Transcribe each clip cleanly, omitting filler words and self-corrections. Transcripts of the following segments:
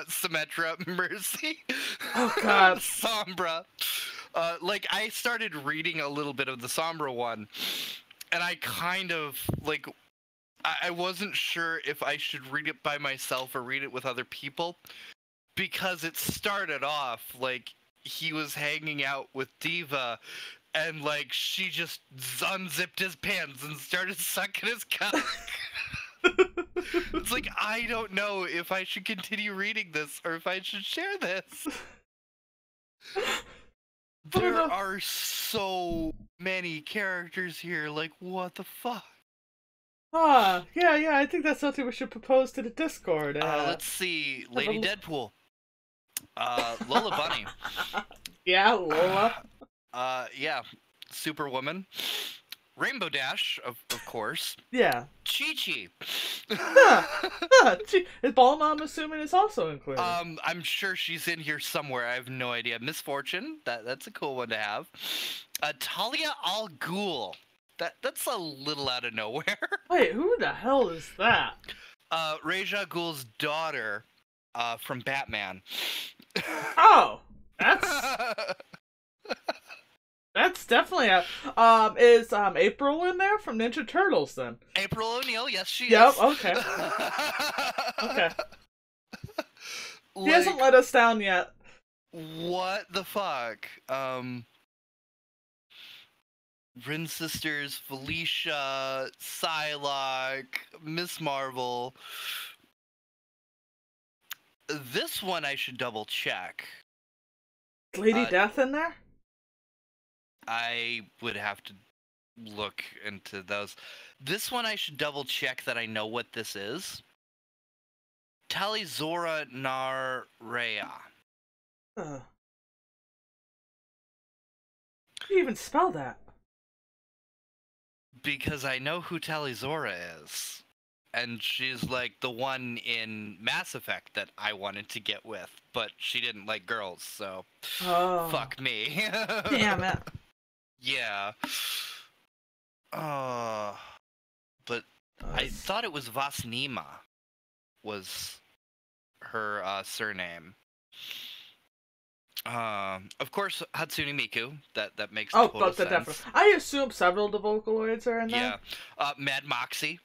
Symmetra, Mercy. Oh god. Sombra. Like, I started reading a little bit of the Sombra one, and I kind of, like, I wasn't sure if I should read it by myself or read it with other people, because it started off, like, he was hanging out with Diva, and, like, she just unzipped his pants and started sucking his cock. It's like, I don't know if I should continue reading this or if I should share this. There are so many characters here, like, what the fuck? Yeah, I think that's something we should propose to the Discord. Let's see. Lady Deadpool. Lola Bunny. Yeah, Lola. Yeah. Superwoman. Rainbow Dash, of course. Yeah. Chi-Chi. Is Balm, I'm assuming, is also included. I'm sure she's in here somewhere. I have no idea. Miss Fortune. That's a cool one to have. Talia al Ghul. That's a little out of nowhere. Wait, who the hell is that? Ra's al Ghul's daughter, from Batman. Oh, that's definitely a. Is April in there from Ninja Turtles then? April O'Neil, yes, she is. Yep. Okay. Okay. He hasn't let us down yet. What the fuck? Rin Sisters, Felicia, Psylocke, Miss Marvel. This one I should double check. Lady Death in there? I would have to look into those. This one I should double check that I know what this is. Talizora Narrea. How do you even spell that? Because I know who Talizora is. And she's like the one in Mass Effect that I wanted to get with. But she didn't like girls, so fuck me. Damn it. Yeah. But I thought it was Vasnima was her surname. Of course, Hatsune Miku. That makes total sense. Definitely. I assume several of the Vocaloids are in there. Yeah. Mad Moxie.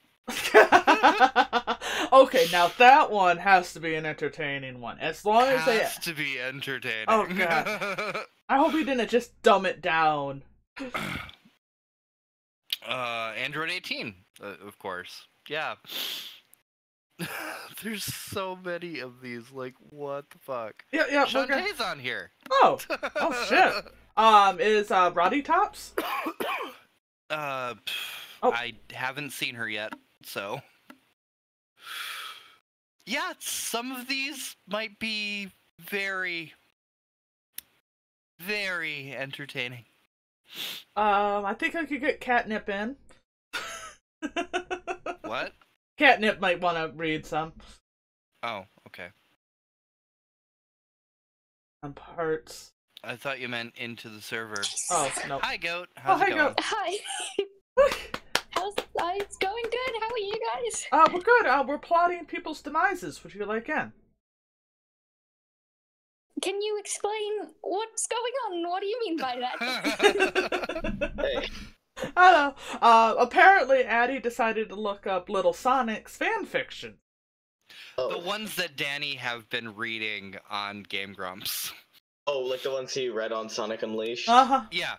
Okay, now that one has to be an entertaining one. As long as they has to be entertaining. Oh god. I hope he didn't just dumb it down. Android 18, of course. Yeah. There's so many of these. Like, what the fuck? Yeah. Shantae's on here. Oh shit. Is Roddy Tops? I haven't seen her yet, so. Yeah, some of these might be very, very entertaining. I think I could get Catnip in. What? Catnip might want to read some. Oh, okay. On parts. I thought you meant into the server. Oh, no. Hi, Goat. How's it going? Goat. Hi. It's going good. How are you guys? We're good. We're plotting people's demises. Would you like in? Can you explain what's going on? What do you mean by that? Hey. I don't know. Apparently, Addie decided to look up Little Sonic's fan fiction. The ones that Danny have been reading on Game Grumps. Oh, like the ones he read on Sonic Unleashed? Uh-huh. Yeah.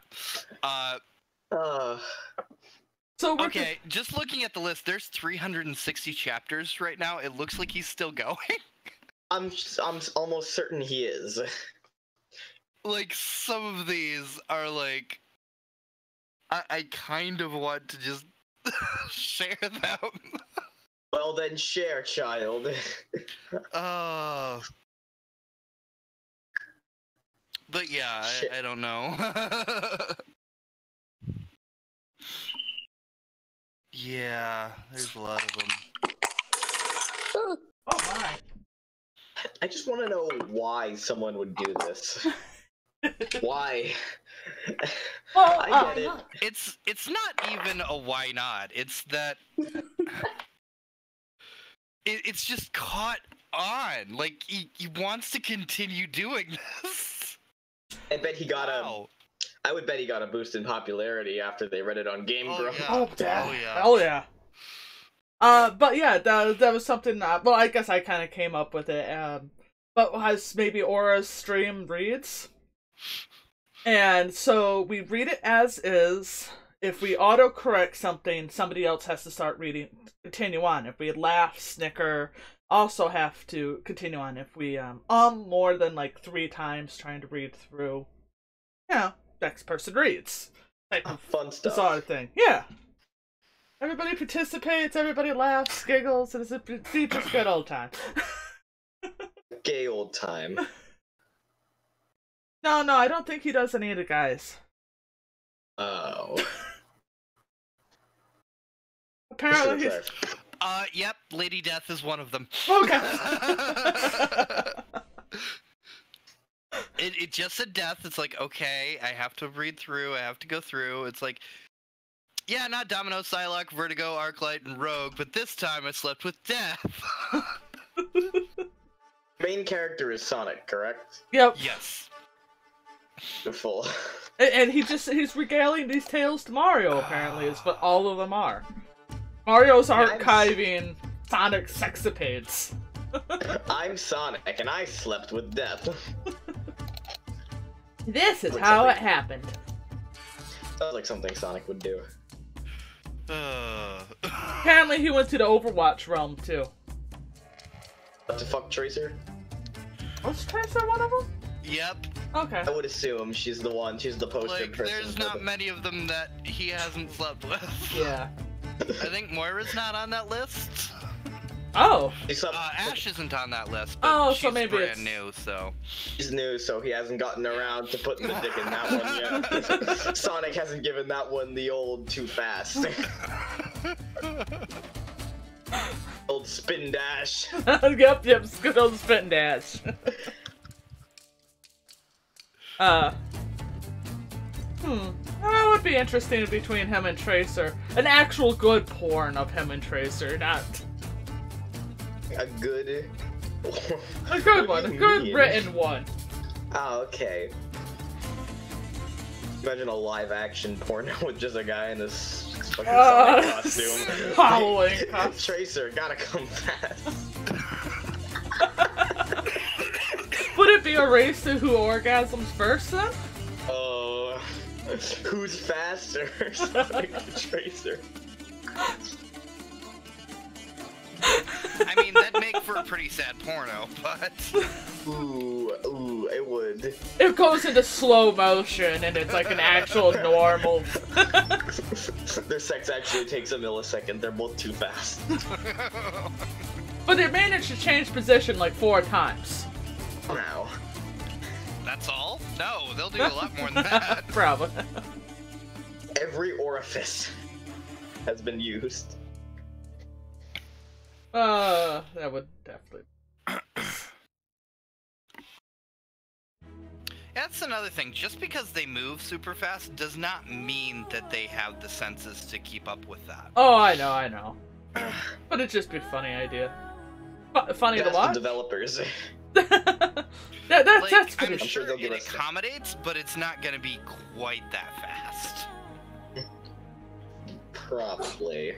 So okay, just looking at the list, there's 360 chapters right now. It looks like he's still going. I'm almost certain he is. Like, some of these are like... I kind of want to just share them. Well then, share, child. But yeah, I don't know. Yeah, there's a lot of them. Oh my. I just want to know why someone would do this. Why? I get it. It's not even a why not. It's that it's just caught on. Like he wants to continue doing this. I bet he got Wow. I would bet he got a boost in popularity after they read it on Game Grumps. Yeah. Oh yeah. Oh, yeah. Hell yeah. But yeah, that was something that, well, I guess I kind of came up with it, but has maybe Aura's stream reads. And so we read it as is. If we autocorrect something, somebody else has to start reading, continue on. If we laugh, snicker, also have to continue on. If we, more than like 3 times trying to read through, next person reads. Type of Fun stuff. bizarre thing. Yeah. Everybody participates, everybody laughs, giggles, and it's a just good old time. Gay old time. No, I don't think he does any of the guys. Oh. Apparently he's... Yep, Lady Death is one of them. Okay. It just said death. It's like, okay, I have to read through, I have to go through. It's like, yeah, not Domino, Psylocke, Vertigo, Arclight, and Rogue, but this time I slept with Death. Main character is Sonic, correct? Yep. Yes. Beautiful. And he's regaling these tales to Mario, apparently, is what all of them are. Mario's archiving Sonic's sexapades. I'm Sonic, and I slept with Death. This is how it happened. Sounds like something Sonic would do. Apparently he went to the Overwatch realm, too. To fuck Tracer? Was Tracer one of them? Yep. Okay. I would assume she's the poster Like, person. there's not many of them that he hasn't slept with. Yeah. I think Moira's not on that list. Oh. Ash isn't on that list, Oh, but so she's maybe brand new, so... He's new, so he hasn't gotten around to putting the dick in that one yet. Sonic hasn't given that one the old too fast. Old spin dash. Yep, good old spin dash. That would be interesting between him and Tracer. An actual good porn of him and Tracer, not... A good... A good What one, do a you good mean? written one. Oh, okay. Imagine a live-action porno with just a guy in this fucking Sonic costume. Halloween costume. Tracer, gotta come fast. Would it be a race to who orgasms first, then? Oh, who's faster? Sonic or Tracer? I mean, that'd make for a pretty sad porno, but... Ooh, it would. It goes into slow motion, and it's like an actual normal... Their sex actually takes a millisecond, they're both too fast. But they managed to change position like 4 times. Wow. That's all? No, they'll do a lot more than that. Probably. Every orifice has been used. That would definitely... That's another thing. Just because they move super fast does not mean that they have the senses to keep up with that. Oh, I know. But it'd just be a funny idea. Funny to That's watch? the developers. That's pretty... I'm sure they'll give it us that. accommodates, but it's not going to be quite that fast. Probably.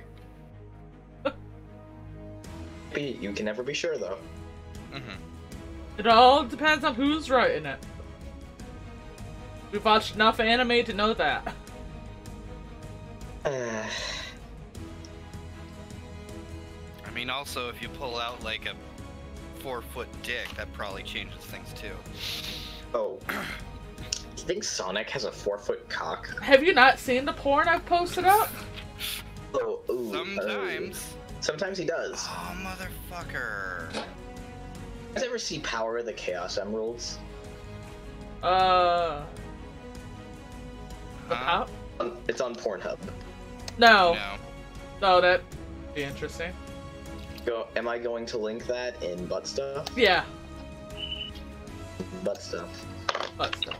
You can never be sure, though. It all depends on who's writing it. We've watched enough anime to know that. I mean, also, if you pull out, like, a 4-foot dick, that probably changes things, too. Oh. Do you think Sonic has a 4-foot cock? Have you not seen the porn I've posted up? Oh, ooh. Sometimes. Sometimes he does. Oh, motherfucker. You guys ever see Power of the Chaos Emeralds? The Huh? pop? It's on Pornhub. No. No. No, that'd be interesting. Am I going to link that in Butt Stuff? Yeah. Butt Stuff. But still.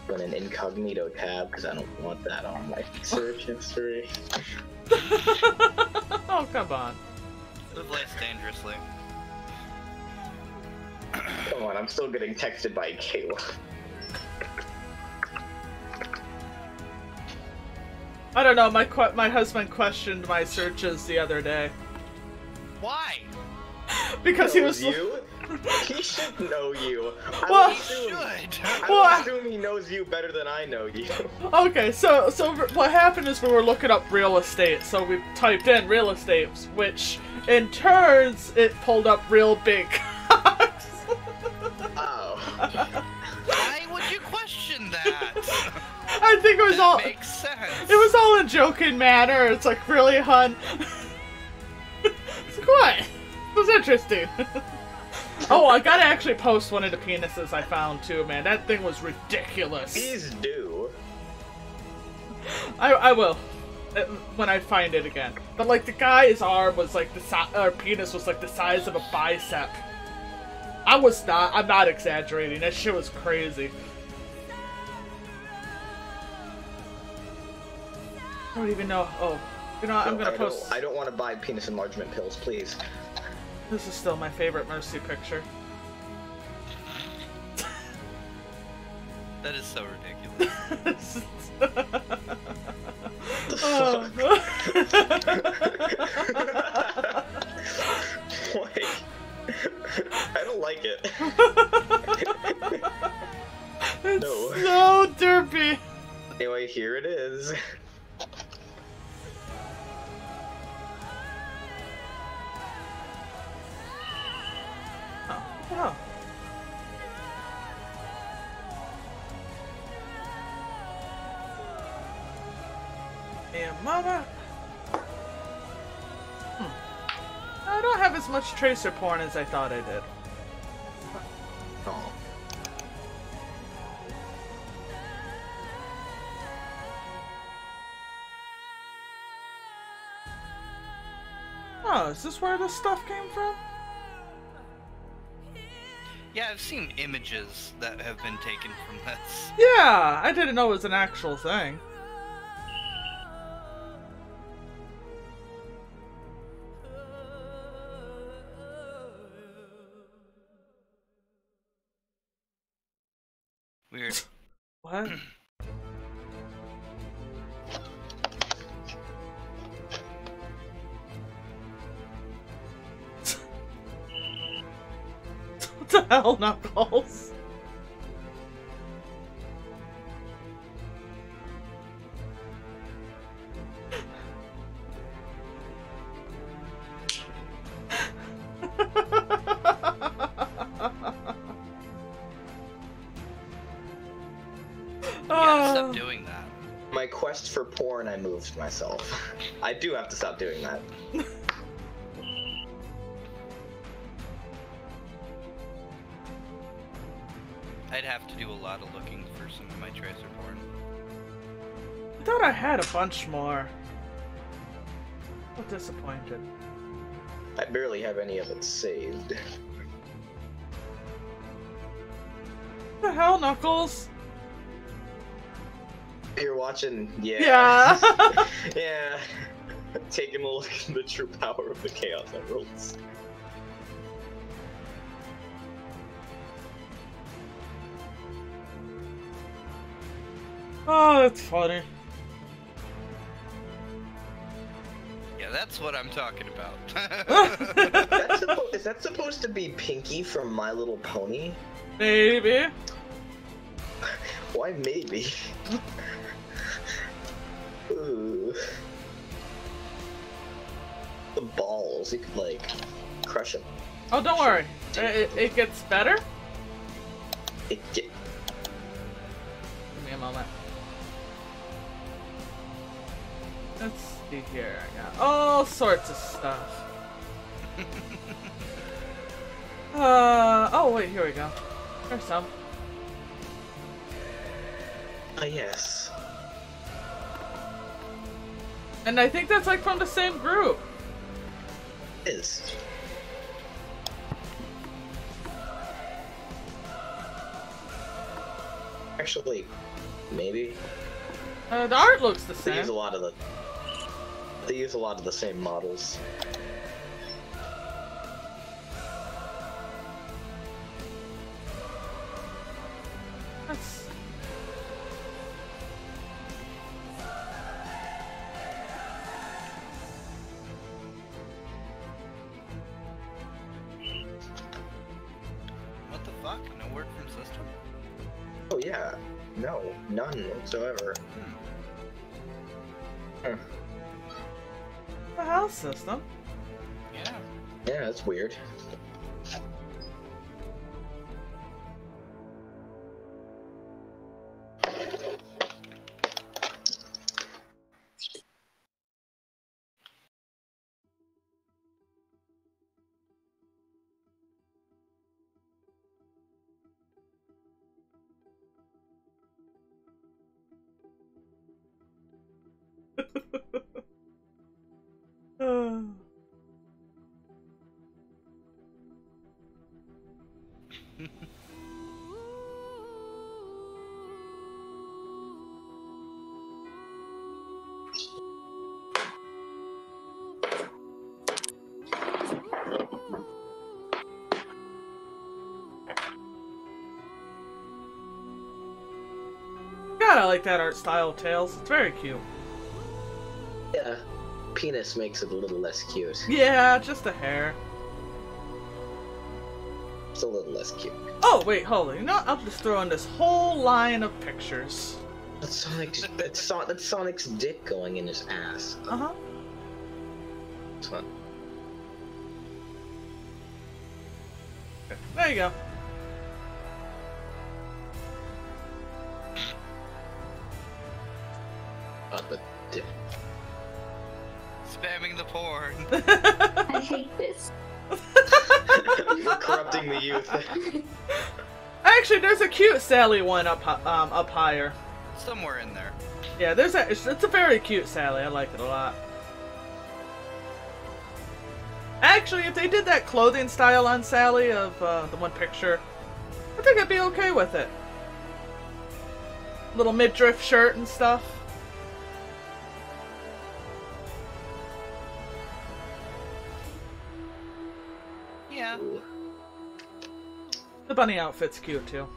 Run an incognito tab because I don't want that on my search history. Oh, come on. Live less dangerously. Come on, I'm still getting texted by Kayla. I don't know, my husband questioned my searches the other day. Why? Because he was... You? He should know you. Well, I would assume he knows you better than I know you. Okay, so what happened is we were looking up real estate, so we typed in real estate, which in turns it pulled up real big cocks. Oh. Why would you question that? I think it was that makes sense. It was all in joking manner. It's like, really, hun? It's like, what? It was interesting. Oh, I gotta actually post one of the penises I found too, man. That thing was ridiculous. Please do. I will. When I find it again. But like the guy's arm was like penis was like the size of a bicep. I'm not exaggerating. That shit was crazy. I don't even know. Oh, you know, I'm gonna post. I don't want to buy penis enlargement pills, please. This is still my favorite Mercy picture. That is so ridiculous. Like, I don't like it. It's No. so derpy. Anyway, here it is. Oh. Yeah, mama. I don't have as much tracer porn as I thought I did. Oh. Oh, is this where this stuff came from? Yeah, I've seen images that have been taken from this. Yeah, I didn't know it was an actual thing. Weird. What? What the hell, Knuckles? You gotta stop doing that. My quest for porn, I moved myself. I do have to stop doing that. I'd have to do a lot of looking for some of my tracer porn. I thought I had a bunch more. I'm disappointed. I barely have any of it saved. What the hell, Knuckles? You're watching, yeah. Yeah. Yeah. Taking a look at the true power of the Chaos Emeralds. Oh, that's funny. Yeah, that's what I'm talking about. Is that supposed to be Pinky from My Little Pony? Maybe. Why maybe? Ooh. The balls, you could like crush them. Oh, don't worry. It gets better? It get. Give me a moment. Let's see here. I got all sorts of stuff. Oh wait, here we go. There's some. Ah, yes. And I think that's like from the same group. It is. Actually, maybe. The art looks the They same. use a lot of the. They use a lot of the same models. fuck? No word from system? Oh yeah. No, none whatsoever. Huh. The hell, system? Yeah. Yeah, that's weird. God, I like that art style of Tails. It's very cute. Yeah, penis makes it a little less cute. Yeah, just a hair. It's a little less cute. Oh, wait, hold on. You know what? I'll just throw in this whole line of pictures. That's Sonic's dick going in his ass. Uh-huh. It's fun. There you go. Oh, the dick. Spamming the porn. I hate this. You're corrupting the youth. Actually, there's a cute Sally one up higher. Somewhere in there. Yeah, there's a. It's a very cute Sally. I like it a lot. Actually, if they did that clothing style on Sally of the one picture, I think I'd be okay with it. Little midriff shirt and stuff. Yeah. Ooh. The bunny outfit's cute too.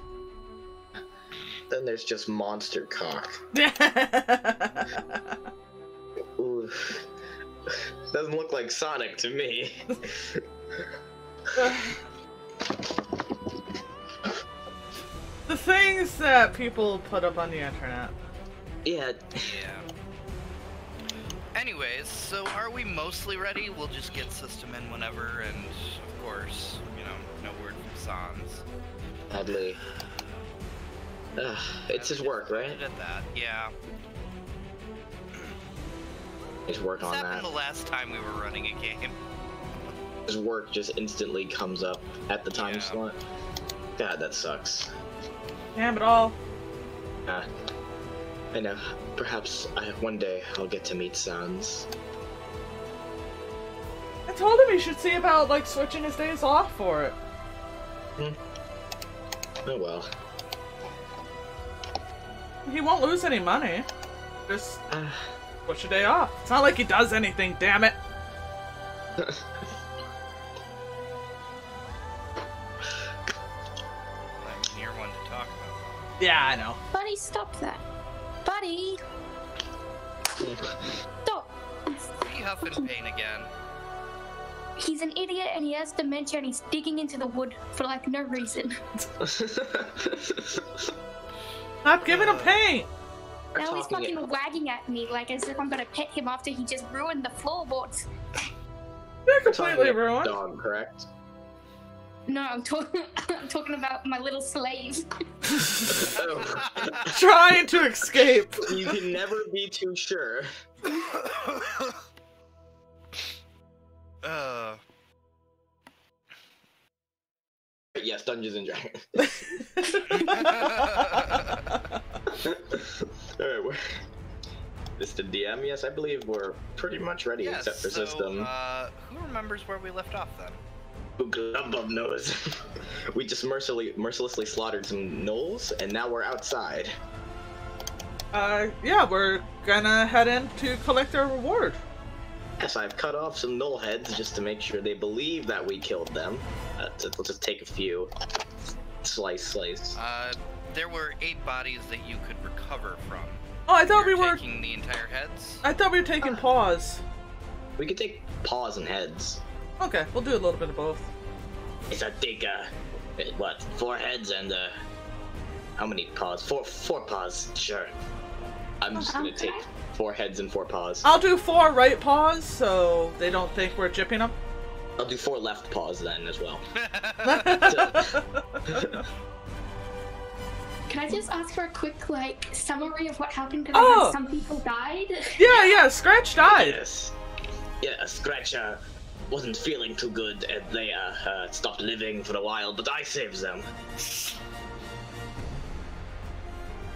Then there's just monster cock. Ooh. Doesn't look like Sonic to me. The things that people put up on the internet. Yeah. Yeah. Anyways, so are we mostly ready? We'll just get system in whenever, and of course, you know, no word from Sans. Sadly. It's his work, right? At that, yeah. His work on This happened that. the last time we were running a game. His work just instantly comes up at the time Yeah. slot. God, that sucks. Damn it all. I know. Perhaps one day I'll get to meet Sans. I told him he should see about like switching his days off for it. Oh well. He won't lose any money. Just switch a day off. It's not like he does anything, damn it. I'm near one to talk about. Yeah, I know. Buddy, stop that. Buddy! Stop! He huff and pain again. He's an idiot and he has dementia and he's digging into the wood for like no reason. Stop giving him paint. Now he's fucking wagging at me like as if I'm gonna pet him after he just ruined the floorboards. They're completely ruined. Dog, correct? No, I'm talking about my little slave. Oh. Trying to escape. You can never be too sure. Yes, Dungeons and Dragons. Alright, Mr. DM, yes, I believe we're pretty much ready Yes, except for so, system. Who remembers where we left off then? Who Glub knows? We just mercilessly slaughtered some gnolls, and now we're outside. Yeah, we're gonna head in to collect our reward. Yes, I've cut off some gnoll heads just to make sure they believe that we killed them. We'll just take a few. Slice. There were 8 bodies that you could recover from. Oh, I thought we You're were taking the entire heads. I thought we were taking paws. We could take paws and heads. Okay, we'll do a little bit of both. It's I think what, 4 heads and how many paws? Four paws. Sure. I'm just gonna take 4 heads and 4 paws. I'll do 4 right paws, so they don't think we're gypping them. I'll do 4 left paws then as well. Can I just ask for a quick, like, summary of what happened? Because I heard some people died. Yeah, Scratch died. Yes. Yeah, Scratch wasn't feeling too good, and they stopped living for a while, but I saved them.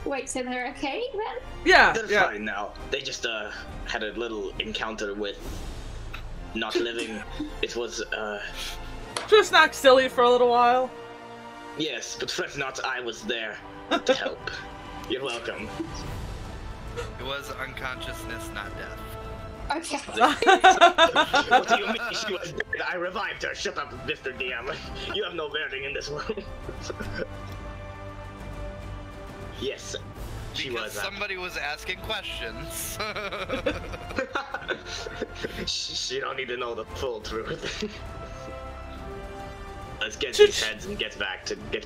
Wait, so they're okay then? Yeah, They're fine now. They just had a little encounter with not living. It was just knocked silly for a little while. Yes, but fret not, I was there to help. You're welcome. It was unconsciousness, not death. Okay. What do you mean she was dead? I revived her. Shut up, Mr. DM. You have no bearing in this world. Yes, she Because was. somebody was asking questions. She don't need to know the full truth. Let's get these heads and get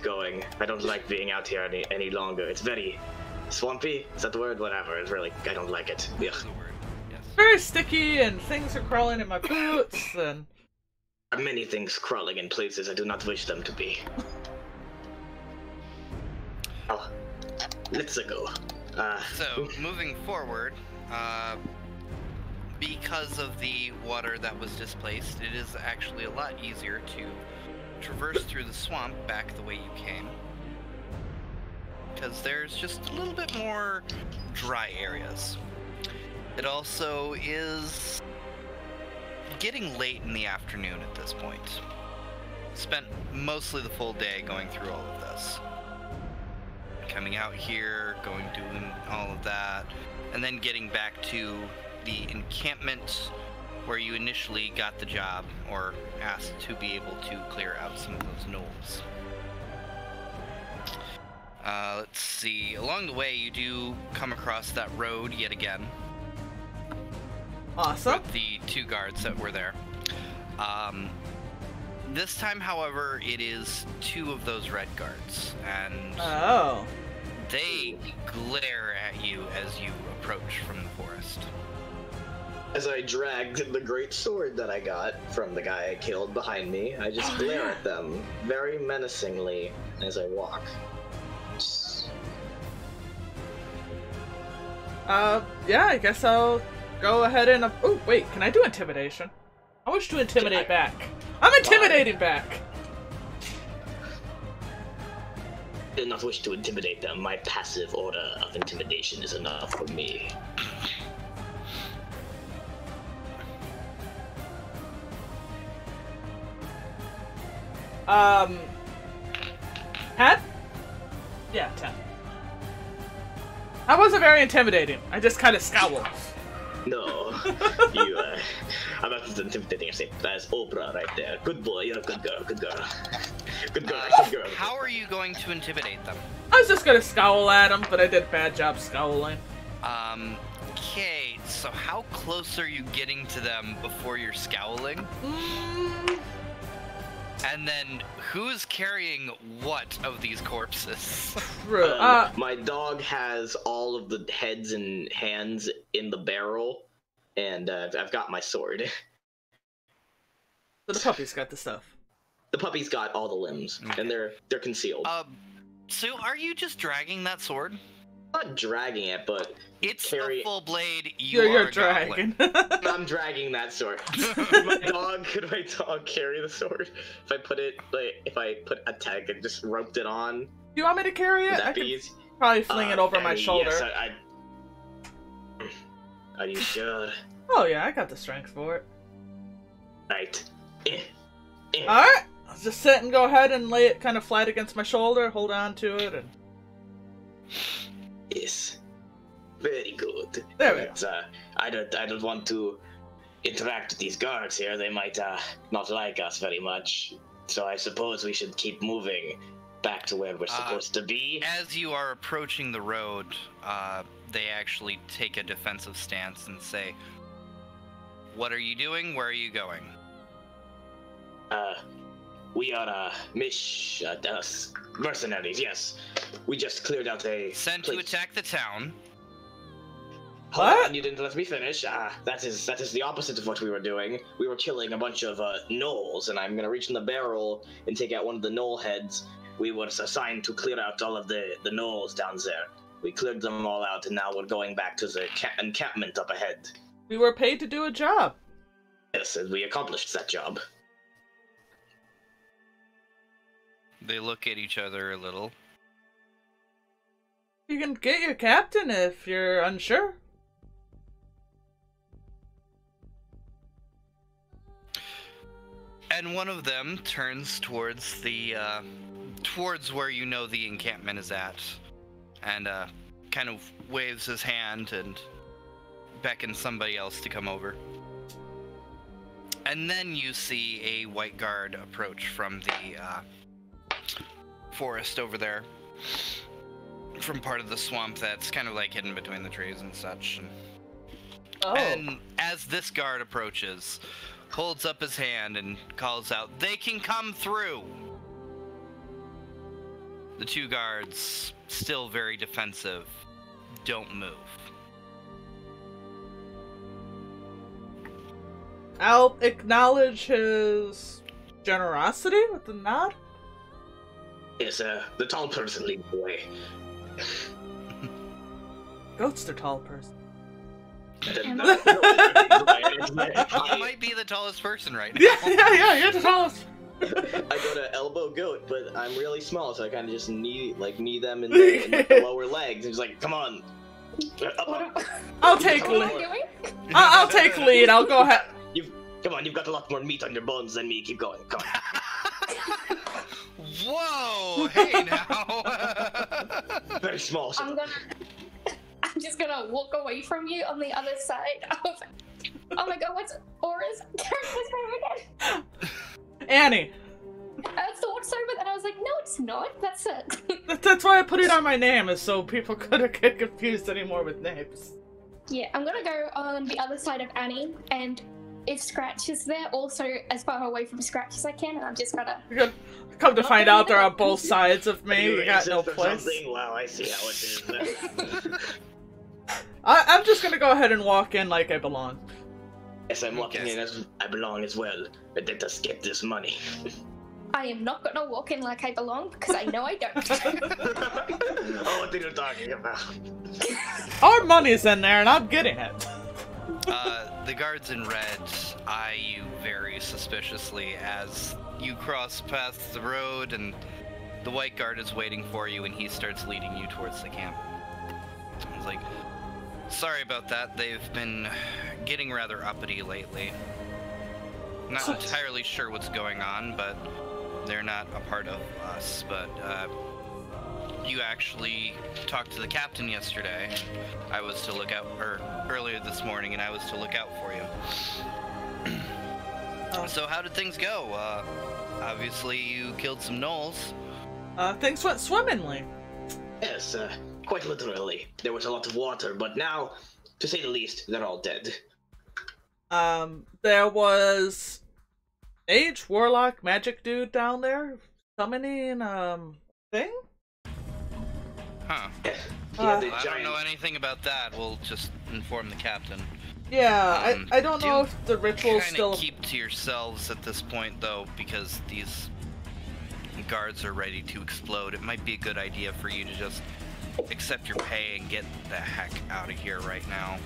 going. I don't like being out here any longer. It's very swampy. Is that the word? Whatever. It's really, I don't like it. Ugh. That's the word. Yes. Very sticky, and things are crawling in my boots, and... There are many things crawling in places I do not wish them to be. Oh, let's go. So, moving forward, because of the water that was displaced, it is actually a lot easier to traverse through the swamp back the way you came. Because there's just a little bit more dry areas. It also is getting late in the afternoon at this point. Spent mostly the full day going through all of this. Coming out here, doing all of that, and then getting back to the encampment where you initially got the job, or asked to be able to clear out some of those knolls. Let's see, along the way you do come across that road yet again. Awesome. With the 2 guards that were there. This time, however, it is 2 of those red guards, and they glare at you as you approach from the forest. As I dragged the great sword that I got from the guy I killed behind me, I just glare at them very menacingly as I walk. Yeah, I guess I'll go ahead and... Oh, wait, can I do intimidation? I wish to intimidate back. I'm intimidating back! I do not wish to intimidate them. My passive aura of intimidation is enough for me. Hat? Yeah, 10. That wasn't very intimidating. I just kind of scowled. No, I'm not just intimidating. I say, that's Oprah right there. Good boy, you're a good girl, good girl. Good girl, good girl. How are you going to intimidate them? I was just gonna scowl at him, but I did a bad job scowling. Okay, so how close are you getting to them before you're scowling? And then, who's carrying what of these corpses? True. My dog has all of the heads and hands in the barrel, and I've got my sword. So the puppy's got the stuff. The puppy's got all the limbs, and they're concealed. So are you just dragging that sword? I'm not dragging it, but it's a full blade. You're dragging. I'm dragging that sword. Could my dog carry the sword? If I put a tag and just roped it on. Do you want me to carry it? I could probably fling it over my shoulder. Yes, Are you sure? Oh yeah, I got the strength for it. Right. Alright, I'll just sit and go ahead and lay it kind of flat against my shoulder, hold on to it, and... Yes. Very good. There we go. I don't want to interact with these guards here. They might not like us very much. So I suppose we should keep moving back to where we're supposed to be. As you are approaching the road, they actually take a defensive stance and say, "What are you doing? Where are you going?" We are mercenaries. Yes, we just cleared out a Sent to attack the town. Hold What? on, you didn't let me finish. That is the opposite of what we were doing. We were killing a bunch of gnolls, and I'm gonna reach in the barrel and take out one of the gnoll heads. We were assigned to clear out all of the gnolls down there. We cleared them all out, and now we're going back to the encampment up ahead. We were paid to do a job. Yes, and we accomplished that job. They look at each other a little. You can get your captain if you're unsure. And one of them turns towards the, towards where you know the encampment is at. And, kind of waves his hand and beckons somebody else to come over. And then you see a white guard approach from the, forest over there. From part of the swamp that's kind of like hidden between the trees and such. Oh. And as this guard approaches, holds up his hand and calls out, "They can come through!" The two guards, still very defensive, don't move. I'll acknowledge his generosity with a nod. Yes, the tall person leads the way. Goat's the tall person. You might be the tallest person right now. Yeah, you're the tallest. I go to elbow goat, but I'm really small, so I kind of just knee them in the lower legs. He's like, "Come on, up. I'll take What am I lead. doing? I'll take lead. I'll go ahead. Come on, you've got a lot more meat on your bones than me. Keep going. Come on." Whoa! Hey now! Very small. I'm just gonna walk away from you on the other side. I was like, oh my god, what's Aura's character's name again? Annie. I thought so, but then I was like, no, it's not. That's it. That's why I put it on my name, is so people couldn't get confused anymore with names. Yeah, I'm gonna go on the other side of Annie, and if Scratch is there, also as far away from Scratch as I can, and I'm just gonna... You're gonna come to find out they're on both sides of me. You got no place. Wow, I see how it is. I'm just gonna go ahead and walk in like I belong. Yes, I'm walking in as I belong as well. But let us get this money. I am not gonna walk in like I belong, because I know I don't. Oh, what are you talking about? Our money's in there, and I'm getting it. The guards in red eye you very suspiciously as you cross past the road, and the white guard is waiting for you, and he starts leading you towards the camp. He's like, "Sorry about that. They've been getting rather uppity lately. Not entirely sure what's going on, but they're not a part of us. But you actually talked to the captain yesterday. I was to look out, or earlier this morning, and I was to look out for you. So how did things go? Obviously you killed some gnolls. Things went swimmingly. Yes, quite literally. There was a lot of water, but now, to say the least, they're all dead. There was Age Warlock Magic Dude down there summoning thing? Huh. Yeah, the I don't giant... know anything about that. We'll just inform the captain. Yeah, I don't know if the ritual's Kinda still... keep to yourselves at this point, though, because these guards are ready to explode. It might be a good idea for you to just accept your pay and get the heck out of here right now.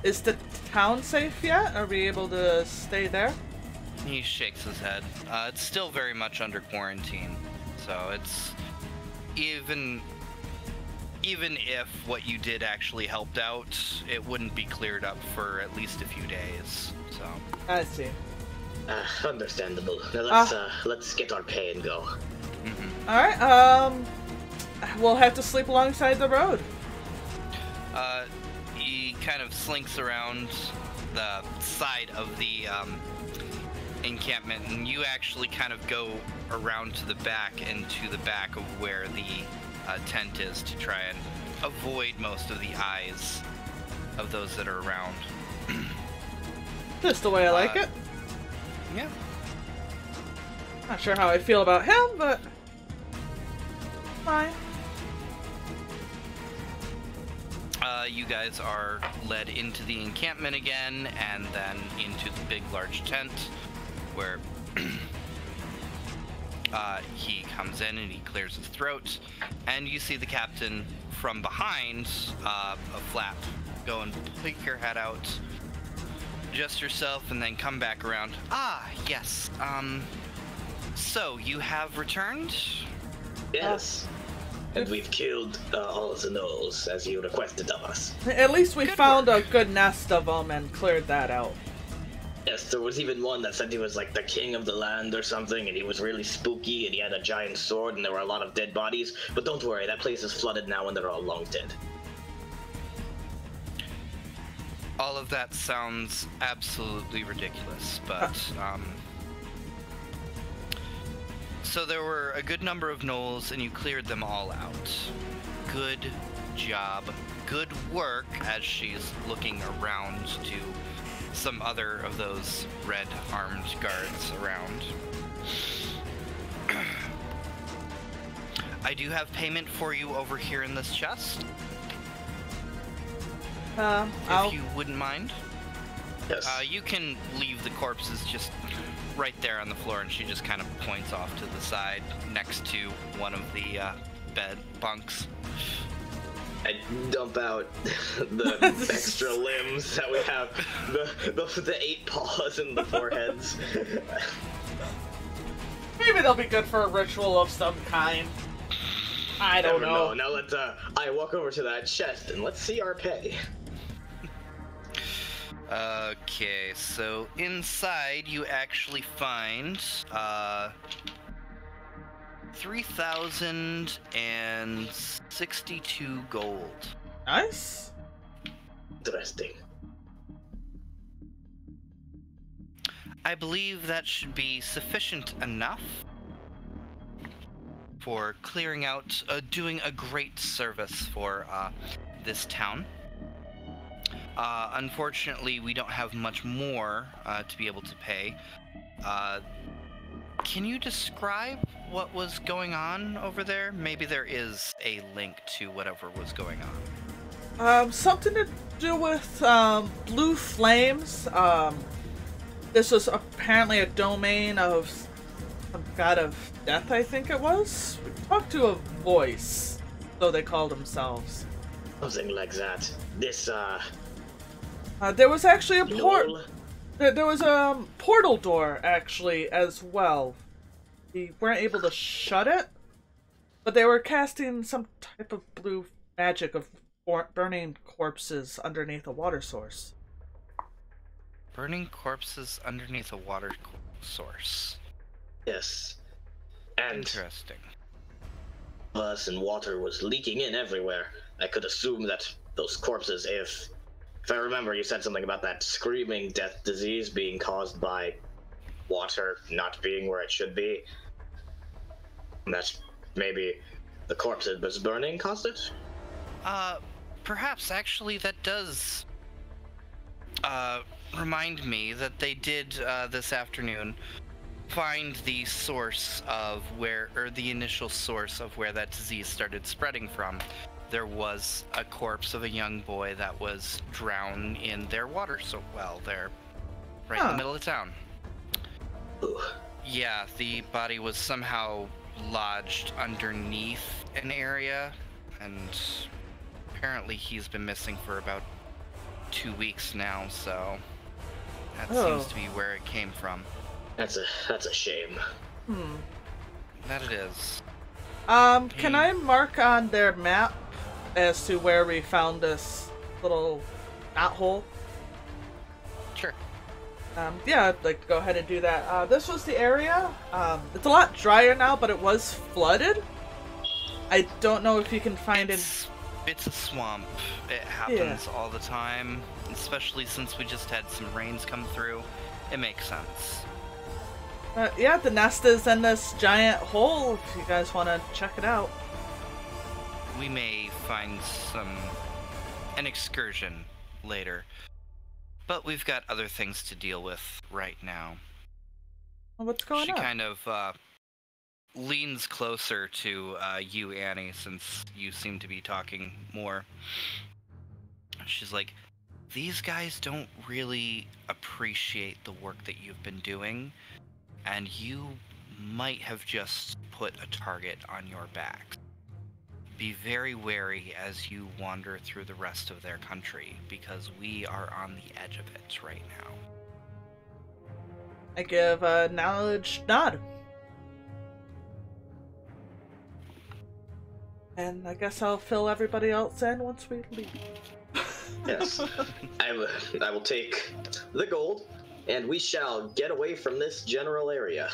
Is the town safe yet? Are we able to stay there? He shakes his head. It's still very much under quarantine, so it's even if what you did actually helped out, it wouldn't be cleared up for at least a few days. So I see. Understandable. Now let's get our pay and go. Mm-hmm. Alright, we'll have to sleep alongside the road. He kind of slinks around the side of the encampment, and you actually kind of go around to the back and to the back of where the tent is to try and avoid most of the eyes of those that are around. Just the way I like it. Yeah. Not sure how I feel about him, but fine. You guys are led into the encampment again, and then into the big, large tent, where he comes in and he clears his throat, and you see the captain from behind a flap. Go and peek your head out, adjust yourself, and then come back around. Ah, yes. So you have returned? Yes. And we've killed all of the gnolls, as you requested of us. At least we Good found work. a good nest of them and cleared that out. Yes, there was even one that said he was like the king of the land or something, and he was really spooky, and he had a giant sword, and there were a lot of dead bodies. But don't worry, that place is flooded now, and they're all long dead. All of that sounds absolutely ridiculous, but, so there were a good number of gnolls, and you cleared them all out. Good job. Good work, as she's looking around to some other of those red armed guards around. I do have payment for you over here in this chest, if you wouldn't mind. Yes. You can leave the corpses just right there on the floor, and she just kind of points off to the side next to one of the bed bunks. I dump out the extra limbs that we have, the 8 paws and the 4 heads. Maybe they'll be good for a ritual of some kind. I don't Never know. Now let's I walk over to that chest and let's see our pay. Okay, so inside you actually find 3,062 gold. Nice. Interesting. I believe that should be sufficient enough for clearing out, doing a great service for this town. Unfortunately, we don't have much more to be able to pay. Can you describe what was going on over there? Maybe there is a link to whatever was going on. Something to do with blue flames. This was apparently a domain of some god of death, I think it was. We talked to a voice, so they called themselves. Something like that. This There was actually a gnoll? There was a portal door, actually, as well. We weren't able to shut it, but they were casting some type of blue magic of burning corpses underneath a water source. Burning corpses underneath a water source. Yes. And Interesting. us and water was leaking in everywhere. I could assume that those corpses, if I remember, you said something about that screaming death disease being caused by water not being where it should be. And that maybe the corpse that was burning caused it? Perhaps actually that does remind me that they did this afternoon find the source of where, or the initial source of where that disease started spreading from. There was a corpse of a young boy that was drowned in their water well there, right in the middle of town. Ooh. Yeah, the body was somehow lodged underneath an area, and apparently he's been missing for about 2 weeks now, so that seems to be where it came from. That's a shame. That it is. Can I mark on their map as to where we found this little knot hole? Sure. Yeah, I'd like to go ahead and do that. This was the area. It's a lot drier now, but it was flooded. I don't know if you can find it. It's a swamp. It happens all the time, especially since we just had some rains come through. It makes sense. Yeah, the nest is in this giant hole if you guys want to check it out. We may find an excursion later, but we've got other things to deal with right now. Well, what's going She on? kind of leans closer to you, Annie, since you seem to be talking more. She's like, these guys don't really appreciate the work that you've been doing, and you might have just put a target on your back. Be very wary as you wander through the rest of their country, because we are on the edge of it right now. I give a knowledge nod. And I guess I'll fill everybody else in once we leave. Yes. I will take the gold, and we shall get away from this general area.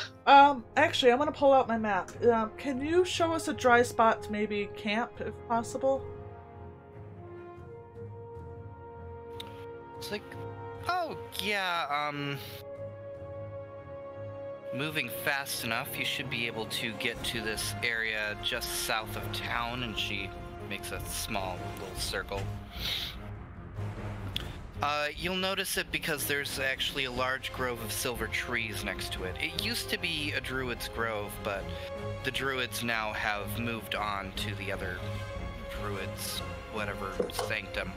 Actually, I'm gonna pull out my map. Can you show us a dry spot to maybe camp, if possible? It's like, oh, yeah, moving fast enough, you should be able to get to this area just south of town, and she makes a small little circle. You'll notice it because there's actually a large grove of silver trees next to it. It used to be a druid's grove, but the druids now have moved on to the other druids, whatever sanctum.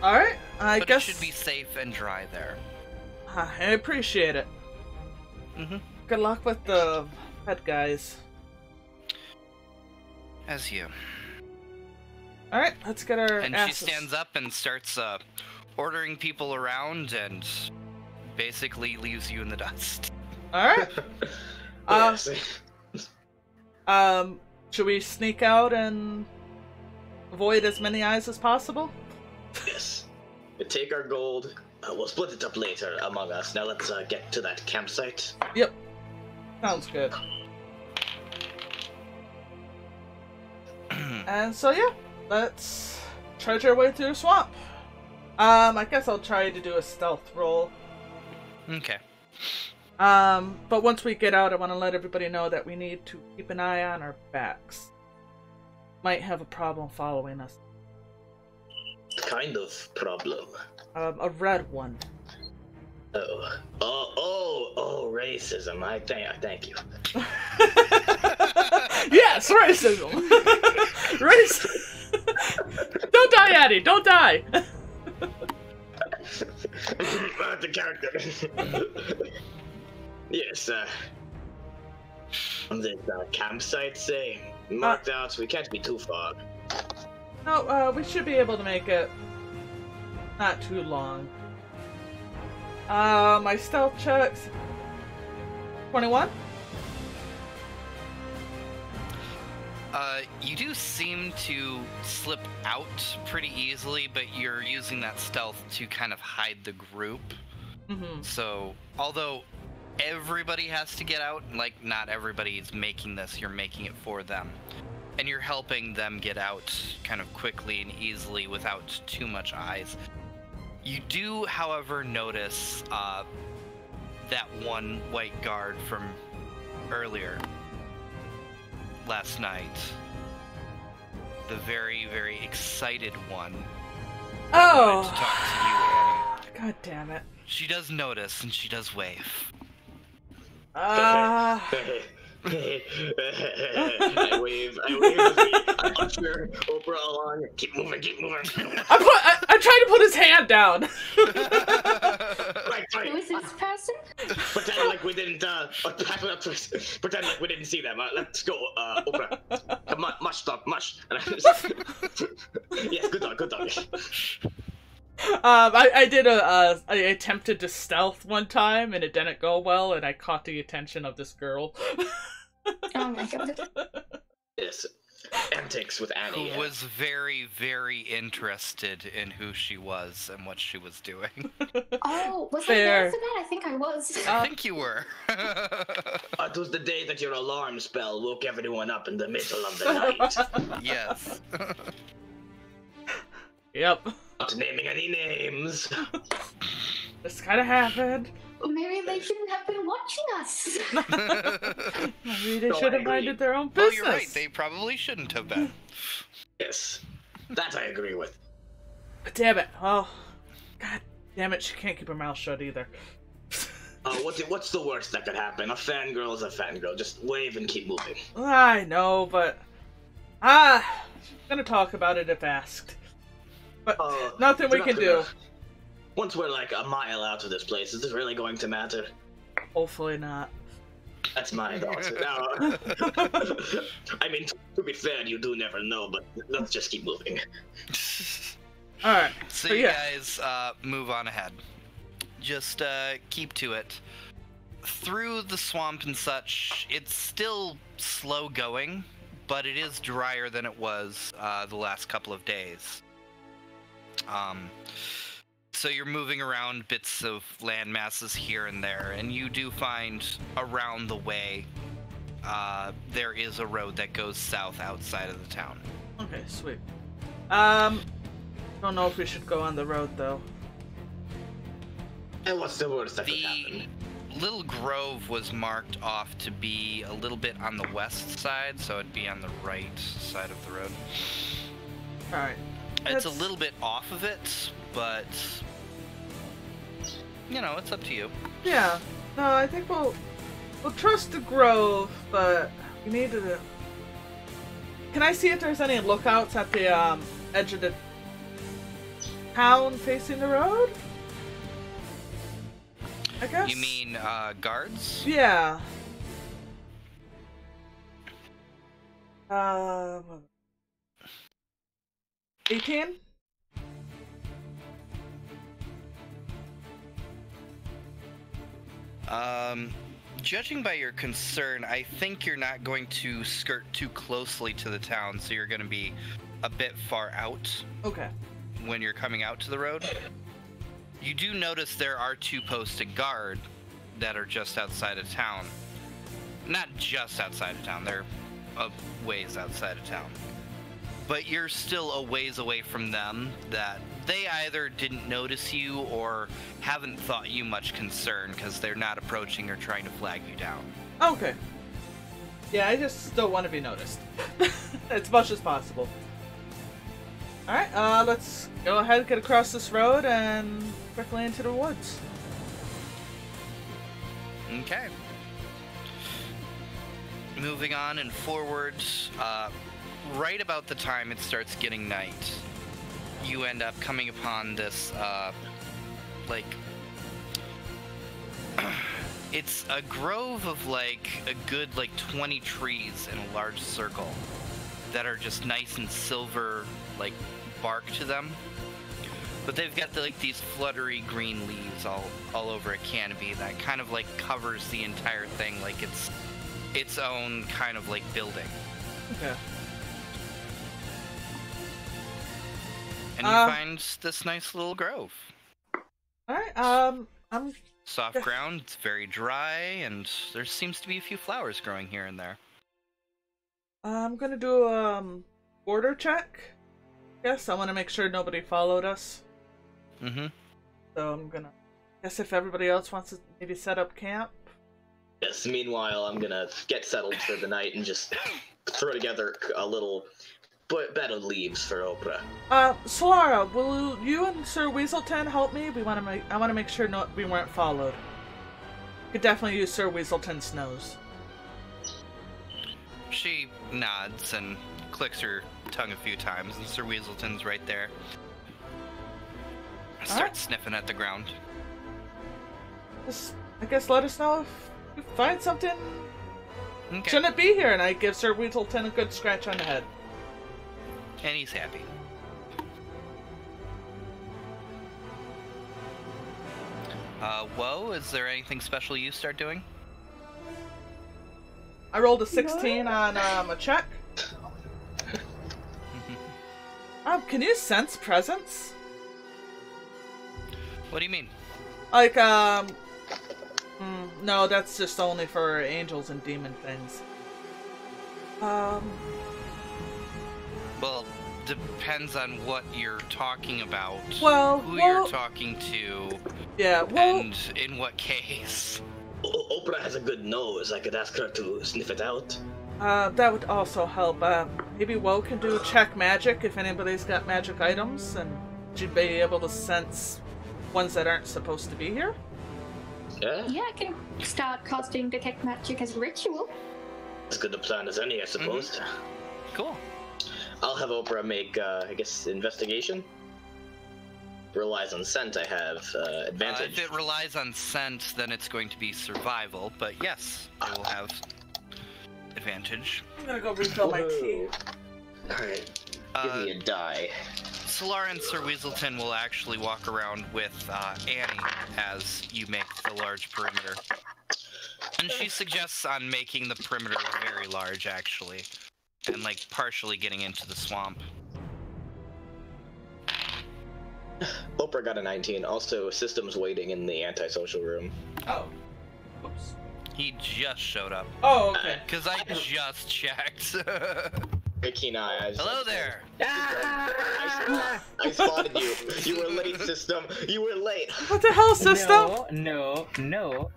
Alright, I But guess... it should be safe and dry there. I appreciate it. Mm-hmm. Good luck with the head guys. As you. Alright, let's get our And asses. she stands up and starts ordering people around and basically leaves you in the dust. Alright. Yes. Should we sneak out and avoid as many eyes as possible? Yes. We take our gold. We'll split it up later among us. Now let's get to that campsite. Yep. Sounds good. And so yeah, let's trudge our way through the swamp. I guess I'll try to do a stealth roll. Okay. But once we get out, I want to let everybody know that we need to keep an eye on our backs. Might have a problem following us. Kind of problem. A red one. Oh, racism. I thank you. Yes, racism! Don't die, Addie! Don't die! The character. Yes, on this campsite, say, marked out, so we can't be too far. No, we should be able to make it not too long. My stealth checks. 21? You do seem to slip out pretty easily, but you're using that stealth to kind of hide the group. Mm-hmm. So, although everybody has to get out, like, not everybody is making this, you're making it for them. And you're helping them get out kind of quickly and easily without too much eyes. You do, however, notice that one white guard from earlier last night. The very, very excited one. Oh! To talk to you, Annie. God damn it. She does notice and she does wave. I wave as I usher Oprah along. Keep moving. I'm trying to put his hand down. Right. Who is this person? Pretend like we didn't, pretend like we didn't see them. Let's go, Oprah. Come on, mush, dog, mush. Yes, good dog. I did I attempted to stealth one time and it didn't go well and I caught the attention of this girl. Oh my god. Yes, antics with Annie. Who was very, very interested in who she was and what she was doing. Oh, was I Fair. there for that? I think I was. I think you were. It was the day that your alarm spell woke everyone up in the middle of the night. Yes. Yep. Not naming any names. This kind of happened. Maybe they shouldn't have been watching us. Maybe they No, should I have agree. minded their own Well, business. you're right. They probably shouldn't have been. Yes, that I agree with. Damn it. Oh, God Damn it, she can't keep her mouth shut either. What's the worst that could happen? A fangirl is a fangirl. Just wave and keep moving. I know, but... gonna talk about it if asked. But nothing we can do. Once we're like a mile out of this place, is this really going to matter? Hopefully not. That's my thoughts. I mean, to be fair, you do never know, but let's just keep moving. Alright. So you guys move on ahead. Just keep to it. Through the swamp and such, it's still slow going, but it is drier than it was the last couple of days. So you're moving around bits of land masses here and there, and you do find around the way there is a road that goes south outside of the town. Okay, sweet. Don't know if we should go on the road though. And what's the worst that could happen? The little grove was marked off to be a little bit on the west side, so it'd be on the right side of the road. Alright. It's a little bit off of it, but you know, it's up to you. Yeah. No, I think we'll trust the grove, but we need to... Can I see if there's any lookouts at the edge of the town facing the road? I guess. You mean guards? Yeah. 18? Judging by your concern, I think you're not going to skirt too closely to the town, so you're going to be a bit far out. Okay. When you're coming out to the road. You do notice there are 2 posted guard that are just outside of town. Not just outside of town, they're a ways outside of town. But you're still a ways away from them that they either didn't notice you or haven't thought you much concern because they're not approaching or trying to flag you down. Okay. Yeah, I just still want to be noticed. As much as possible. Alright, let's go ahead and get across this road and quickly into the woods. Okay. Moving on and forward, right about the time it starts getting night, you end up coming upon this, it's a grove of, a good, 20 trees in a large circle that are just nice and silver, bark to them. But they've got, these fluttery green leaves all over a canopy that kind of, covers the entire thing like it's its own kind of, building. Okay. And you find this nice little grove. Alright, I'm... Soft ground, it's very dry, and there seems to be a few flowers growing here and there. I'm gonna do a border check. Yes, I want to make sure nobody followed us. Mm-hmm. So I'm gonna... Guess if everybody else wants to maybe set up camp. Yes, meanwhile, I'm gonna get settled for the night and just throw together a little bed of leaves for Oprah. Solara, will you and Sir Weaselton help me? I want to make sure we weren't followed. Could definitely use Sir Weaselton's nose. She nods and clicks her tongue a few times, and Sir Weaselton's right there. Starts sniffing at the ground. Just, I guess let us know if you find something. Okay. Shouldn't be here, and I give Sir Weaselton a good scratch on the head. And he's happy. Whoa, is there anything special you start doing? I rolled a 16 on a check. Can you sense presence? What do you mean? No, that's just only for angels and demon things. Well, depends on what you're talking about. Well, who you're talking to. Yeah, well... And in what case. Oprah has a good nose. I could ask her to sniff it out. That would also help. Maybe Woe can do check magic if anybody's got magic items, and she'd be able to sense ones that aren't supposed to be here. Yeah, Yeah, I can start casting Detect Magic as a ritual. as good a plan as any, I suppose. Cool. I'll have Oprah make, I guess, investigation. Relies on scent, I have advantage. If it relies on scent, then it's going to be survival, but yes, I will have advantage. I'm gonna go refill my tea. Alright, give me a die. Solar and Sir Weaselton will actually walk around with Annie as you make the large perimeter. And she suggests on making the perimeter very large, actually. And, like, partially getting into the swamp. Oprah got a 19. Also, systems waiting in the antisocial room. Oh. Whoops. He just showed up. Oh, okay. Because I just checked. Hey, keen eye. Hello there! I spotted you. You were late, system. You were late. What the hell, system? No,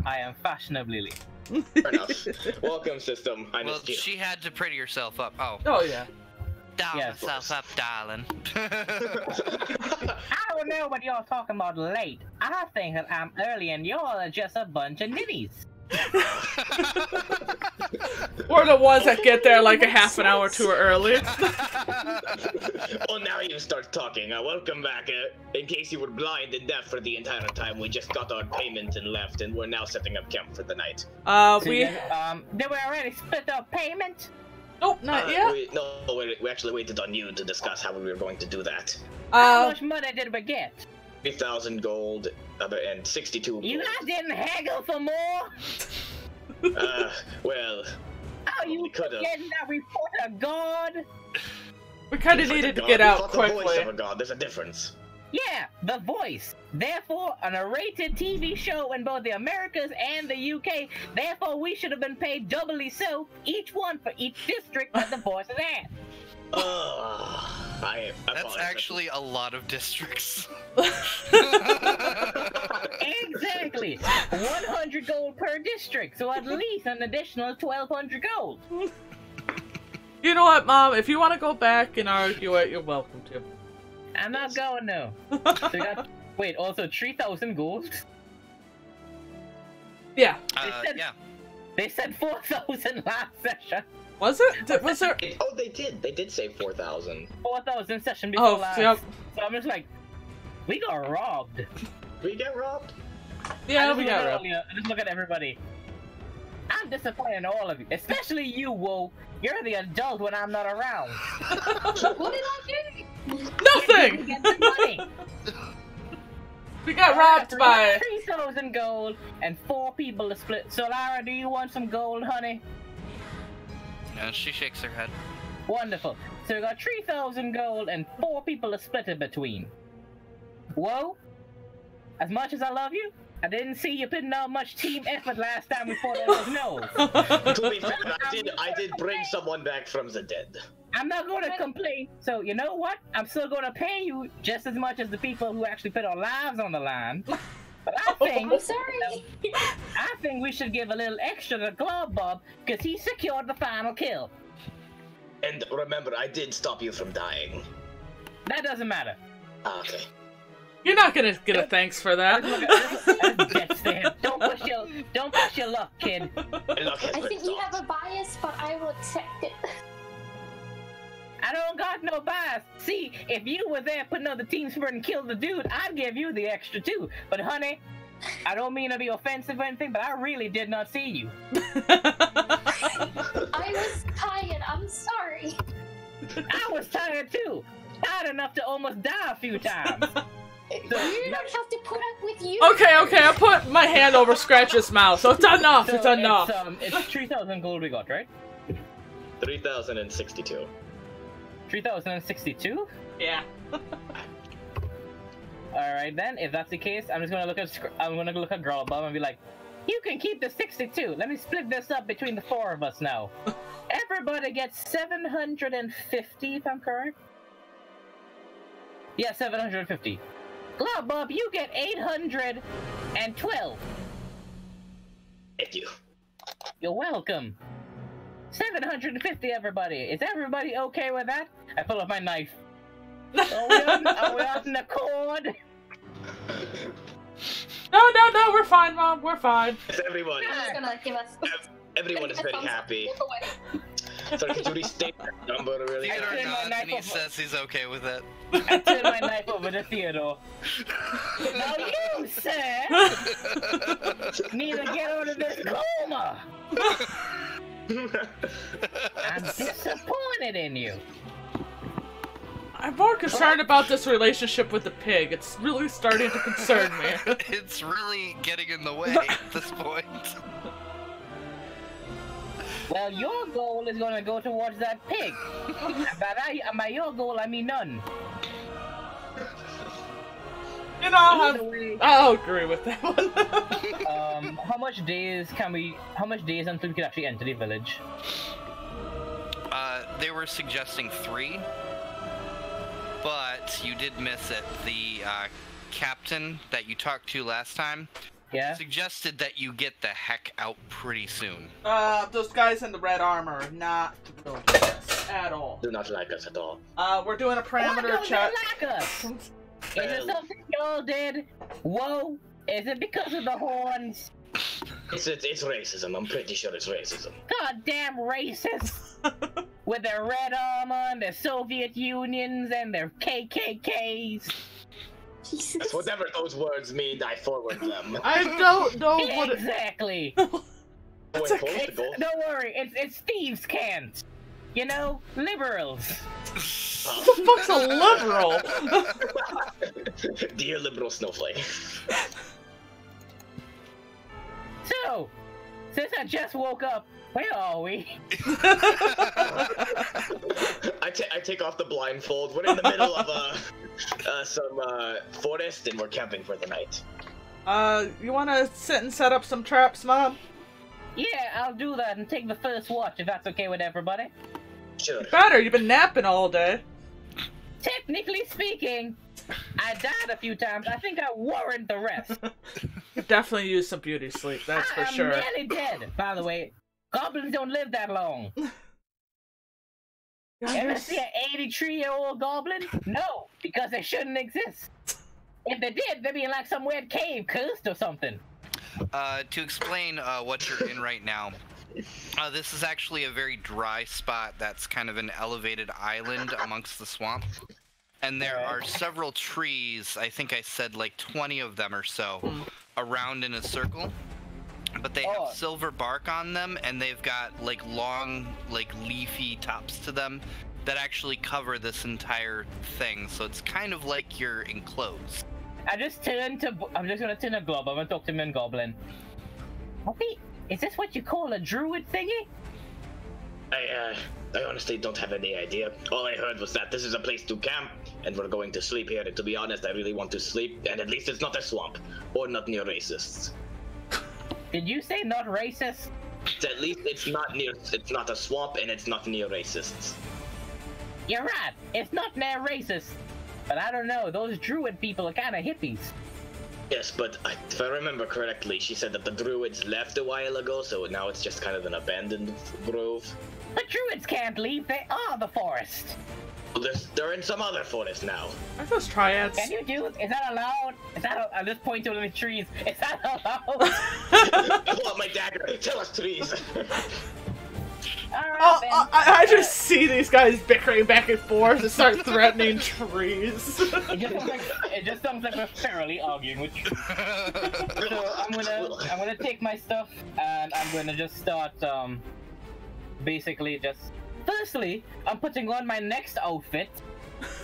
I am fashionably late. Fair enough. Welcome, system. I Well, missed you. she had to pretty herself up. Oh. Oh, yeah. Doll Yes. herself up, darling. I don't know what you're talking about late. I think that I'm early and you're just a bunch of ninnies. We're the ones that get there like a half an hour too early. Well, now you start talking. Welcome back. In case you were blind and deaf for the entire time, we just got our payment and left, and we're now setting up camp for the night. We... Did we already split up payment? Nope, not yet. We actually waited on you to discuss how we were going to do that. How much money did we get? 3,000 gold, and 62 gold. You guys didn't haggle for more? Well... Oh, you getting that report of God? We kind of needed to get out The voice quickly. of a god. There's a difference. Yeah, The Voice. Therefore, an A-rated TV show in both the Americas and the UK. Therefore, we should have been paid doubly so, each one for each district that The Voice is at. I That's actually a lot of districts. Exactly. 100 gold per district, so at least an additional 1,200 gold. You know what, Mom? If you want to go back and argue it, you're welcome to. I'm not going, no. So we got, wait, also 3,000 gold? Yeah. Yeah. They said 4,000 last session. Was it? Was there? Oh, they did. They did say 4,000. 4,000 session before Oh, last. yep. So I'm just like, we got robbed. We get robbed? Yeah, we got robbed. I just look at everybody. I'm disappointed in all of you, especially you, Wo. You're the adult when I'm not around. What did I do? Nothing! Get the money. We got robbed by... 3,000 gold and 4 people to split. So, Lara, do you want some gold, honey? No, she shakes her head. Wonderful. So we got 3,000 gold and 4 people to split it between. Whoa. As much as I love you, I didn't see you putting out much team effort last time we fought all those no's. To be fair, I did bring someone back from the dead. I'm not going to complain. So, you know what? I'm still going to pay you just as much as the people who actually put our lives on the line. But I think... I'm sorry. I think we should give a little extra to Glove Bob, because he secured the final kill. And remember, I did stop you from dying. That doesn't matter. Okay. You're not gonna get a thanks for that. Don't push your luck, kid. I think you have a bias, but I will accept it. I don't got no bias. See, if you were there putting on the team spirit and killed the dude, I'd give you the extra too. But honey, I don't mean to be offensive or anything, but I really did not see you. I was tired. I'm sorry. I was tired too. Tired enough to almost die a few times. You don't have to put up with you. Okay, I put my hand over Scratch's mouth, so it's enough, it's enough. It's 3,000 gold we got, right? 3,062. 3,062? Yeah. Alright then, if that's the case, I'm just gonna look at Girl Bob and be like, you can keep the 62. Let me split this up between the 4 of us now. Everybody gets 750, if I'm correct. Yeah, 750. Glove Bob, you get 812. Thank you. You're welcome. 750, everybody. Is everybody okay with that? I pull up my knife. Are we on accord? No, we're fine, Mom. We're fine. Everyone, I'm just gonna give us. everyone is very thumbs up. happy. Walk away. Sorry, could you restate that number really? I Theodore turn my nods knife and he over. says he's okay with it. I turn my knife over to Theodore. Now you, sir, need to get out of this coma. I'm disappointed in you. I'm more concerned about this relationship with the pig. It's really starting to concern me. It's really getting in the way at this point. Well, your goal is gonna go towards that pig. By your goal, I mean none. You know, Either way, I'll agree with that one. how much days until we can actually enter the village? They were suggesting 3, but you did miss it. The captain that you talked to last time Yeah? suggested that you get the heck out pretty soon. Those guys in the red armor are not thrilled with us at all. Do not like us at all. We're doing a Why parameter don't check. they like us? Is it something y'all did? Whoa! Is it because of the horns? It's racism. I'm pretty sure it's racism. Goddamn racists! With their red armor and their Soviet Unions and their KKKs. Jesus. That's whatever those words mean. I forward them. I don't know what it... Exactly. Wait, okay. hold the goal. Don't worry, it's thieves' cant. You know, liberals. What the fuck's a liberal? Dear liberal snowflake. So, since I just woke up, where are we? I take off the blindfold. We're in the middle of some forest, and we're camping for the night. You wanna sit and set up some traps, Mom? Yeah, I'll do that and take the first watch if that's okay with everybody. Sure. Better, you've been napping all day. Technically speaking, I died a few times. I think I warrant the rest. You definitely use some beauty sleep, that's for I'm sure. nearly dead, by the way. Goblins don't live that long. Ever see an 83-year-old goblin? No, because they shouldn't exist. If they did, they'd be in like some weird cave, cursed or something. To explain what you're in right now, this is actually a very dry spot that's kind of an elevated island amongst the swamp. And there are several trees, I think I said like 20 of them or so, around in a circle. But they have silver bark on them, and they've got like long, like leafy tops to them that actually cover this entire thing. So it's kind of like you're enclosed. I'm just gonna turn to Glob. I'm gonna talk to him in Goblin. Is this what you call a druid thingy? I honestly don't have any idea. All I heard was that this is a place to camp, and we're going to sleep here. And to be honest, I really want to sleep, and at least it's not a swamp, or not near racists. Did you say not racist? At least it's not a swamp, and it's not near racists. You're right. It's not near racist. But I don't know. Those druid people are kind of hippies. Yes, but if I remember correctly, she said that the druids left a while ago, so now it's just kind of an abandoned grove. The druids can't leave. They are the forest. Well, they're in some other forest now. Aren't those triads? Can you do? Is that allowed? At this point to the trees. Is that allowed? Pull out my dagger. Tell us, trees. Alright, then. I just see these guys bickering back and forth and start threatening trees. It just sounds like we're thoroughly arguing with you. So I'm gonna take my stuff and I'm gonna just start basically just firstly I'm putting on my next outfit.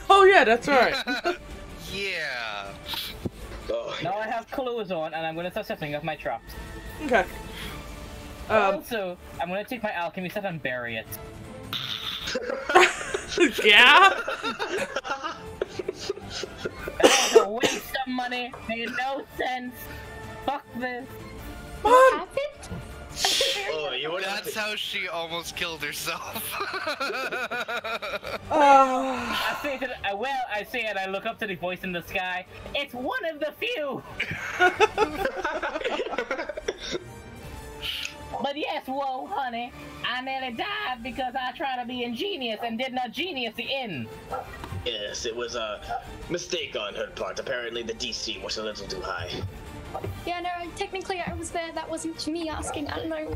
Oh yeah, that's right. Yeah. Oh, Now I have clothes on and I'm gonna start setting up my traps. Okay. Also, I'm gonna take my alchemy set and bury it. Yeah? That was a waste of money. Made no sense. Fuck this. What Mom! happened? oh, you would That's how she almost killed herself. I say to I say and I look up to the voice in the sky. It's one of the few. But yes, whoa, honey, I nearly died because I tried to be ingenious and did not genius the end. Yes, it was a mistake on her part. Apparently the DC was a little too high. Yeah, no, technically I was there. That wasn't me asking. I don't know.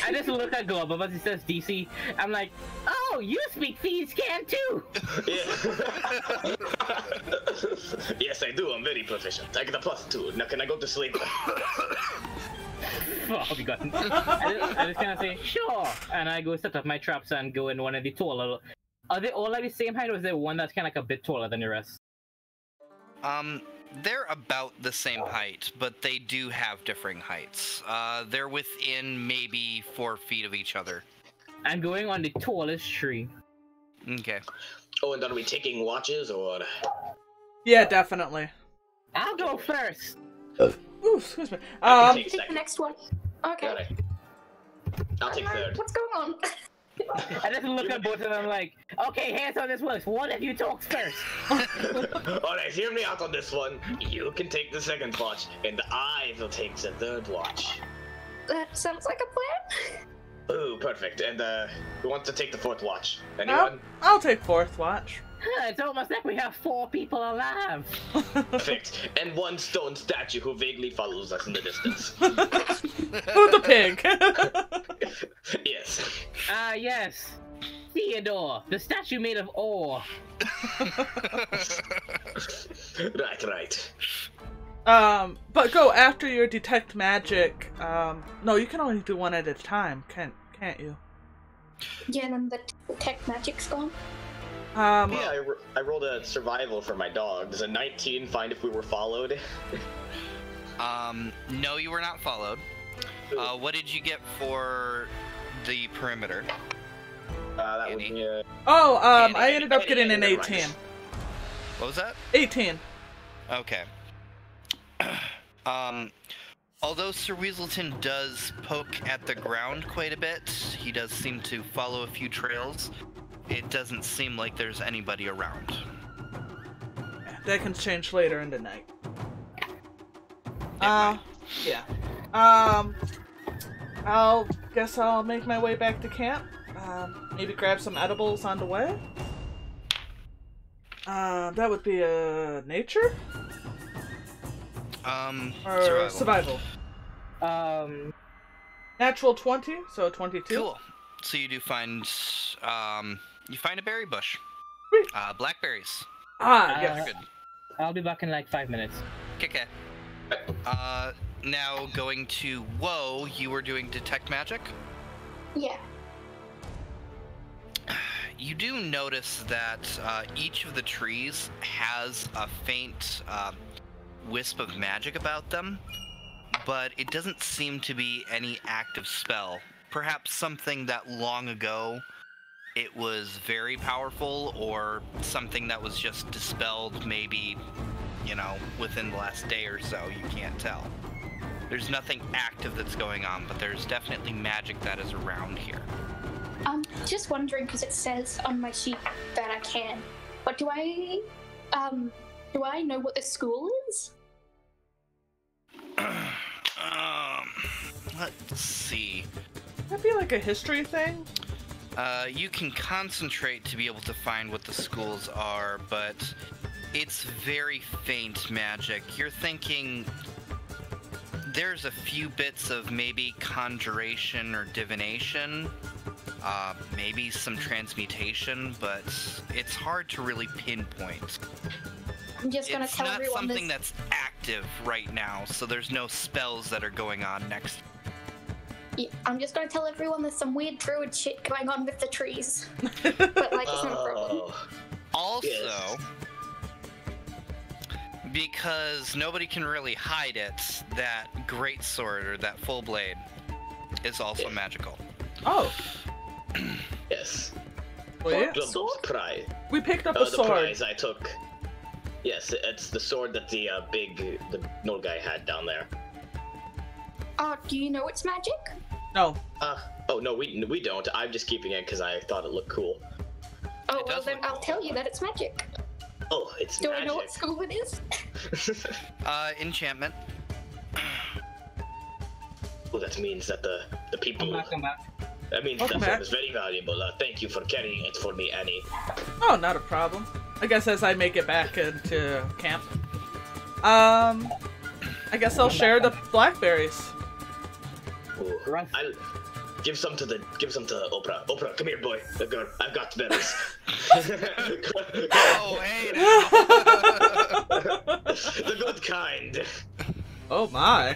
I just look at Global, but it says DC. I'm like, oh, you speak Thieves' Can too! Yeah. Yes, I do. I'm very proficient. I get a +2. Now, can I go to sleep? Oh, I'll be gone. I just kind of say, sure! And I go set up my traps and go in one of the taller. Are they all like the same height, or is there one that's kind of like a bit taller than the rest? They're about the same height, but they do have differing heights. They're within maybe 4 feet of each other. I'm going on the tallest tree. Okay. Oh, and are we taking watches, or...? Yeah, definitely. I'll go first! Ooh, excuse me. I can take Take the second. next one. Okay. Got it. I'll take third. What's going on? I just look at both of them like, okay, here's how this works. One of you talks first. Alright, hear me out on this one. You can take the second watch, and I will take the third watch. That sounds like a plan. Ooh, perfect. And, who wants to take the fourth watch? Anyone? I'll take fourth watch. It's almost like we have 4 people alive. Perfect. And one stone statue who vaguely follows us in the distance. Who's the pig? Yes. Yes. Theodore, the statue made of ore. Right. But go after your detect magic. No, you can only do one at a time, can't you? Yeah, and then the tech magic's gone. Yeah, I rolled a survival for my dog. Does a 19 find if we were followed? No, you were not followed. What did you get for the perimeter? That would be I ended up getting an never 18. mind. What was that? 18. Okay. Although Sir Weaselton does poke at the ground quite a bit, he does seem to follow a few trails. It doesn't seem like there's anybody around. That can change later in the night. might. Yeah. Guess I'll make my way back to camp. Maybe grab some edibles on the way. That would be nature? Or survival. Natural 20, so 22. Cool. So you do find, you find a berry bush. Sweet. Blackberries. Yes. Good. I'll be back in like 5 minutes. Okay. Now going to Woe, you were doing detect magic. Yeah. You do notice that each of the trees has a faint wisp of magic about them, but it doesn't seem to be any active spell. Perhaps something that long ago it was very powerful, or something that was just dispelled maybe, within the last day or so. You can't tell. There's nothing active that's going on, but there's definitely magic that is around here. I'm just wondering, because it says on my sheet that I can, but do I know what the school is? Let's see. That'd be like a history thing? You can concentrate to be able to find what the schools are, but it's very faint magic. You're thinking there's a few bits of maybe conjuration or divination, maybe some transmutation, but it's hard to really pinpoint. I'm just gonna tell everyone it's not something that's active right now, so there's no spells that are going on next. Yeah, I'm just gonna tell everyone there's some weird druid shit going on with the trees. But like, it's not a problem. Also, Yes. because nobody can really hide it, that greatsword or that full blade is also magical. Oh. Yes. Well, yeah. The prize. We picked up a The sword. prize I took. Yes, it's the sword that the no guy had down there. Do you know it's magic? No. Oh no, we don't. I'm just keeping it because I thought it looked cool. Oh, It well does then look I'll cool. tell you that it's magic. Oh, it's Do magic. I know what school it is? Enchantment. Oh, that means that the people. Come back. That means Welcome that back. sword is very valuable. Thank you for carrying it for me, Annie. Oh, not a problem. I guess as I make it back into camp. I guess I'll share the blackberries. Ooh. Right. I'll give some to Oprah. Oprah, come here, boy. Girl, I've got berries. Oh, hey now. The good kind. Oh my.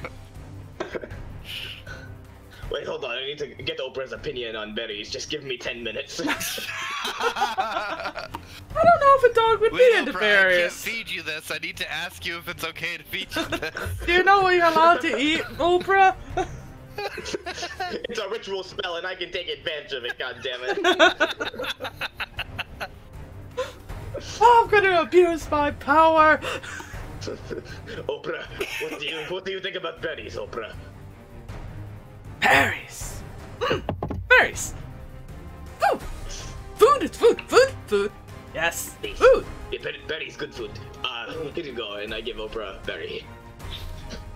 Wait, hold on. I need to get Oprah's opinion on berries. Just give me 10 minutes. I don't know if a dog would be Wait, into Oprah, I can't berries. feed you this. I need to ask you if it's okay to feed you this. Do you know what you're allowed to eat, Oprah? It's a ritual spell, and I can take advantage of it. God damn it! Oh, I'm gonna abuse my power. Oprah, what do you think about berries, Oprah? Berries. Berries. Food. Food is food. Food. Yes. Food. Yeah, berries, good food. Here you go, and I give Oprah a berry.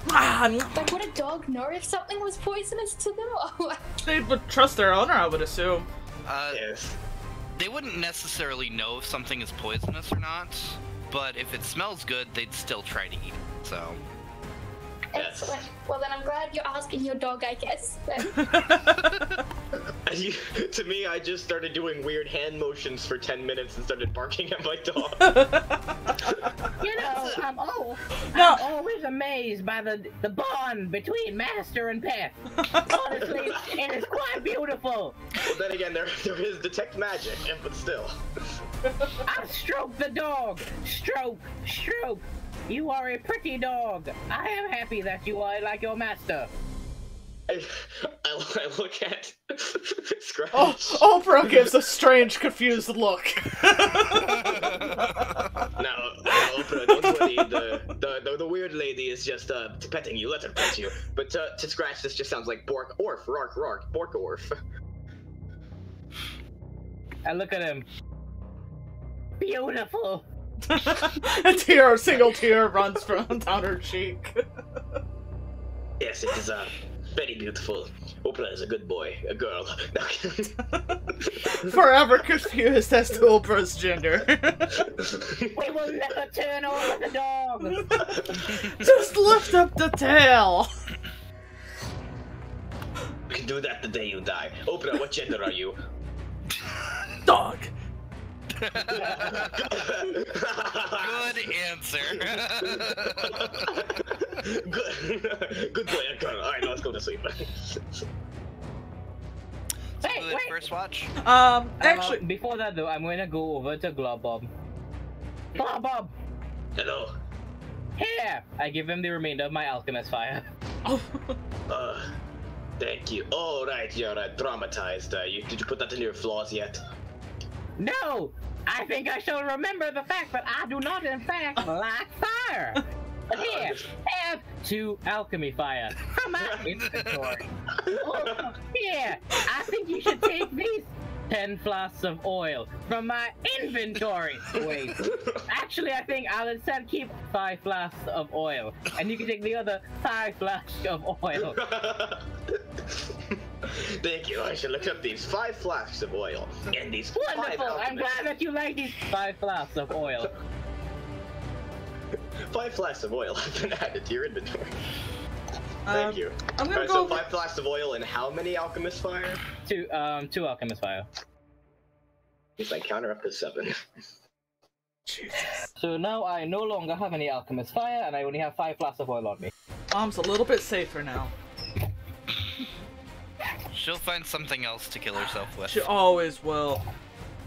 Like, would a dog know if something was poisonous to them? Or They would trust their owner, I would assume. Yes. They wouldn't necessarily know if something is poisonous or not, but if it smells good, they'd still try to eat it, so... excellent. Well, then I'm glad you're asking your dog, I guess. To me, I just started doing weird hand motions for 10 minutes and started barking at my dog. You know, I'm always amazed by the bond between master and pet. Honestly, it is quite beautiful. Well, then again, there is detect magic, but still. I stroke the dog. Stroke. You are a pretty dog. I am happy that you are like your master. I look at Scratch. Oh, Oprah gives a strange, confused look. Now, Oprah, don't worry. The weird lady is just petting you. Let her pet you. But to Scratch, this just sounds like Bork Orf, Rark, Bork Orf. I look at him. Beautiful. A single tear runs down her cheek. Yes, it is very beautiful. Oprah is a good boy, a girl. Forever confused as to Oprah's gender. We will never turn over the dog. Just lift up the tail. You can do that the day you die. Oprah, what gender are you? Dog. Good answer. Good boy, a girl. Alright, let's go to sleep. Wait. First watch? Actually... Before that though, I'm gonna go over to Globbob. Globbob! Hello. Here! I give him the remainder of my alchemist fire. Oh. Thank you. Oh, right, you're traumatized. Did you put that in your flaws yet? No! I think I shall remember the fact that I do not in fact like fire! But here, have 2 alchemy fire from my inventory. Also, here, I think you should take these 10 flasks of oil from my inventory. Wait, actually I think I'll instead keep 5 flasks of oil, and you can take the other 5 flasks of oil. Thank you. I should look up these 5 flasks of oil and these 5 Wonderful! I'm alchemists. glad that you like these 5 flasks of oil. 5 flasks of oil have been added to your inventory. Thank you. I'm gonna Alright, go... so 5 flasks of oil and how many alchemist fire? 2 alchemist fire. Is my counter up to 7? Jesus. So now I no longer have any alchemist fire, and I only have 5 flasks of oil on me. Mom's a little bit safer now. She'll find something else to kill herself with. She always will.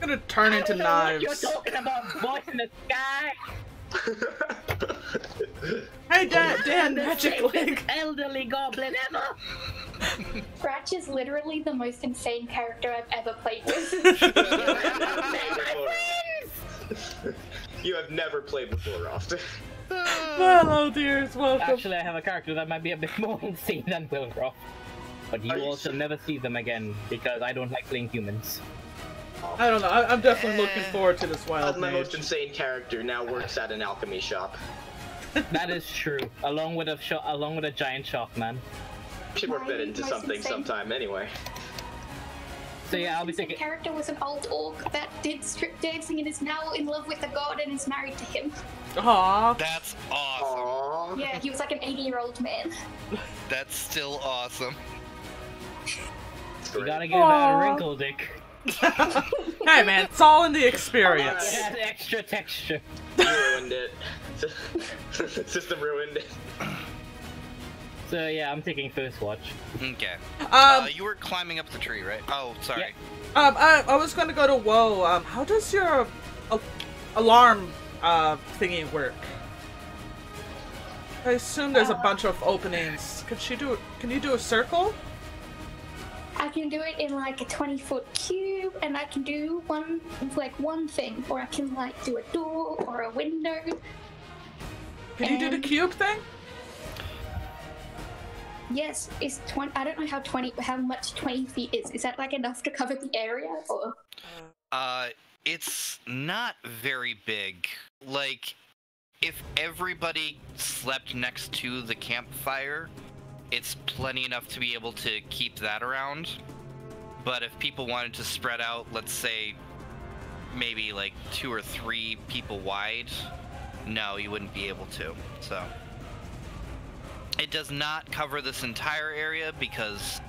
I'm gonna turn into knives. What you're talking about, voice in the sky. Hey, Dan, magic leg. Elderly goblin ever. Scratch is literally the most insane character I've ever played with. You have never played before, Roft. Well, oh dear, it's welcome. Actually, I have a character that might be a bit more insane than Wilroth. But you Are you also never see them again, because I don't like playing humans. I don't know. I'm definitely looking forward to this wild My most mage. insane character now works at an alchemy shop. That is true. Along with a giant shock man. Should work that into Most something insane. sometime anyway. So yeah, I'll be The thinking. character was an old orc that did strip dancing and is now in love with a god and is married to him. Aww. That's awesome. Yeah, he was like an 80-year-old man. That's still awesome. You gotta give him that wrinkle, Dick. Hey man, it's all in the experience. It has extra texture. You ruined it. System ruined it. So yeah, I'm taking first watch. Okay. You were climbing up the tree, right? Oh, sorry. I was gonna go to Woe. How does your alarm thingy work? I assume there's a bunch of openings. Can you do a circle? I can do it in like a 20-foot cube, and I can do one thing, or I can like do a door or a window. Can you do the cube thing? Yes, it's 20. I don't know how much 20 feet is. Is that like enough to cover the area, or? It's not very big. Like, if everybody slept next to the campfire, it's plenty enough to be able to keep that around. But if people wanted to spread out, let's say, maybe like 2 or 3 people wide, no, you wouldn't be able to. So, it does not cover this entire area because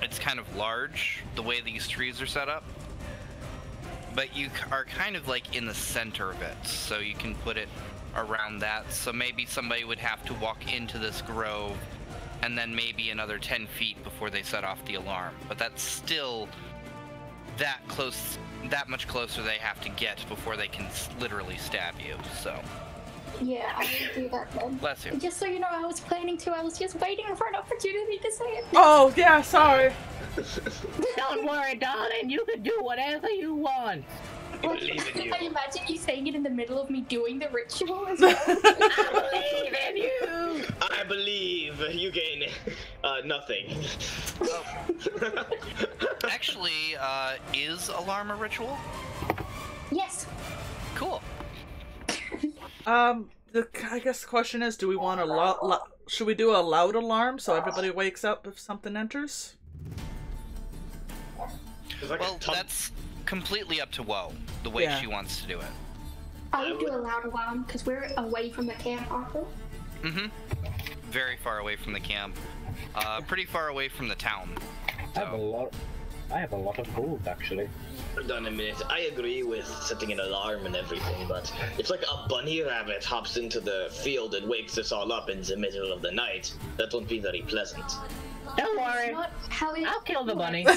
it's kind of large, the way these trees are set up. But you are kind of like in the center of it, so you can put it around that. So maybe somebody would have to walk into this grove and then maybe another 10 feet before they set off the alarm. But that's still that close, that much closer they have to get before they can literally stab you, so. Yeah, I will do that then. Bless you. Just so you know, I was planning to. I was just waiting for an opportunity to say it. Oh yeah, sorry. Don't worry, darling. You can do whatever you want. Like, believe in you. I imagine you saying it in the middle of me doing the ritual as well. I believe in you. I believe you gain nothing. Actually, is alarm a ritual? Yes. Cool. I guess the question is, do we want should we do a loud alarm so everybody wakes up if something enters? Like well, that's completely up to Woe, the way she wants to do it. I would do a loud alarm because we're away from the camp, aren't we? Mm-hmm. Very far away from the camp. Pretty far away from the town. So. I have a lot of gold, actually. Hold on a minute. I agree with setting an alarm and everything, but if like a bunny rabbit hops into the field and wakes us all up in the middle of the night, that won't be very pleasant. Don't worry. Not how it I'll kill the bunny. No,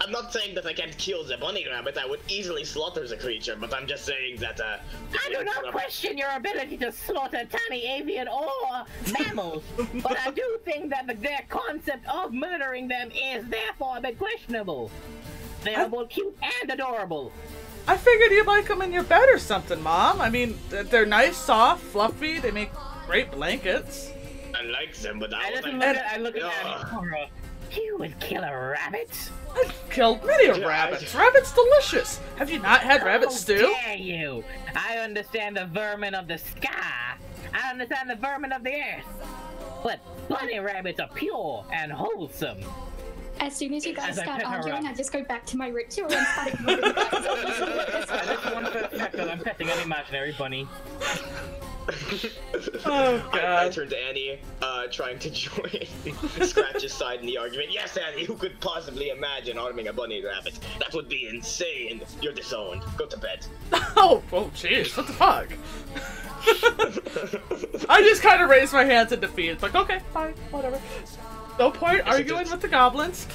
I'm not saying that I can't kill the bunny rabbit. I would easily slaughter the creature, but I'm just saying that, I do not question your ability to slaughter tiny avian or mammals, but I do think that their concept of murdering them is therefore a bit questionable. They are both cute and adorable. I figured you'd like them in your bed or something, Mom. I mean, they're nice, soft, fluffy. They make great blankets. I like them, but I look at that. You would kill a rabbit? I've killed many rabbits. Rabbit's delicious. Have you not had rabbit stew? How dare you? I understand the vermin of the sky. I understand the vermin of the earth. But bunny rabbits are pure and wholesome. As soon as you guys As I start pick her arguing, up. I just go back to my ritual and start ignoring you guys. That's one fact that I'm petting an imaginary bunny. Oh I god. turned to Annie, trying to join Scratch's side in the argument. Yes, Annie, who could possibly imagine harming a bunny rabbit? That would be insane. You're disowned. Go to bed. Oh jeez, what the fuck? I just kind of raised my hands in defeat. It's like, okay, fine, whatever. No point arguing with the goblins.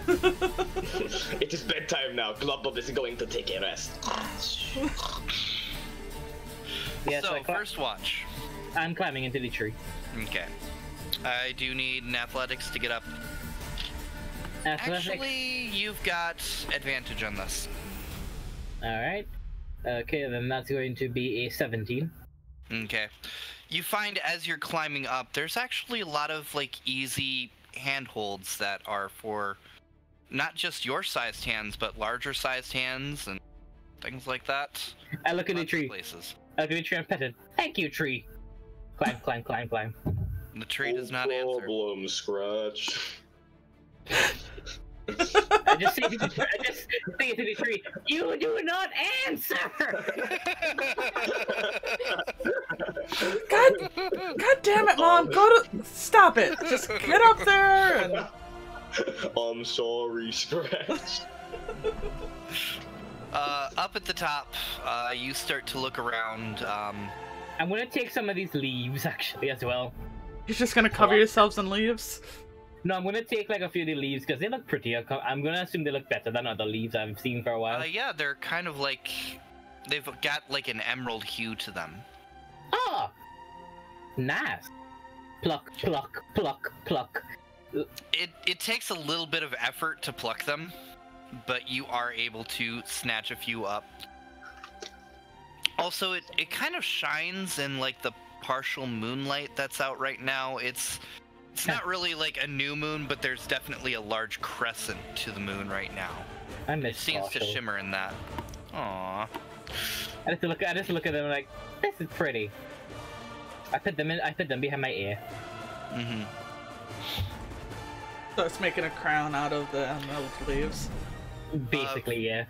It is bedtime now. Glubbob is going to take a rest. Yes, So, first watch. I'm climbing into the tree. Okay. I do need an athletics to get up. Athletics. Actually, you've got advantage on this. Alright. Okay, then that's going to be a 17. Okay. You find as you're climbing up, there's actually a lot of, like, easy handholds that are for not just your sized hands, but larger sized hands and things like that. I look at the Lots of tree. places. I look at the tree and pet it. Thank you, tree. Climb, climb, climb, climb. The tree does not answer. Problem, Scratch. I just say to the tree, you do not answer! God damn it, Mom! Stop it! Just get up there and... I'm sorry, Scratch. Up at the top, you start to look around. I'm gonna take some of these leaves, actually, as well. You're just gonna cover yourselves in leaves? No, I'm gonna take like a few of the leaves because they look pretty. I'm gonna assume they look better than other leaves I've seen for a while. Yeah, they're kind of like... They've got like an emerald hue to them. Oh! Nice. Pluck, pluck, pluck, pluck. It takes a little bit of effort to pluck them, but you are able to snatch a few up. Also, it kind of shines in like the partial moonlight that's out right now. It's not really like a new moon, but there's definitely a large crescent to the moon right now. I miss It seems to shimmer in that. Aww. I just look at them like, this is pretty. I put them behind my ear. Mm-hmm. So it's making a crown out of the emerald leaves. Basically, yeah.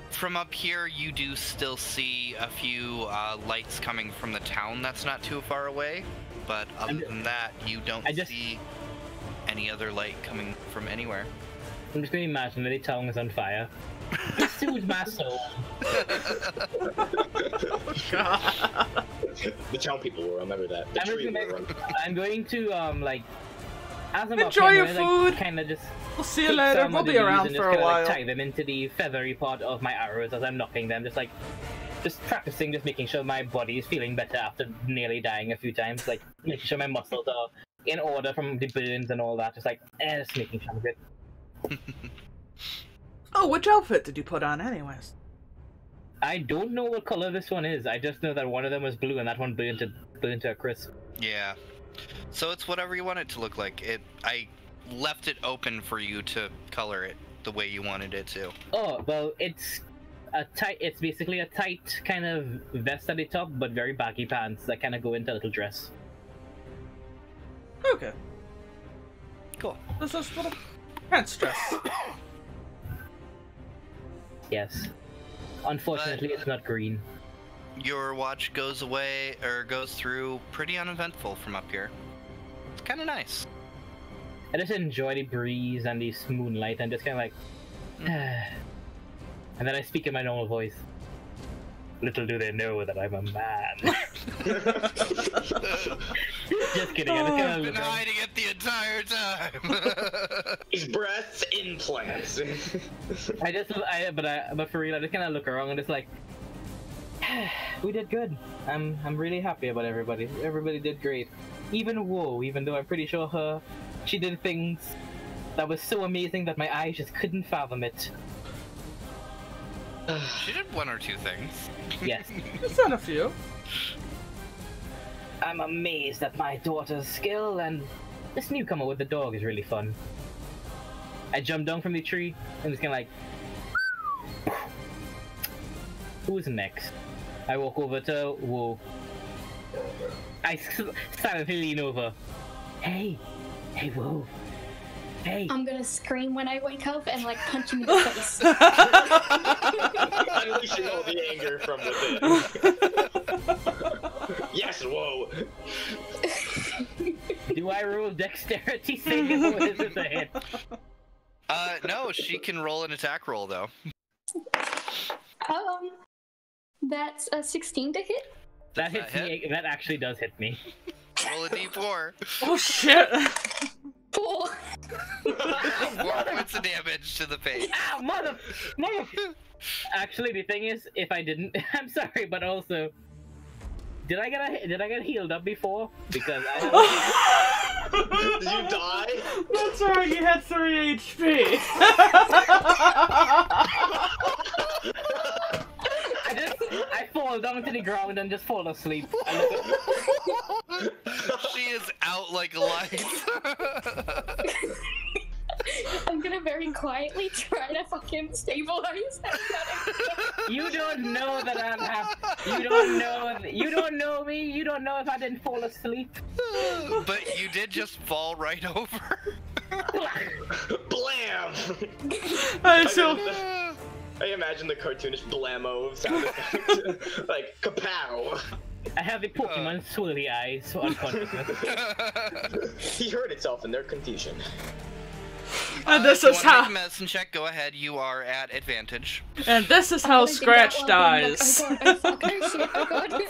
From up here, you do still see a few lights coming from the town that's not too far away. But other than that, you don't see any other light coming from anywhere. I'm just gonna imagine that the town is on fire. It soothes my soul. God. The town people will remember that. I'm going to like, as I'm enjoy your food. Like, kind of just. We'll see you later. We'll be around for a while. Like, tie them into the feathery part of my arrows as I'm knocking them, just practicing, just making sure my body is feeling better after nearly dying a few times, like making sure my muscles are in order from the burns and all that, just making sure I'm good. Oh, which outfit did you put on anyways? I don't know what color this one is, I just know that one of them was blue and that one burned to a crisp. Yeah. So it's whatever you want it to look like. I left it open for you to color it the way you wanted it to. Oh, well, it's basically a tight kind of vest at the top, but very baggy pants that kind of go into a little dress. Okay. Cool. This is little pants dress. Yes. Unfortunately, it's not green. Your watch goes through pretty uneventful from up here. It's kind of nice. I just enjoy the breeze and the moonlight and just kind of like... And then I speak in my normal voice. Little do they know that I'm a man. Just kidding. I've been hiding it the entire time. His breath implants. But for real, I just kind of look around and just like, we did good. I'm really happy about everybody. Everybody did great. Even Woe, even though I'm pretty sure she did things that was so amazing that my eyes just couldn't fathom it. She did one or two things. Yes. She's done a few. I'm amazed at my daughter's skill, and this newcomer with the dog is really fun. I jumped down from the tree and just kind of like... Who's next? I walk over to Woe. I silently lean over. Hey, Woe. Hey. I'm gonna scream when I wake up and like punch him in the face. Unleashing all the anger from within. Yes, Whoa. Do I roll dexterity saving or is this a hit? No, she can roll an attack roll though. That's a 16 to hit. That hits me. That actually does hit me. Roll a d4. Oh shit! 4. 4 points of damage to the face. Ow, mother! Actually, the thing is, if I didn't, I'm sorry, but also, did I get healed up before? Because I. Did you die? That's right. You had 3 HP. I fall down to the ground and just fall asleep. She is out like light. I'm gonna very quietly try to fucking stabilize. You don't know that I'm happy. You don't know. You don't know me. You don't know if I didn't fall asleep. But you did just fall right over. Blam! I imagine the cartoonish blammo sound effect. Like, kapow! I have the Pokemon swirly eyes, so unconsciousness. He hurt itself in their confusion. And this If you is wanna make how. a medicine check, go ahead. You are at advantage. And this is how Scratch dies. Oh god, oh fuck, oh shit, oh god.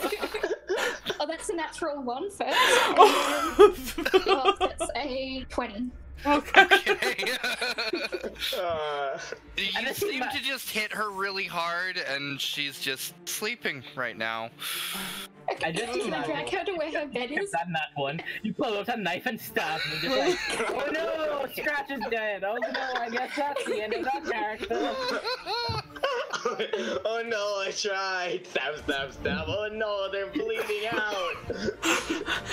Oh, that's a natural 1 first. Oh, that's a 20. Okay. You seem to just hit her really hard, and she's just sleeping right now. I just Can I drag her to where her bed is? That not one. You pull out a knife and stab me, just like, oh no, Scratch is dead. Oh no, I guess that's the end of that character. Oh no, I tried. Stab, stab, stab. Oh no, they're bleeding out.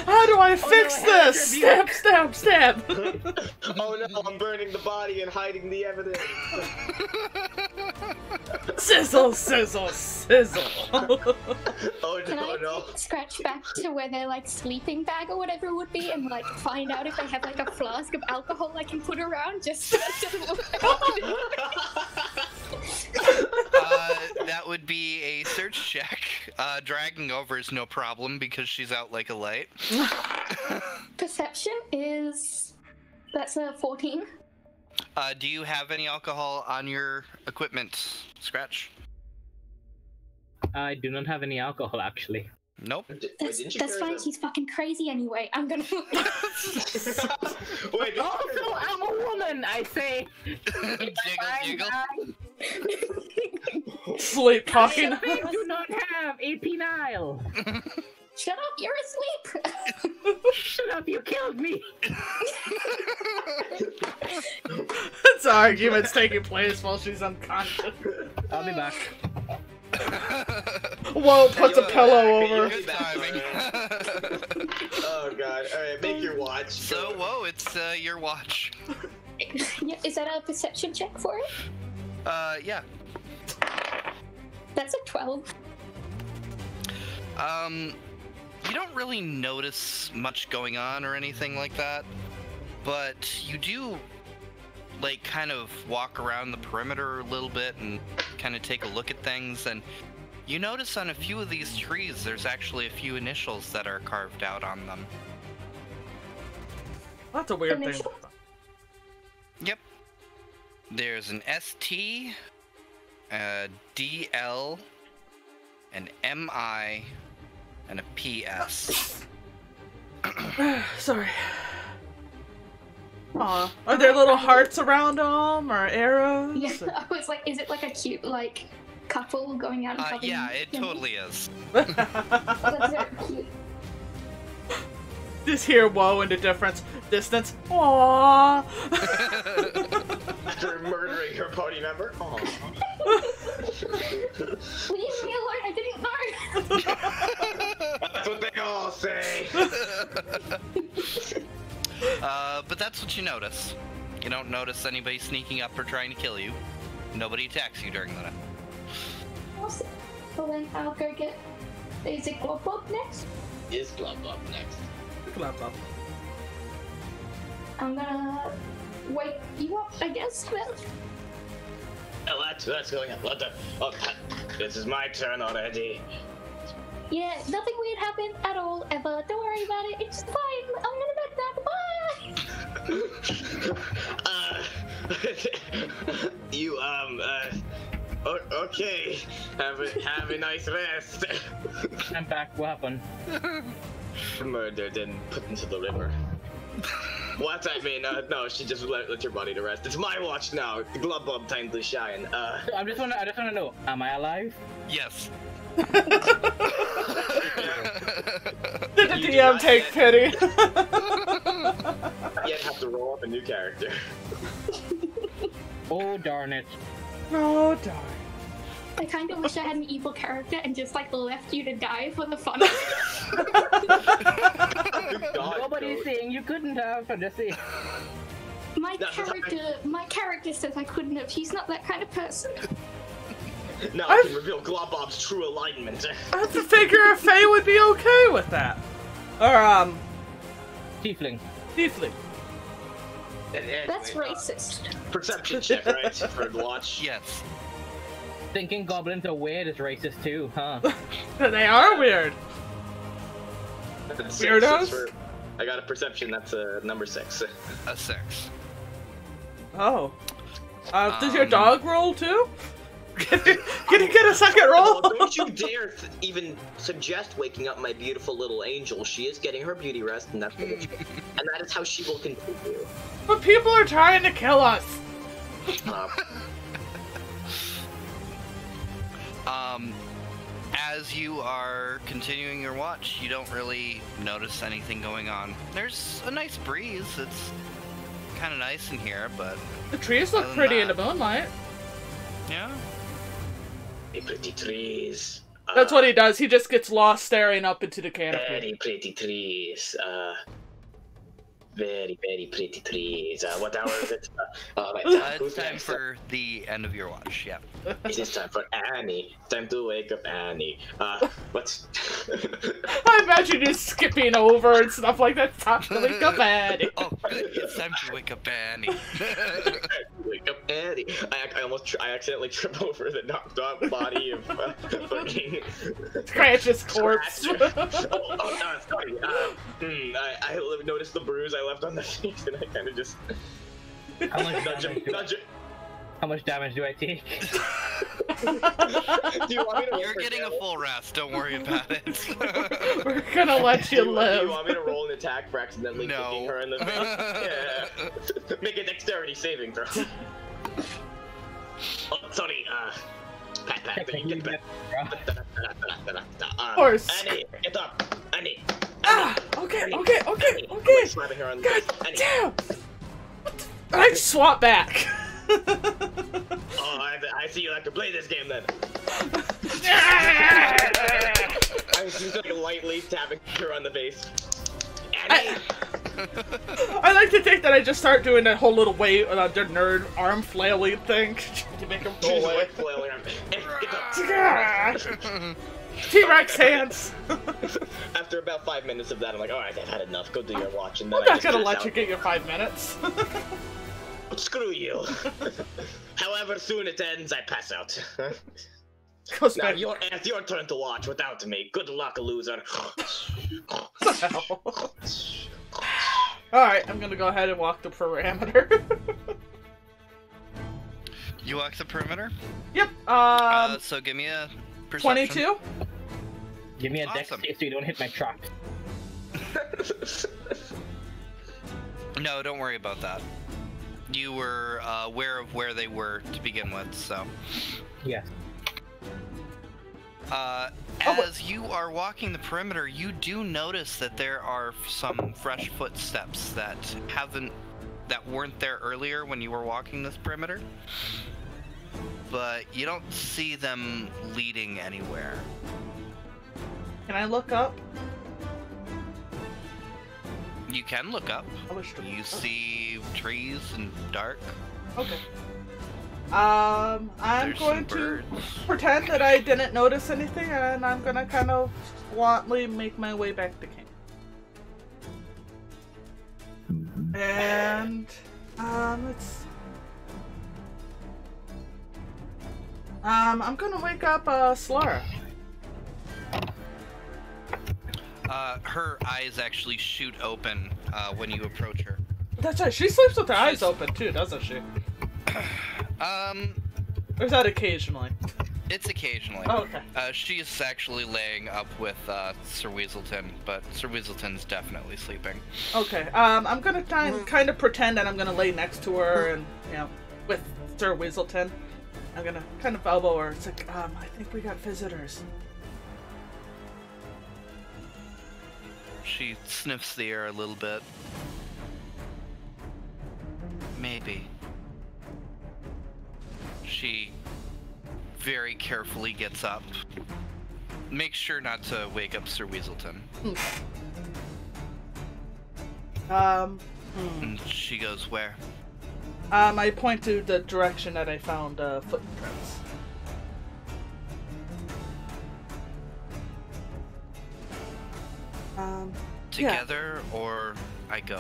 How do I fix this? Stab, stab, stab. Oh no, I'm burning the body and hiding the evidence. Sizzle, sizzle, sizzle. Oh Can no, I no. take Scratch back to where their like sleeping bag or whatever it would be, and like find out if they have like a flask of alcohol I can put around just so it doesn't look like That would be a search check. Dragging over is no problem because she's out like a light. Perception is... that's a 14. Do you have any alcohol on your equipment, Scratch? I do not have any alcohol, actually. Nope. That's fine, she's fucking crazy anyway. I'm gonna... Wait, Also, I'm a woman, I say. Jiggle, jiggle. Sleep talking. They do not have a penile. Shut up, you're asleep! Shut up, you killed me. This argument's taking place while she's unconscious. I'll be back. Whoa, puts a pillow over. Good timing. Oh god. Alright, make your watch. So, whoa, it's your watch. Yeah, is that a perception check for it? Yeah. That's a 12. You don't really notice much going on or anything like that, but you do, like, kind of walk around the perimeter a little bit and kind of take a look at things, and you notice on a few of these trees there's actually a few initials that are carved out on them. That's a weird thing. Initial? Yep. There's an ST, a DL, an MI, and a PS. Sorry. Aw. Are there little hearts around them or arrows? Yeah, I was like, is it like a cute, like, couple going out and shopping? Yeah, it totally is. That's very cute. Just hear whoa in the distance. Aww. After murdering her party member. Aww. Leave me alone, I didn't know! That's what they all say. But that's what you notice. You don't notice anybody sneaking up or trying to kill you. Nobody attacks you during the night. Awesome. Well then, I'll go get... Is it Glop Glop next? Is Glub Glub next? I'm gonna wake you up, I guess, then. Oh, that's going on. What the? Oh, this is my turn already. Yeah, nothing weird happened at all, ever. Don't worry about it, it's fine. I'm gonna okay. Have a nice rest. I'm back. What happened? Murdered and put into the river. What? I mean, no, she just let your body to rest. It's my watch now. The glove bomb time to shine. I just wanna know, am I alive? Yes. Did the DM take pity? Yet have to roll up a new character. Oh darn it. Oh, darn. I kind of wish I had an evil character and just like left you to die for the fun. God, Nobody's no. saying you couldn't have, I'm just saying. My character says I couldn't have. He's not that kind of person. Now I can reveal Globob's true alignment. I have to figure if Faye would be okay with that. Or, Tiefling. Tiefling. Anyway, That's racist. Perception check, right? For the watch. Yes. Thinking goblins are weird is racist too, huh? They are weird. That's Weirdos? I got a perception. That's number 6. A 6. Oh. Does your dog roll too? Can you get a second roll? Well, don't you dare even suggest waking up my beautiful little angel. She is getting her beauty rest, and that's and that is how she will continue. But people are trying to kill us. As you are continuing your watch, you don't really notice anything going on. There's a nice breeze. It's kind of nice in here, but The trees look Other than pretty in that- the moonlight. yeah. Very pretty trees. That's what he does. He just gets lost staring up into the canopy. Very pretty trees. Very, very pretty trees. What hour is it? Right, It's who's time next? for the end of your watch. Yeah. It is time for Annie. Time to wake up Annie. What's... I imagine you skipping over and stuff like that. Time to wake up, Annie. Oh, good. It's time to wake up Annie. Wake up Annie. I accidentally trip over the knocked out body of fucking... Scratch's corpse. Sorry. I noticed the bruise I left on the face, and I kind of just How much nudge damage him. How much damage do I take? Do you want me to roll You're for getting a damage? full rest. Don't worry about it. We're gonna let you Do you live. want me to roll an attack for accidentally No. kicking her in the face? Yeah. Make a dexterity saving throw. Oh, sorry. Pat, get back. Horse. Annie, get up. Annie. Okay. I'm slapping her on the face. God Annie. damn! I swap back. Oh, I see you like to play this game then. I was just like lightly tapping her on the face. Annie! I like to think that I just start doing that whole little wave, the nerd arm flailing thing to make him go She's away. like flailing around. Get up. T-Rex hands. After about 5 minutes of that, I'm like, alright, I've had enough. Go do your watch. And then I'm I not just gonna pass let out. you get your 5 minutes. Screw you. However soon it ends, I pass out. Goes Now back. it's your turn to watch without me. Good luck, loser. Alright, I'm gonna go ahead and walk the perimeter. You walk the perimeter. Yep, So give me a perception. 22? Give me a dex Awesome. save so you don't hit my trap. No, don't worry about that. You were aware of where they were to begin with, so. Yes. As you are walking the perimeter, you do notice that there are some fresh footsteps that weren't there earlier when you were walking this perimeter. But you don't see them leading anywhere. Can I look up? You can look up. I wish to- You see trees and dark. Okay. I'm There's going some to birds. pretend that I didn't notice anything, and I'm gonna kind of bluntly make my way back to camp. And let's. I'm gonna wake up Slara. Her eyes actually shoot open when you approach her. That's right. She sleeps with her eyes open too, doesn't she? Or is that occasionally? It's occasionally. Oh, okay. She's actually laying up with Sir Weaselton, but Sir Weaselton's definitely sleeping. Okay. I'm gonna kind of pretend that I'm gonna lay next to her, and with Sir Weaselton, I'm gonna kind of elbow her. It's like, I think we got visitors. She sniffs the air a little bit. Maybe. She very carefully gets up. Make sure not to wake up Sir Weaselton. Hmm. And she goes, where? I point to the direction that I found footprints. Together, or I go?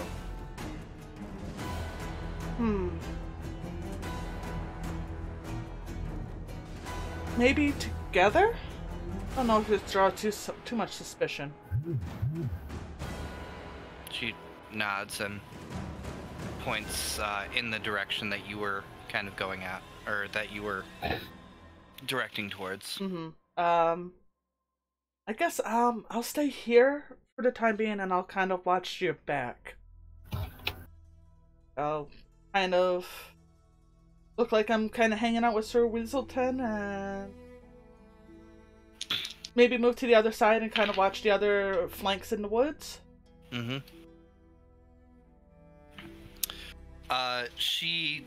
Maybe together? I don't know if it draws too much suspicion. She nods and points in the direction that you were kind of going at, or that you were directing towards. I guess I'll stay here for the time being, and I'll kind of watch your back. I'll kind of look like I'm kind of hanging out with Sir Weaselton, and maybe move to the other side and kind of watch the other flanks in the woods. She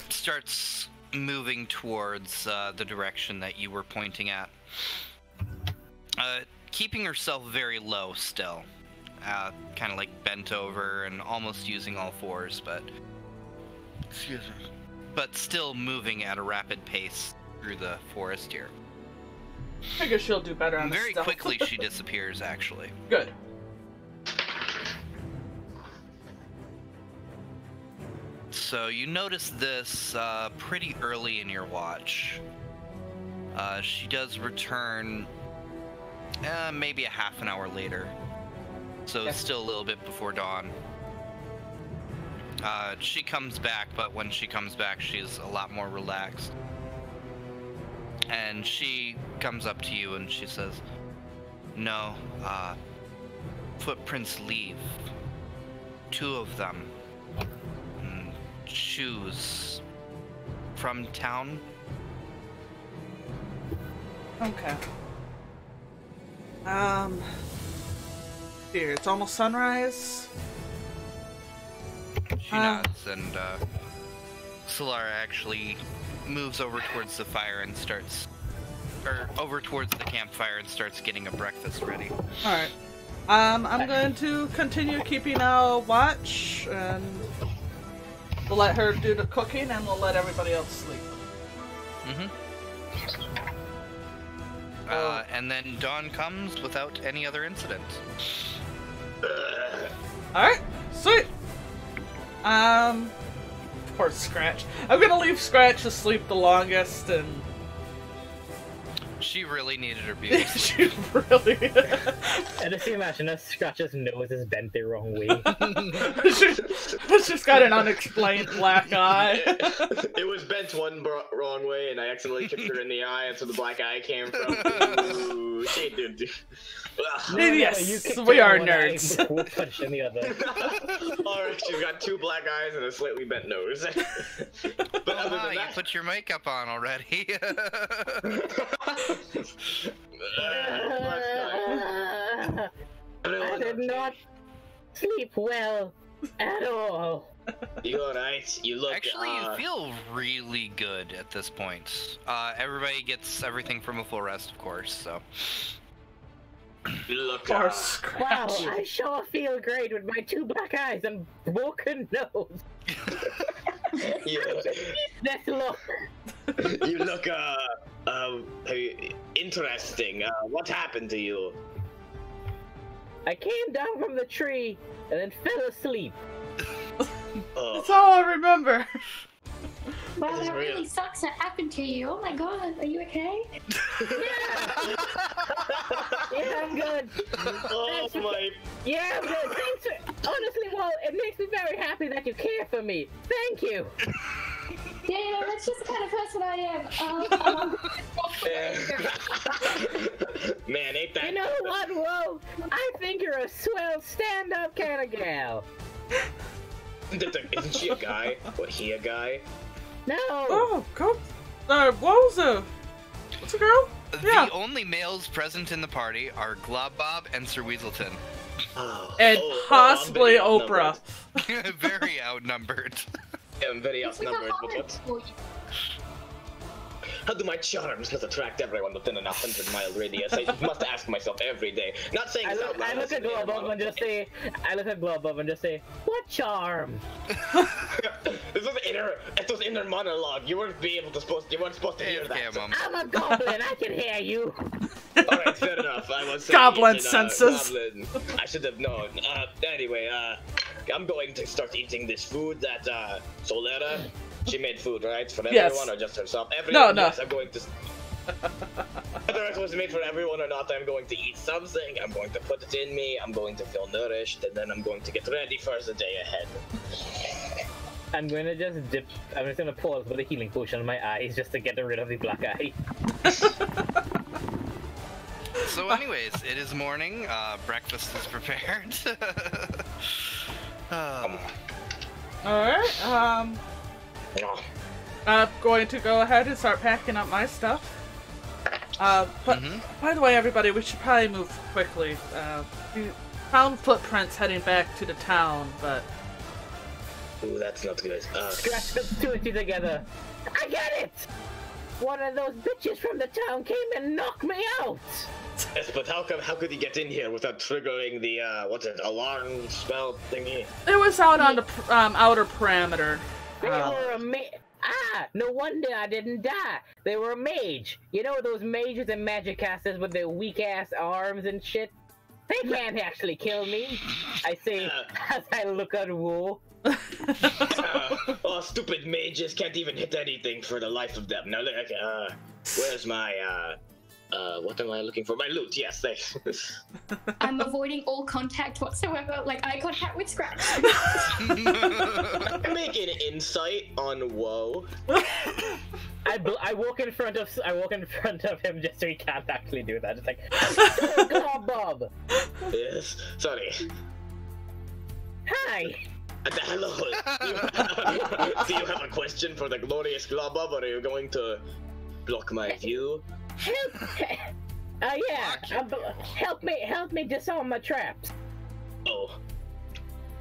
starts moving towards the direction that you were pointing at. Keeping herself very low still. Kind of like bent over and almost using all fours, but... Excuse me. But still moving at a rapid pace through the forest here. I guess she'll do better on the Very stealth. quickly she disappears, actually. Good. So you notice this pretty early in your watch. She does return maybe a half an hour later. So it's still a little bit before dawn. She comes back, but when she comes back, she's a lot more relaxed. And she comes up to you and she says, "No, footprints leave. 2 of them. Shoes. From town." Okay. Here, it's almost sunrise. She nods, and Solara actually moves over towards the fire and starts, or over towards the campfire and starts getting a breakfast ready. Alright. I'm going to continue keeping a watch, and we'll let her do the cooking, and we'll let everybody else sleep. And then dawn comes without any other incident. Alright, sweet! Poor Scratch. I'm gonna leave Scratch to sleep the longest, and... She really needed her beauty. She really... I just imagine that Scratch's nose is bent the wrong way. She's just got an unexplained black eye. It was bent one wrong way, and I accidentally kicked her in the eye, and so the black eye came from. Ooh, she did. Yes, we are nerds. We'll punch in the other. Alright, she's got 2 black eyes and a slightly bent nose. But other than You that, put your makeup on already. I did not sleep well at all. You alright? You look. Actually, you feel really good at this point. Everybody gets everything from a full rest, of course, so. You look. Poor Wow, Scratch. I sure feel great with my 2 black eyes and broken nose. Let's look. You look. Interesting. What happened to you? I came down from the tree and then fell asleep. That's all I remember. Wow, This is that real. really sucks that happened to you. Oh my god, are you okay? Yeah, I'm good. Oh my. Yeah, I'm good. Thanks for... Honestly, well, it makes me very happy that you care for me. Thank you. Yeah, that's just the kind of person I am. Man, ain't that. You know what, Whoa? I think you're a swell stand-up kind of gal. Isn't she a guy? What, he a guy? No. Oh, cool. What was it? What's a girl? Yeah. The only males present in the party are Globbob and Sir Weaselton. Oh. And possibly I'm very Oprah. outnumbered. Very outnumbered. Yeah, I'm very It's like a outnumbered, but hundred what? for you. How do my charms not attract everyone within an 100-mile radius? I must ask myself every day. Not saying I this look, out loud. I look at Globov and just say, what charm? It was inner monologue. You weren't supposed to hear that. Mom. I'm a goblin, I can hear you. Alright, fair enough. I was Goblin senses. Goblin. I should have known. Anyway, I'm going to start eating this food that Solera, she made food, right? For everyone or just herself? Everyone. No. Yes, I'm going to. Whether it was made for everyone or not, I'm going to eat something. I'm going to put it in me. I'm going to feel nourished, and then I'm going to get ready for the day ahead. I'm gonna just dip. I'm just gonna pause with a healing potion in my eyes just to get rid of the black eye. So anyways, it is morning, breakfast is prepared. Alright, I'm going to go ahead and start packing up my stuff. But by the way, everybody, we should probably move quickly. We found footprints heading back to the town, but... Ooh, that's not good. Scratch the two of you together. I get it! One of those bitches from the town came and knocked me out! Yes, but how could he get in here without triggering the, alarm spell thingy? It was out on the outer parameter. They were no wonder I didn't die. They were a mage. You know those mages and magic casters with their weak-ass arms and shit? They can't actually kill me, I say as I look at Wool. Stupid mages can't even hit anything for the life of them. Now, where's my, what am I looking for? My loot, yes, thanks. I'm avoiding all contact whatsoever, like eye contact with Scratch. Make an insight on Woe. I walk in front of him just so he can't actually do that. It's like, Bob. Yes, sorry. Hi. Hello. Do you have a question for the glorious Globob, or are you going to block my view? Help me disarm my traps. Oh.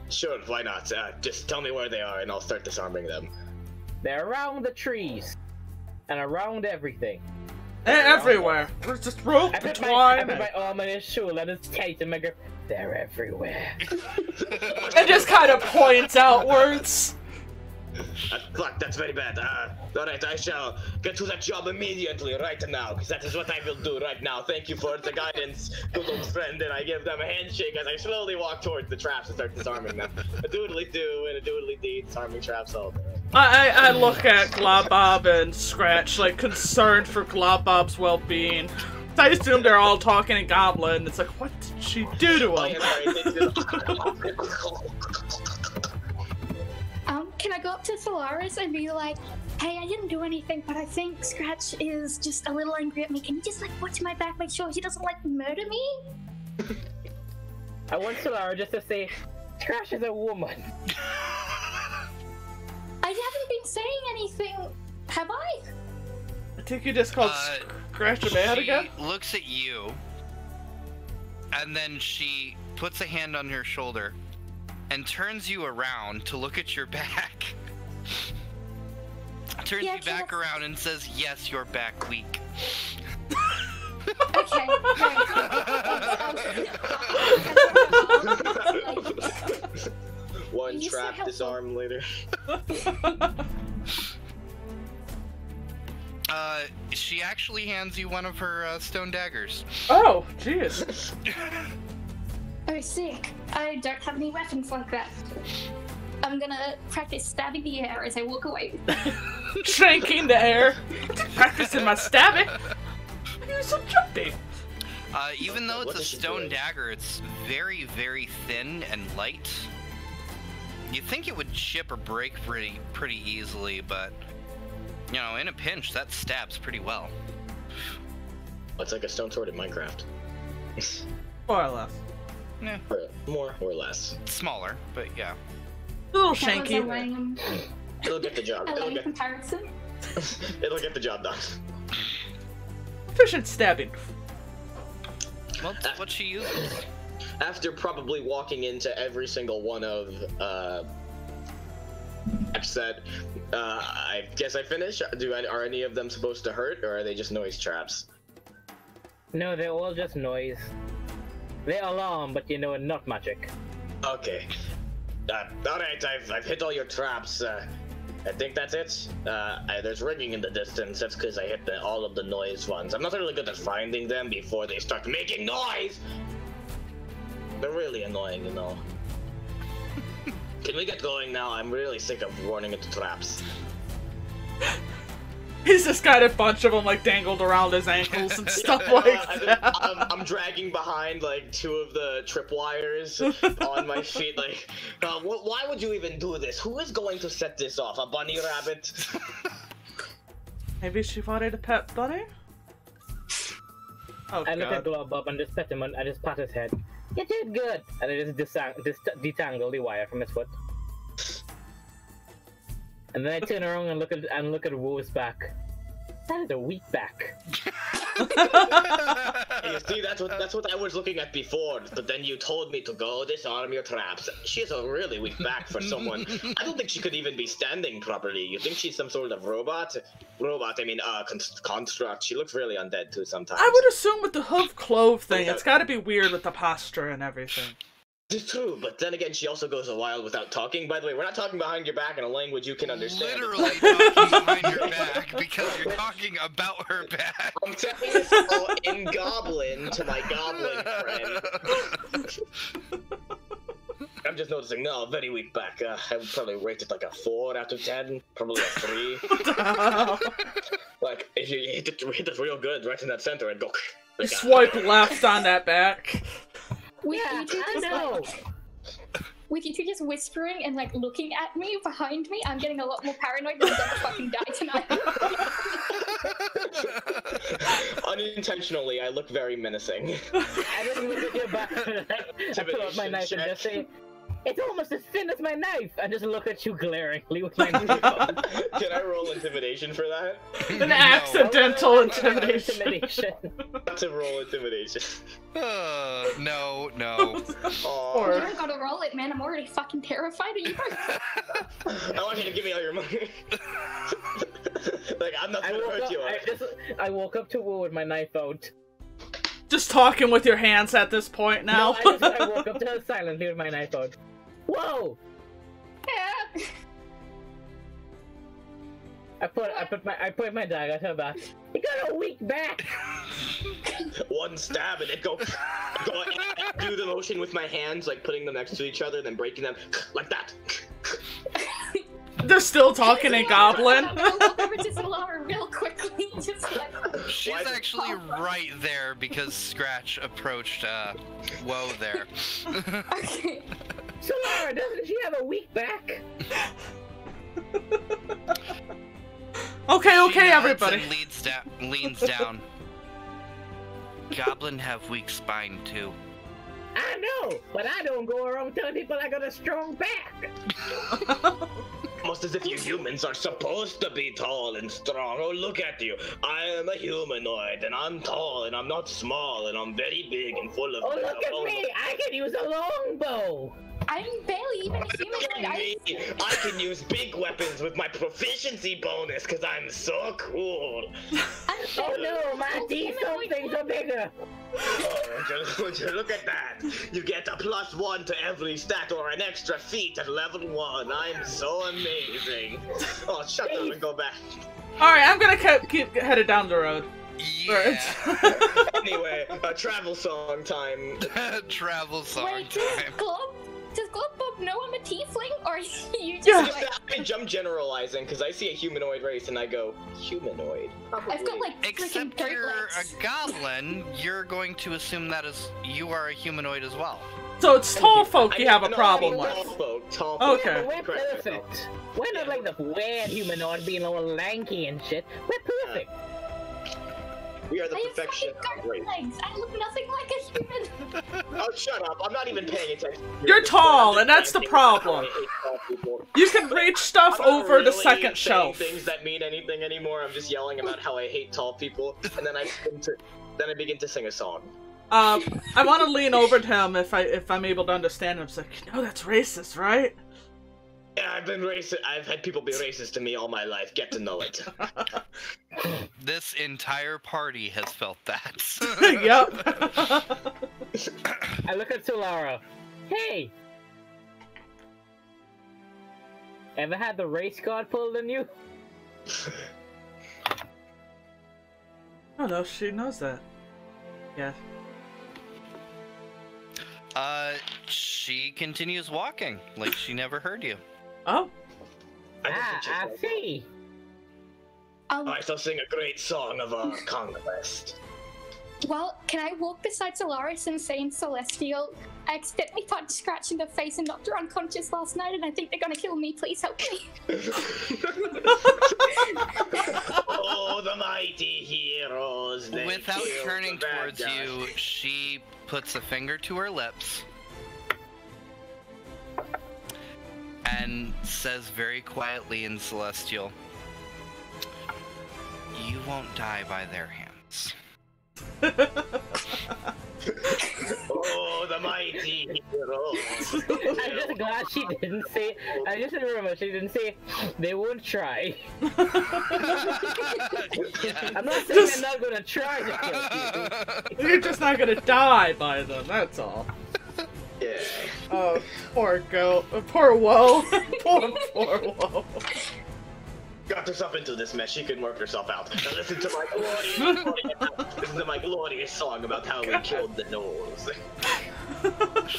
Sure, why not? Just tell me where they are and I'll start disarming them. They're around the trees. And around everything. Everywhere. There's just rope I twine. put my arm on his shoulder and it's tight in my grip. They're everywhere. It just kind of points outwards. Fuck, that's very bad. Alright, I shall get to that job immediately, right now, because that is what I will do right now. Thank you for the guidance, good old friend, and I give them a handshake as I slowly walk towards the traps and start disarming them. A doodly-doo and a doodly-dee, disarming traps all day. I look at Globob and Scratch, like, concerned for Globob's well-being. I assume they're all talking in Goblin. It's like, what did she do to him? Can I go up to Solaris and be like, hey, I didn't do anything, but I think Scratch is just a little angry at me. Can you just, like, watch my back, make sure he doesn't, like, murder me? I want Solara just to say, Scratch is a woman. I haven't been saying anything, have I? I think you just called Scratch a man again? She looks at you, and then she puts a hand on your shoulder and turns you around to look at your back. Turns you back around and says, yes, your back weak. Okay, One trap disarm later. She actually hands you one of her stone daggers. Oh, jeez. Oh, sick. I don't have any weapons like that. I'm gonna practice stabbing the air as I walk away. Shanking the air. Practicing my stabbing. You're so jumpy. Even though it's a stone dagger, it's very, very thin and light. You'd think it would chip or break pretty easily, but you know, in a pinch, that stabs pretty well. It's like a stone sword in Minecraft. More or less. Yeah. More or less. Smaller, but yeah. A little That was a shanky. lame, It'll get the job. comparison. It'll get the job done. Efficient stabbing. Well, that's what she uses. After probably walking into every single one of Scratch said. I guess I finish. Are any of them supposed to hurt, or are they just noise traps? No, they're all just noise. They're alarm, but not magic. Okay. Alright, I've hit all your traps. I think that's it. There's ringing in the distance. That's because I hit all of the noise ones. I'm not really good at finding them before they start making noise! They're really annoying, Can we get going now? I'm really sick of running into traps. He's just got a bunch of them like dangled around his ankles and stuff like that. I'm dragging behind like 2 of the tripwires on my feet. Like, why would you even do this? Who is going to set this off? A bunny rabbit? Maybe she wanted a pet bunny? Oh, I look at God. Globub and just pet him and I just pat his head. You did good! And I just detangle the wire from his foot. And then I turn around and look at Wo's back. That is a weak back. You see, that's what I was looking at before, but then you told me to go disarm your traps. She has a really weak back for someone. I don't think she could even be standing properly. You think she's some sort of robot? Construct. She looks really undead too sometimes. I would assume with the hoof clove thing, it's gotta be weird with the posture and everything. It's true, but then again, she also goes a while without talking. By the way, we're not talking behind your back in a language you can understand. Literally talking behind your back because you're talking about her back. I'm telling this all in Goblin to my Goblin friend. I'm just noticing, no, very weak back. I would probably rate it like a 4 out of 10, probably a 3. Like, if you hit it real good right in that center, I'd go... You swipe left on that back. With you two just whispering and like looking at me behind me, I'm getting a lot more paranoid that I'm gonna fucking die tonight. Unintentionally, I look very menacing. I just look at your back and I pull out my knife and just say, it's almost as thin as my knife! And just look at you glaringly with my knife on. Can I roll intimidation for that? An accidental intimidation. To roll intimidation. No. Aww. You don't gotta roll it, man. I'm already fucking terrified of you. I want you to give me all your money. Like, I'm not gonna hurt you. I woke up to Wu with my knife out. Just talking with your hands at this point now. No, I woke up to her silently with my knife out. Whoa! Yeah. I put my dagger at her back. You got a weak back. One stab and it go do the motion with my hands, like putting them next to each other, then breaking them like that. They're still talking in Goblin. I'll walk over to Solara real quickly, just like. She's actually right there because Scratch approached Woe there. Okay. Solara, doesn't she have a weak back? Okay, She nods everybody. and leans down. Goblin have weak spine too. I know, but I don't go around telling people I got a strong back. Almost as if you humans are supposed to be tall and strong. Oh, look at you. I am a humanoid, and I'm tall, and I'm not small, and I'm very big and full of... Oh, look at me! I can use a longbow! I'm barely even a Look humanoid. at me! I can use big weapons with my proficiency bonus, because I'm so cool. Oh no, my teeth things are bigger! Oh, would you look at that? You get a +1 to every stat or an extra feat at level 1. I'm so amazing. Oh, shut up and go back. Alright, I'm gonna keep headed down the road. Yeah. Anyway, travel song time. Travel song Wait, time. does Globub know I'm a tiefling, or you just Yeah. like... I'm generalizing, because I see a humanoid race and I go, humanoid? I've got like freaking Except dirt you're legs. a goblin, you're going to assume that you are a humanoid as well. So it's tall folk you have a No, problem tall with. folk, tall folk. Okay. Yeah, but we're perfect. We're not like the weird humanoid being all lanky and shit. We're perfect. We are the I have perfection fucking of race. dirt legs. I look nothing like a human. Oh, shut up. I'm not even paying attention. You're tall, and that's the problem. I hate tall people. You can reach stuff I'm not over the really second saying shelf. things that mean anything anymore. I'm just yelling about how I hate tall people, and then I begin to sing a song. I want to lean over to him if I'm able to understand him. It's like, that's racist, right? Yeah, I've been racist. I've had people be racist to me all my life. Get to know it. This entire party has felt that. Yep. I look at Solara. Hey! Ever had the race card pulled on you? Oh no, she knows that. Yeah. She continues walking like she never heard you. Oh. I see. I shall sing a great song of conquest. Well, can I walk beside Solaris and say in Celestial, I accidentally punched Scratch in the face and knocked her unconscious last night, and I think they're gonna kill me. Please help me. Oh, the mighty heroes. They Without killed turning the bad towards guy. you, she puts a finger to her lips and says very quietly in Celestial, "You won't die by their hands." Oh, the mighty heroes. I'm just glad she didn't say. I just remember she didn't say they won't try. Yeah. I'm not saying they're not gonna try to kill you. You're just not gonna die by them, that's all. Yeah. Oh, poor goat. Poor Woe. poor Woe. Got herself into this mess. She can work herself out. Now listen to my glorious song about how we killed the gnolls.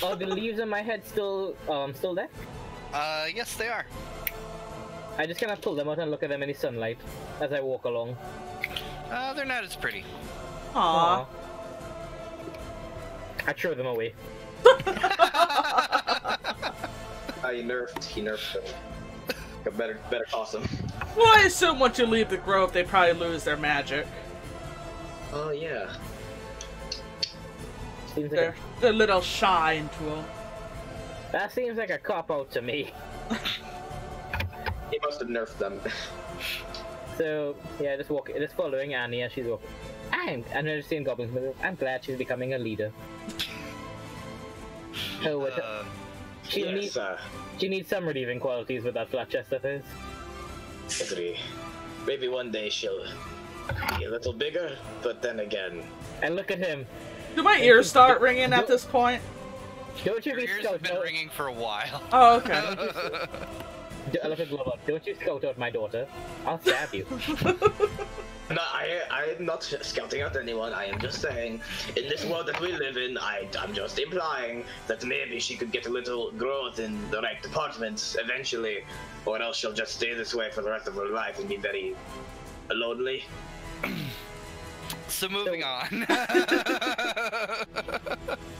Oh, the leaves on my head still there? Yes, they are. I just kind of pull them out and look at them in the sunlight as I walk along. They're not as pretty. Aww. I throw them away. He nerfed them. Better toss them. Well, I assume once you leave the grove, they probably lose their magic. Oh yeah. Seems like They're a little shy into them. that seems like a cop out to me. He must have nerfed them. So yeah, just following Annie as she's walking. I'm just seeing goblins. I'm glad she's becoming a leader. Oh, she needs some redeeming qualities with that flat chest of hers. Agree. Maybe one day she'll be a little bigger, but then again. And look at him. Do my ears start ringing at this point? Don't you Your be ears scout have been out. ringing for a while. Oh, okay. Look at Glover. Don't you scout out my daughter. I'll stab you. No, I'm not scouting out anyone. I am just saying, in this world that we live in, I'm just implying that maybe she could get a little growth in the right departments eventually, or else she'll just stay this way for the rest of her life and be very lonely. So moving on.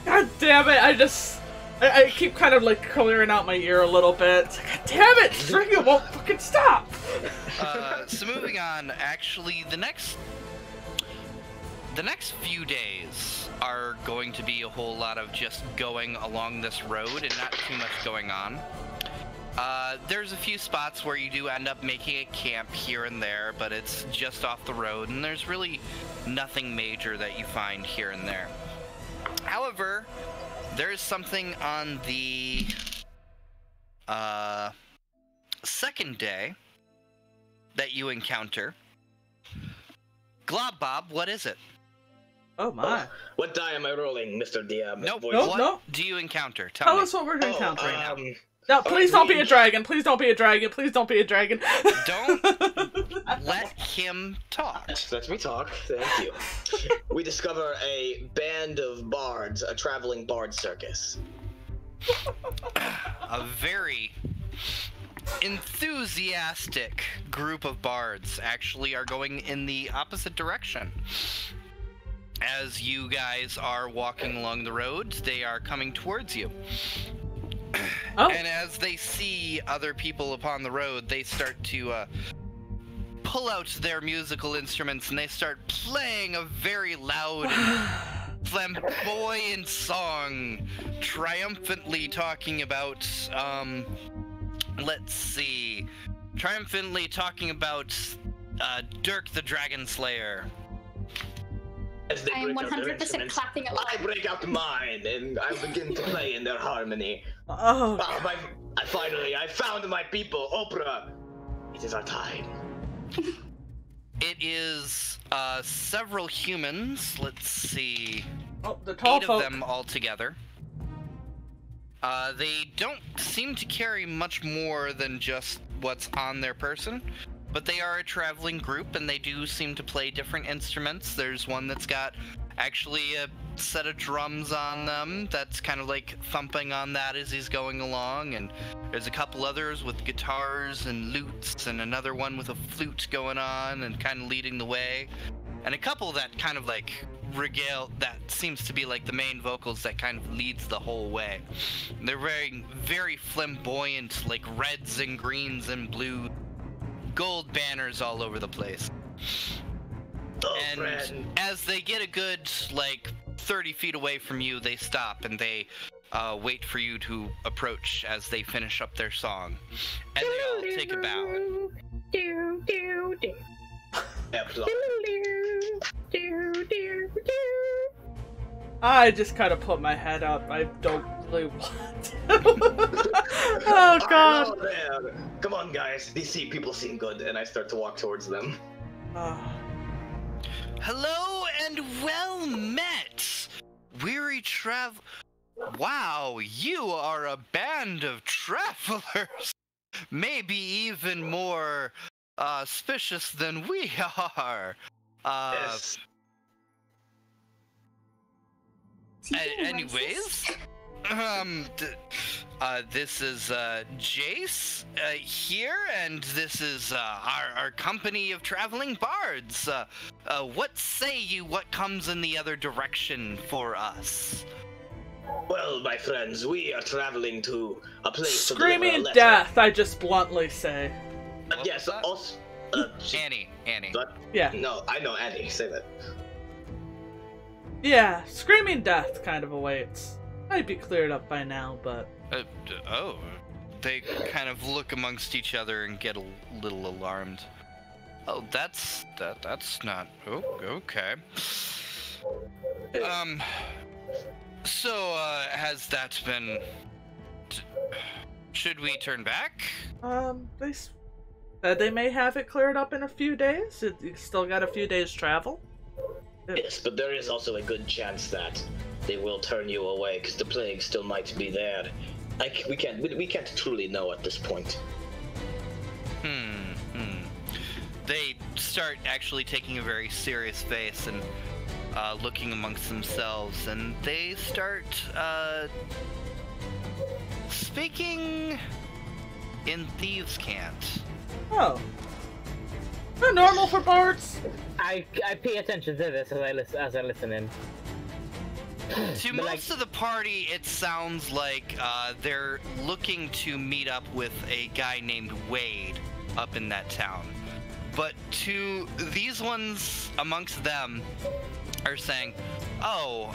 God damn it, I keep kind of like clearing out my ear a little bit. It's like, God damn it, string won't fucking stop! So moving on, actually, the next few days are going to be a whole lot of just going along this road and not too much going on. There's a few spots where you do end up making a camp here and there, but it's just off the road, and there's really nothing major that you find here and there. However, there is something on the second day that you encounter. Glob Bob, what is it? Oh my. What die am I rolling, Mr. DM? Nope. Nope, What nope. do you encounter? Tell me. us what we're encountering now. No, alright, please don't be a dragon. Please don't be a dragon. Please don't be a dragon. Don't let him talk. Let me talk. Thank you. We discover a band of bards, a traveling bard circus. A very enthusiastic group of bards actually are going in the opposite direction. As you guys are walking along the road, they are coming towards you. Oh. And as they see other people upon the road, they start to pull out their musical instruments and they start playing a very loud and flamboyant song, triumphantly talking about, let's see, Dirk the Dragon Slayer. As they I am break out their 100% instruments, clapping along. I break out mine and I begin to play in their harmony. Oh. I found my people, Oprah. It is our time. It is several humans. Let's see. Oh, the tall 8 folk. of them all together. They don't seem to carry much more than just what's on their person, but they are a traveling group and they do seem to play different instruments. There's one that's got actually a set of drums on them that's kind of like thumping on that as he's going along, and there's a couple others with guitars and lutes, and another one with a flute going on and kind of leading the way, and a couple that kind of like regale that seems to be like the main vocals that kind of leads the whole way. They're wearing very flamboyant, like reds and greens and blues, gold banners all over the place. Oh, And friend. as they get a good like 30 feet away from you, they stop and they wait for you to approach as they finish up their song, and they all take a bow. I just kind of put my head up. I don't really want to. Oh god. Hello there. Come on, guys. These people seem good, and I start to walk towards them. Hello and well met, weary Wow, you are a band of travelers. Maybe even more auspicious than we are. Yes. Anyways, this is Jace here, and this is our company of traveling bards. What say you? What comes in the other direction for us? Well, my friends, we are traveling to a place to Screaming deliver a letter. death, I just bluntly say. What Yes, was that? also. Annie. What? Yeah. No, I know Annie. Say that. Yeah, screaming death kind of awaits. Might be cleared up by now, but... Oh. They kind of look amongst each other and get a little alarmed. Oh, that's not... Oh, okay. So, has that been... Should we turn back? They said they may have it cleared up in a few days. You still got a few days travel. Yes, but there is also a good chance that they will turn you away because the plague still might be there. We can't truly know at this point. They start actually taking a very serious face and looking amongst themselves, and they start speaking in Thieves' Cant. Oh. They're normal for bards. I pay attention to this as I listen in. To most of the party, it sounds like they're looking to meet up with a guy named Wade up in that town. But to these ones amongst them are saying, oh,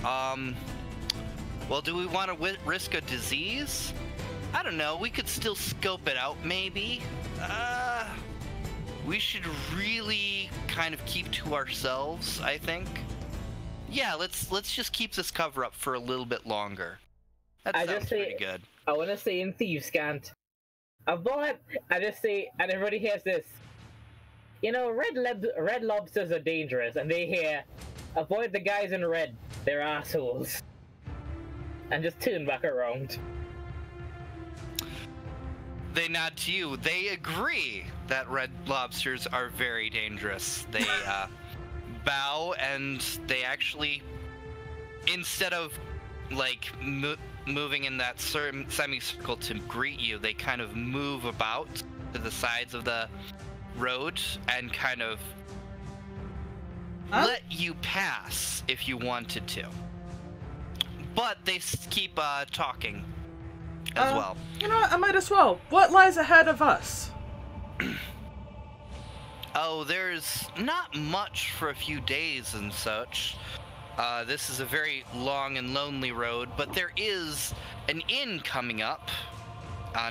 well, do we want to risk a disease? I don't know, we could still scope it out, maybe. We should really kind of keep to ourselves, I think. Yeah, let's just keep this cover up for a little bit longer. That sounds pretty good. I want to say in Thieves' Cant. I just say, and everybody hears this. You know, red lobsters are dangerous, and they hear, avoid the guys in red. They're assholes. And just turn back around. They nod to you. They agree that red lobsters are very dangerous. They bow, and they actually, instead of like moving in that semicircle to greet you, they kind of move about to the sides of the road and kind of let you pass if you wanted to. But they keep talking as well. You know what? I might as well. What lies ahead of us? Oh, there's not much for a few days and such. This is a very long and lonely road, but there is an inn coming up,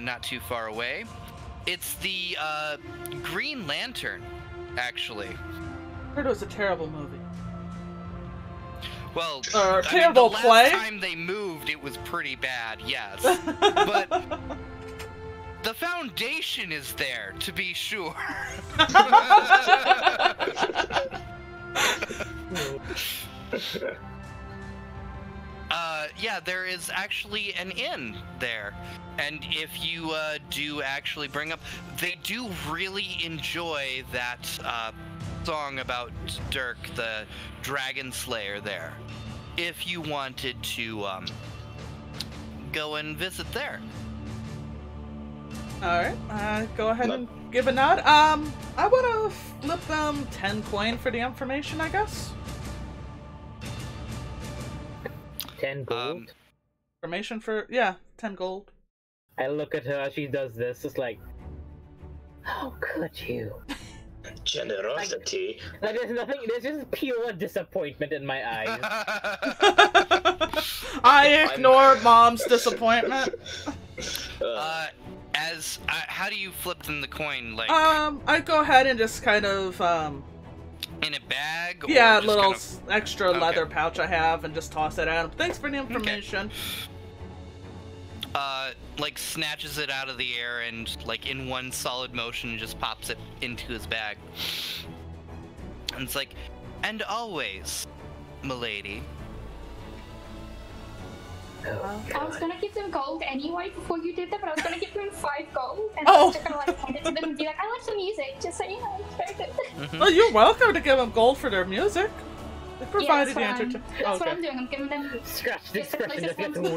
not too far away. It's the Green Lantern, actually. I heard it was a terrible movie. Well, terrible the play? last time they moved, it was pretty bad, yes. But The foundation is there, to be sure. Yeah, there is actually an inn there. And if you do actually bring up, they do really enjoy that song about Dirk, the Dragon Slayer there. If you wanted to go and visit there. Alright, go ahead and give a nod. I wanna flip them 10 coin for the information, I guess. 10 gold? Information for, yeah, 10 gold. I look at her as she does this, it's like, how could you? Generosity. Like, there's nothing, there's just pure disappointment in my eyes. I ignore mom's disappointment. How do you flip them the coin? Like, I go ahead and just kind of, in a bag? Or yeah, just little kind of... extra leather pouch I have, and just toss it at him. Thanks for the information. Okay. Like, snatches it out of the air and, like, in one solid motion, just pops it into his bag. And it's like, and always, milady. I was gonna give them gold anyway before you did that, but I was gonna give them 5 gold, and Oh. I was just gonna like hand it to them and be like, I like the music, just so you know, it's very good. Mm-hmm. Well, you're welcome to give them gold for their music. They provided the that's entertainment. what I'm doing, I'm giving them... Scratch the Just the expression just closest gets one.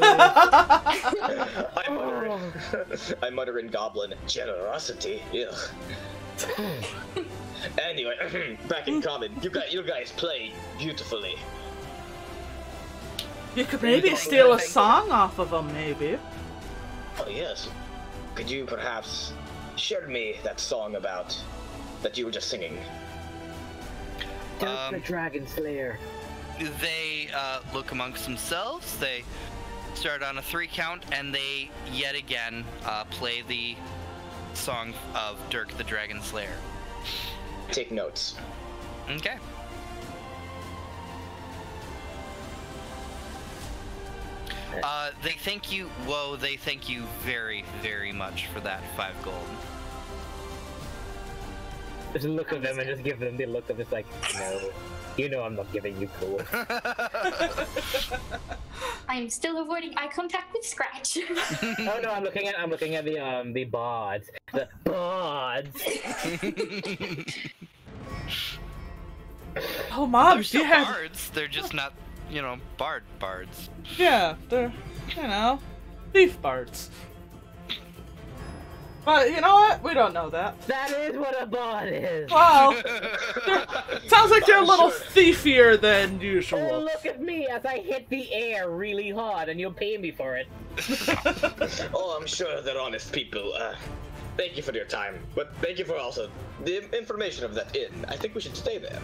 worse. I mutter in Goblin, generosity. Ugh. Anyway, back in common. You guys play beautifully. You could maybe steal a song off of them, maybe. Oh yes. Could you perhaps share me that song about that you were just singing? Dirk the Dragon Slayer. They look amongst themselves, they start on a 3 count, and they yet again play the song of Dirk the Dragon Slayer. Take notes. Okay. They thank you, they thank you very, very much for that 5 gold. Just look at them and just give them the look of it's like, no, you know I'm not giving you gold. I'm still avoiding eye contact with Scratch. Oh no, I'm looking at the bards. The bards. Oh, Mom, They're she still had... bards, they're just not, bards. Yeah, they're, thief bards. But you know what? We don't know that. That is what a bard is. Well, sounds like they're a little Sure. thiefier than Oh, usual. look at me as I hit the air really hard, and you'll pay me for it. Oh, I'm sure they're honest people. Thank you for your time, but thank you for also the information of that inn. I think we should stay there.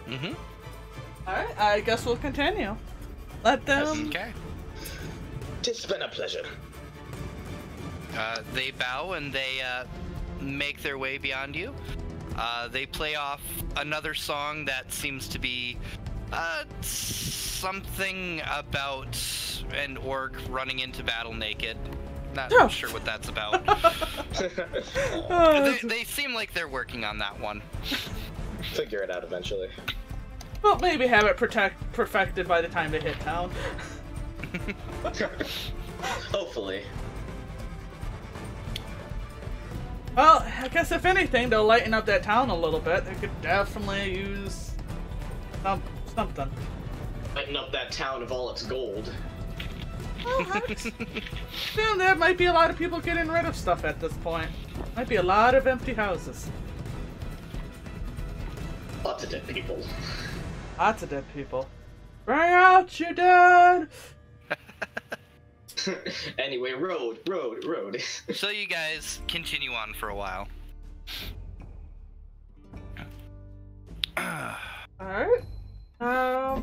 Mm-hmm. Alright, I guess we'll continue. Let them... Okay. It's been a pleasure. They bow and they make their way beyond you. They play off another song that seems to be something about an orc running into battle naked. Not Oh. sure what that's about. they seem like they're working on that one. Figure it out eventually. Well, maybe have it perfected by the time they hit town. Hopefully. Well, I guess if anything, they'll lighten up that town a little bit. They could definitely use something. Lighten up that town of all its gold. Well, soon there might be a lot of people getting rid of stuff at this point. Might be a lot of empty houses. Lots of dead people. Lots of dead people. Bring out your dead! Anyway, road. So you guys continue on for a while. Alright. I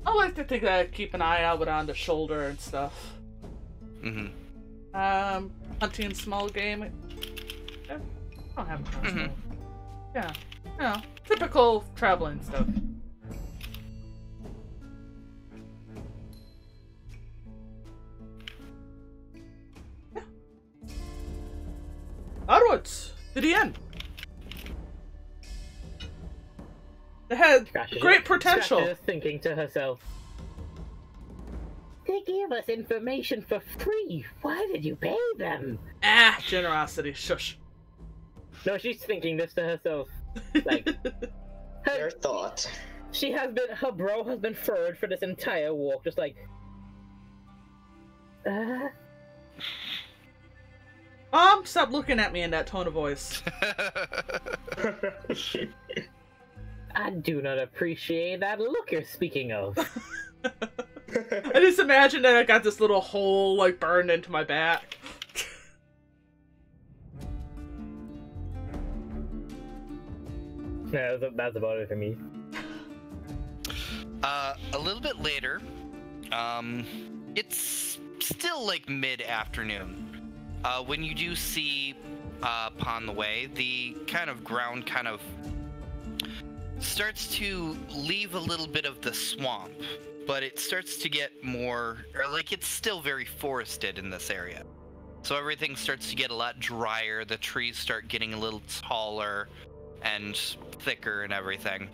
like to think that I keep an eye out on the shoulder and stuff. Mm-hmm. Hunting small game. I don't have a crossbow. Yeah. You know, typical traveling stuff. Yeah. druids to the end. They had great potential. Scratch is thinking to herself. They gave us information for free. Why did you pay them? Ah, generosity. Shush. No, she's thinking this to herself. Like, Your thought. her brow has been furrowed for this entire walk, just like, Stop looking at me in that tone of voice. I do not appreciate that look you're speaking of. I just imagine that I got this little hole, like, burned into my back. Yeah, that's about it for me. A little bit later, it's still like mid-afternoon. When you do see upon the way, the kind of ground kind of starts to leave a little bit of the swamp, but it starts to get more, or like it's still very forested in this area. So everything starts to get a lot drier, the trees start getting a little taller and thicker and everything.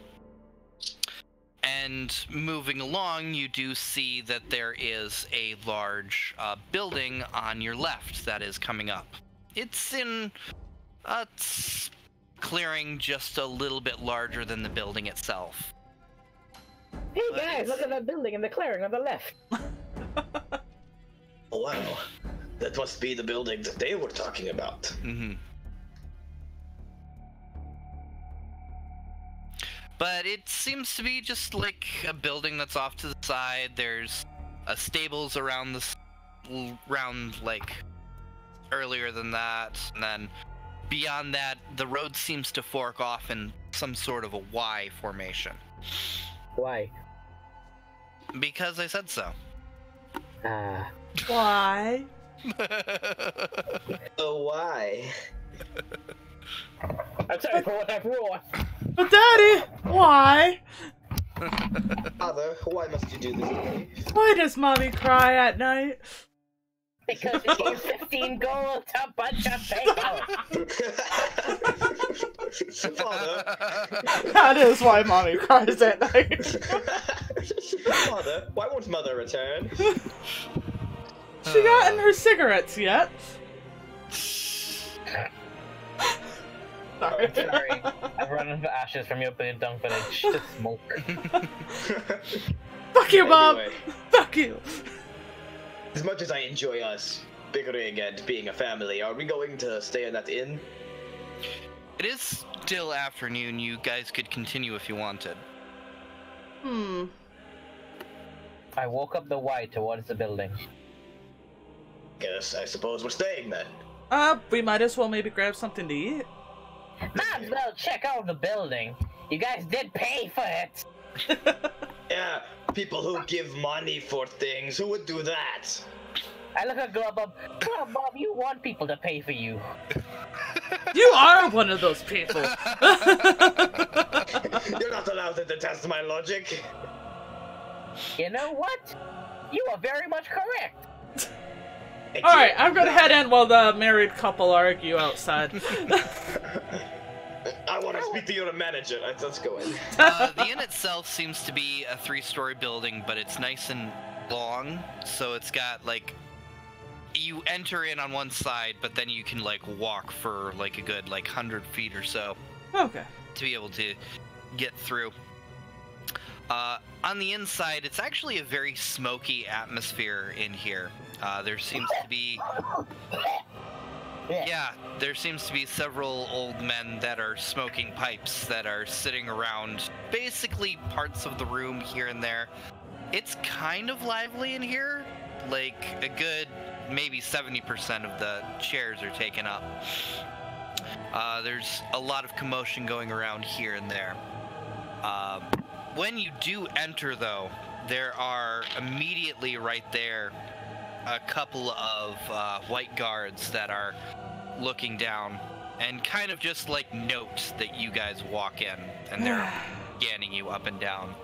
And moving along, you do see that there is a large building on your left that is coming up. It's in a clearing just a little bit larger than the building itself. Hey guys, look at that building in the clearing on the left. Oh, wow. That must be the building that they were talking about. Mm-hmm. But it seems to be just like a building that's off to the side. There's stables around like earlier than that, and then beyond that, the road seems to fork off in some sort of a Y formation. Why? Because I said so. Why? Oh, why? I'm sorry for what I've wrought. But Daddy, why? Father, why must you do this to me? Why does Mommy cry at night? Because it gave 15 gold to a bunch of people. Father, That is why Mommy cries at night. Father, why won't Mother return? She got in her cigarettes yet? Sorry. Sorry, I've run into ashes from your big dung village to smoke. Fuck you, Mom! Anyway, Fuck you! as much as I enjoy us bickering and being a family, are we going to stay in that inn? It is still afternoon. You guys could continue if you wanted. I walk up the Y towards the building. Guess I suppose we're staying then. We might as well maybe grab something to eat. Might as well check out the building. You guys did pay for it. Yeah, people who give money for things, who would do that? I look at Glubbob. Well, Bob, you want people to pay for you. You are one of those people. You're not allowed to test my logic. You know what? You are very much correct. Alright, I'm gonna head in while the married couple argue outside. I want to speak to your manager. Let's go in. The inn itself seems to be a 3-story building, but it's nice and long, so it's got like, you enter in on one side, but then you can like walk for like a good like 100 feet or so Okay. to be able to get through. On the inside, it's actually a very smoky atmosphere in here. There seems to be, there seems to be several old men that are smoking pipes that are sitting around basically parts of the room here and there. It's kind of lively in here, like a good maybe 70% of the chairs are taken up. There's a lot of commotion going around here and there. When you do enter, though, there are immediately right there a couple of white guards that are looking down and kind of just like note that you guys walk in, and they're scanning you up and down.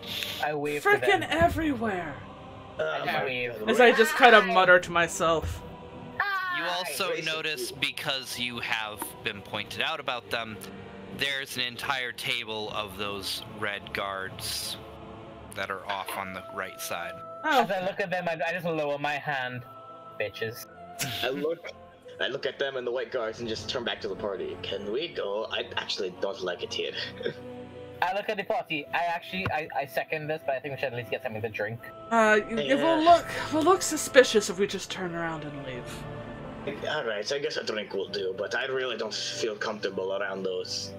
I wave for them. Freaking everywhere! I wave. As I just kind of mutter to myself. You You also Racing notice, food. because you have been pointed out about them, there's an entire table of those red guards that are off on the right side. Oh, As I look at them, I just lower my hand. Bitches. I look at them and the white guards and just turn back to the party. Can we go? I actually don't like it here. I look at the party. I second this, but I think we should at least get something to drink. We'll look suspicious if we just turn around and leave. Alright, I guess a drink will do, but I really don't feel comfortable around those.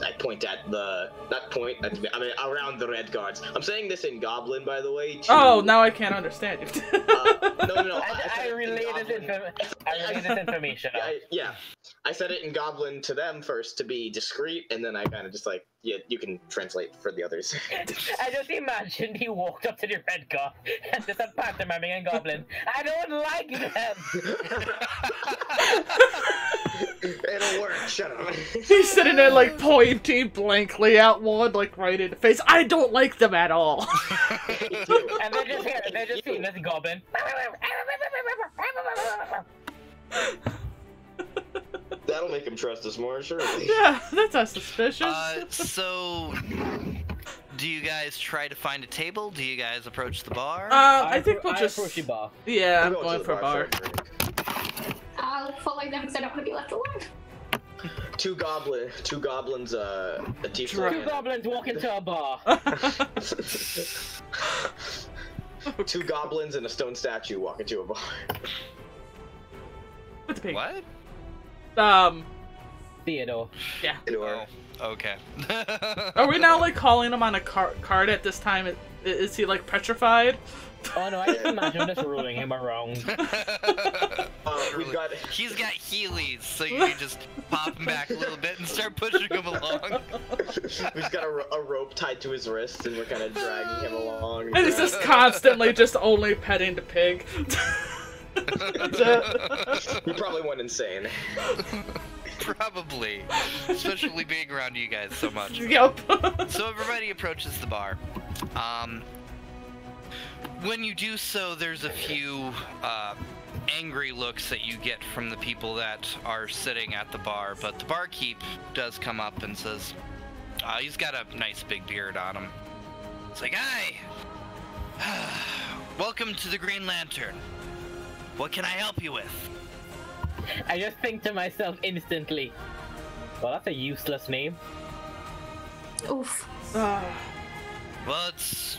I point at around the red guards. I'm saying this in Goblin, by the way. Oh, now I can't understand you. No. I relayed this information. I said it in Goblin to them first to be discreet, and then I kind of just like, yeah, you can translate for the others. I just imagined he walked up to the red guard and just started pantomiming in Goblin. I don't like them! It'll work, shut up. He's sitting there like pointing blankly at one, like right in the face. I don't like them at all. And they're just seeing this Goblin. That'll make him trust us more, surely. Yeah, that's not suspicious. So, do you guys try to find a table? Do you guys approach the bar? I think we'll just. approach the bar. Yeah, I'm We'll go going to for the a bar. for a drink. I'll follow them because I don't want to be left alone. Two goblins, a Two tiefling. goblins walk into a bar. Two goblins and a stone statue walk into a bar. With the pig. What? Theodore. Yeah. Oh, okay. Are we now like calling him on a card at this time? Is he like petrified? Oh no, I just imagine just ruling him around. We've got. He's got Heelys, so you can just pop him back a little bit and start pushing him along. We've got a rope tied to his wrist, and we're kind of dragging him along. And he's just constantly just only petting the pig. He probably went insane. Probably. Especially being around you guys so much. Yep. So everybody approaches the bar. When you do so, there's a few angry looks that you get from the people that are sitting at the bar, but the barkeep does come up and says, he's got a nice big beard on him. It's like, hi! Welcome to the Green Lantern. What can I help you with? I just think to myself instantly, well, that's a useless name. Oof. Well, it's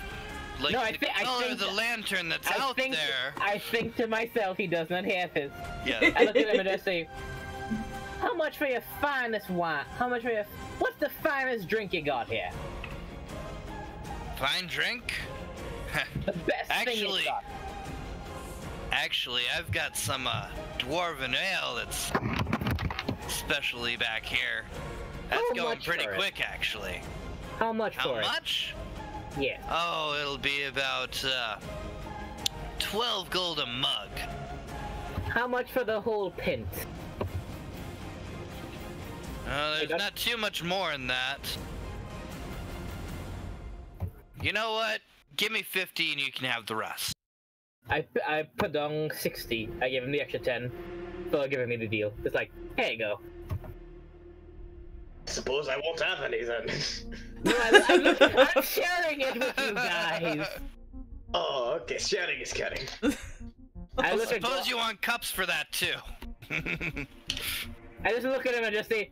like No, the color of the lantern that's out there. I think to myself, he does not hear this. Yeah. I look at him and I say, how much for your finest wine? What's the finest drink you got here? Fine drink? The best thing you Actually, got. Actually, I've got some dwarven ale that's especially back here. That's How going much pretty for it? quick, actually. How much How for it? much? Yeah. Oh, it'll be about 12 gold a mug. How much for the whole pint? There's that's- not too much more in that. You know what? Give me 50 and you can have the rest. I put down 60. I gave him the extra 10 for giving me the deal. It's like, here you go. Suppose I won't have any then. No, I'm sharing it with you guys. Oh, okay. Sharing is caring. I look at Suppose you want cups for that too. I just look at him and just say,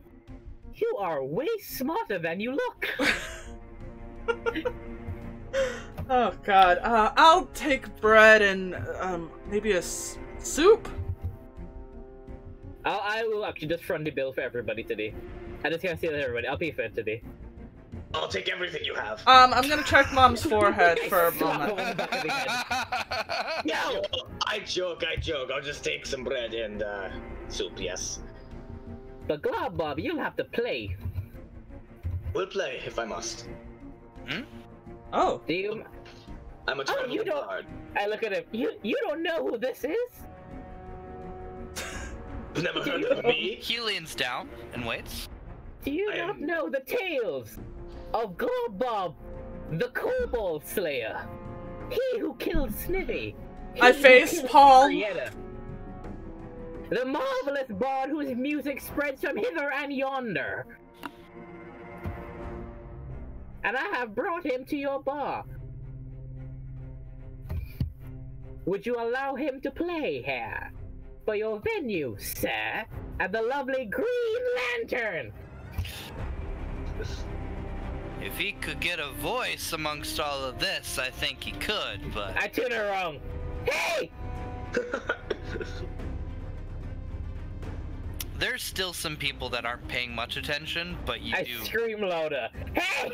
you are way smarter than you look. Oh god. I'll take bread and maybe a soup. I will actually just front the bill for everybody today. I just can't see that everybody. I'll pay for it today. I'll take everything you have. I'm gonna check Mom's forehead for a Slap him moment. on the back of the head. No! I joke. I'll just take some bread and soup, yes. But Glob Bob, you'll have to play. We'll play if I must. Oh. Do you? I'm a tournament you don't- card. I look at him. You don't know who this is? Never heard of me? He leans down and waits. Do you I not am- know the tales of Glob Bob, the Kobold Slayer? He who killed Snivy. I He who face killed palm. Henrietta. The marvelous bard whose music spreads from hither and yonder. And I have brought him to your bar. Would you allow him to play here? For your venue, sir, at the lovely Green Lantern. If he could get a voice amongst all of this, I think he could, but... I tuned it wrong. Hey! There's still some people that aren't paying much attention, but you I do... scream louder. Hey!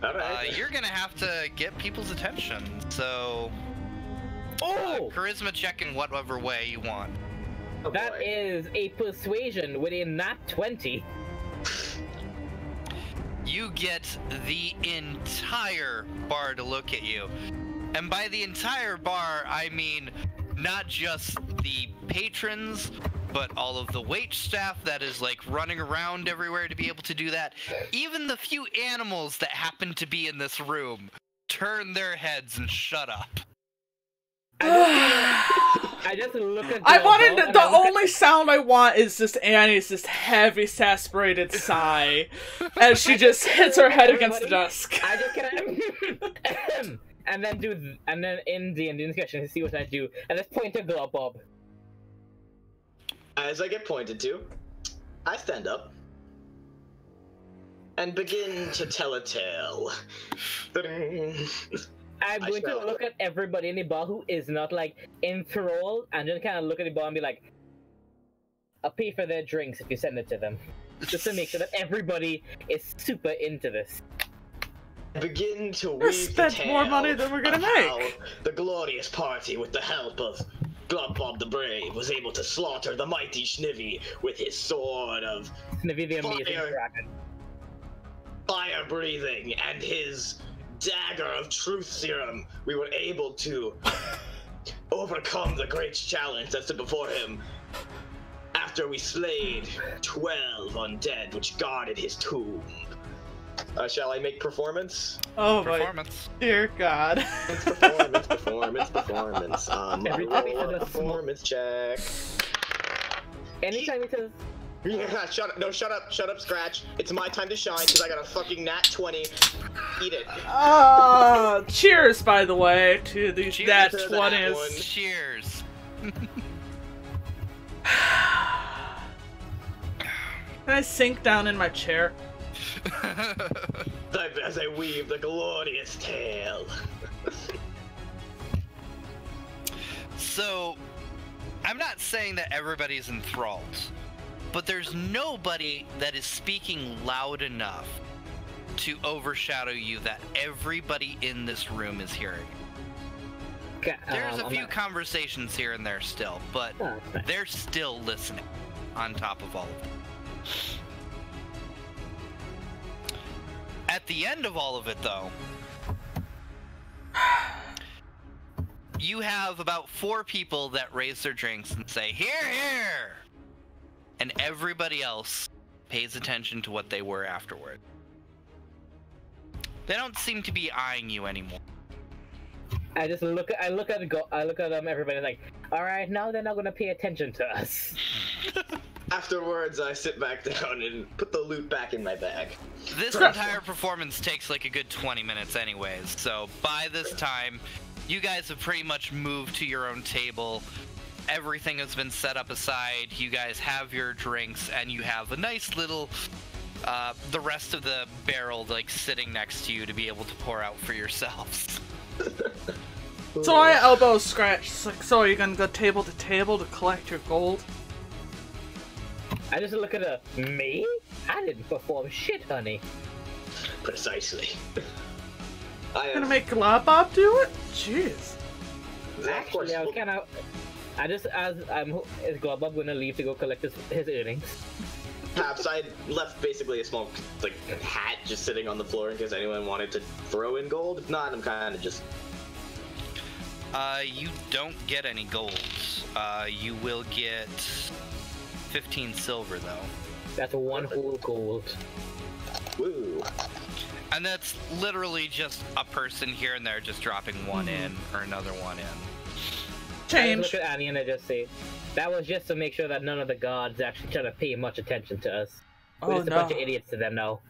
Alright. You're gonna have to get people's attention, so... Oh! Charisma check in whatever way you want. Oh, That boy. is a persuasion within nat 20. You get the entire bar to look at you. And by the entire bar, I mean not just the patrons, but all of the wait staff that is like running around everywhere to be able to do that. Even the few animals that happen to be in this room turn their heads and shut up. I just look at I the wanted above and the I look only sound I want is just Annie's this heavy, exasperated sigh as she just hits her head against the desk. I just kind of and then in the discussion see what I do, and let's point to Bob. As I get pointed to, I stand up and begin to tell a tale. I'm going to look at everybody in the bar who is not like enthralled, and just kind of look at the bar and be like, "I'll pay for their drinks if you send it to them," just to make sure that everybody is super into this. Begin to We weave the spent tale more money than we're gonna of how make. the glorious party, with the help of Glub Bob the Brave, was able to slaughter the mighty Schnivy with his sword of Snivy the amazing Fire. dragon. fire breathing and his dagger of truth serum. We were able to overcome the great challenge that stood before him after we slayed 12 undead which guarded his tomb. Shall I make performance? Oh my Performance. dear God. Performance. Everybody Roll a says a performance check. Anytime he says, Yeah, shut up. No, shut up, Scratch. It's my time to shine because I got a fucking nat 20. Eat it. Cheers, by the way, to these Cheers nat to that 20s. one. Cheers. Can I sink down in my chair? As I weave the glorious tale. So, I'm not saying that everybody's enthralled, but there's nobody that is speaking loud enough to overshadow you that everybody in this room is hearing. There's a I'm few not- conversations here and there still, but Oh, okay. they're still listening on top of all of it. At the end of all of it, though, you have about 4 people that raise their drinks and say, "Here, here!" And everybody else pays attention to what they were afterward. They don't seem to be eyeing you anymore. I look at everybody like, all right, now they're not gonna pay attention to us. Afterwards, I sit back down and put the loot back in my bag. This entire performance takes like a good 20 minutes anyways, so by this time, you guys have pretty much moved to your own table. Everything has been set up aside. You guys have your drinks, and you have a nice little, the rest of the barrel like sitting next to you to be able to pour out for yourselves. So I elbow Scratch. It's like, so are you gonna go table to table to collect your gold? I just look at me? I didn't perform shit, honey. Precisely. You're gonna make Globbob do it? Jeez. Actually, I was kind of. Is Globbob gonna leave to go collect his earnings? Perhaps I left basically a small hat just sitting on the floor in case anyone wanted to throw in gold. If not, I'm kind of just. You don't get any gold. You will get 15 silver though. That's one whole gold. Woo. And that's literally just a person here and there just dropping one in or another one in. Change. look at Annie and I just say, that was just to make sure that none of the gods actually try to pay much attention to us. We're Oh just a bunch of idiots to them now.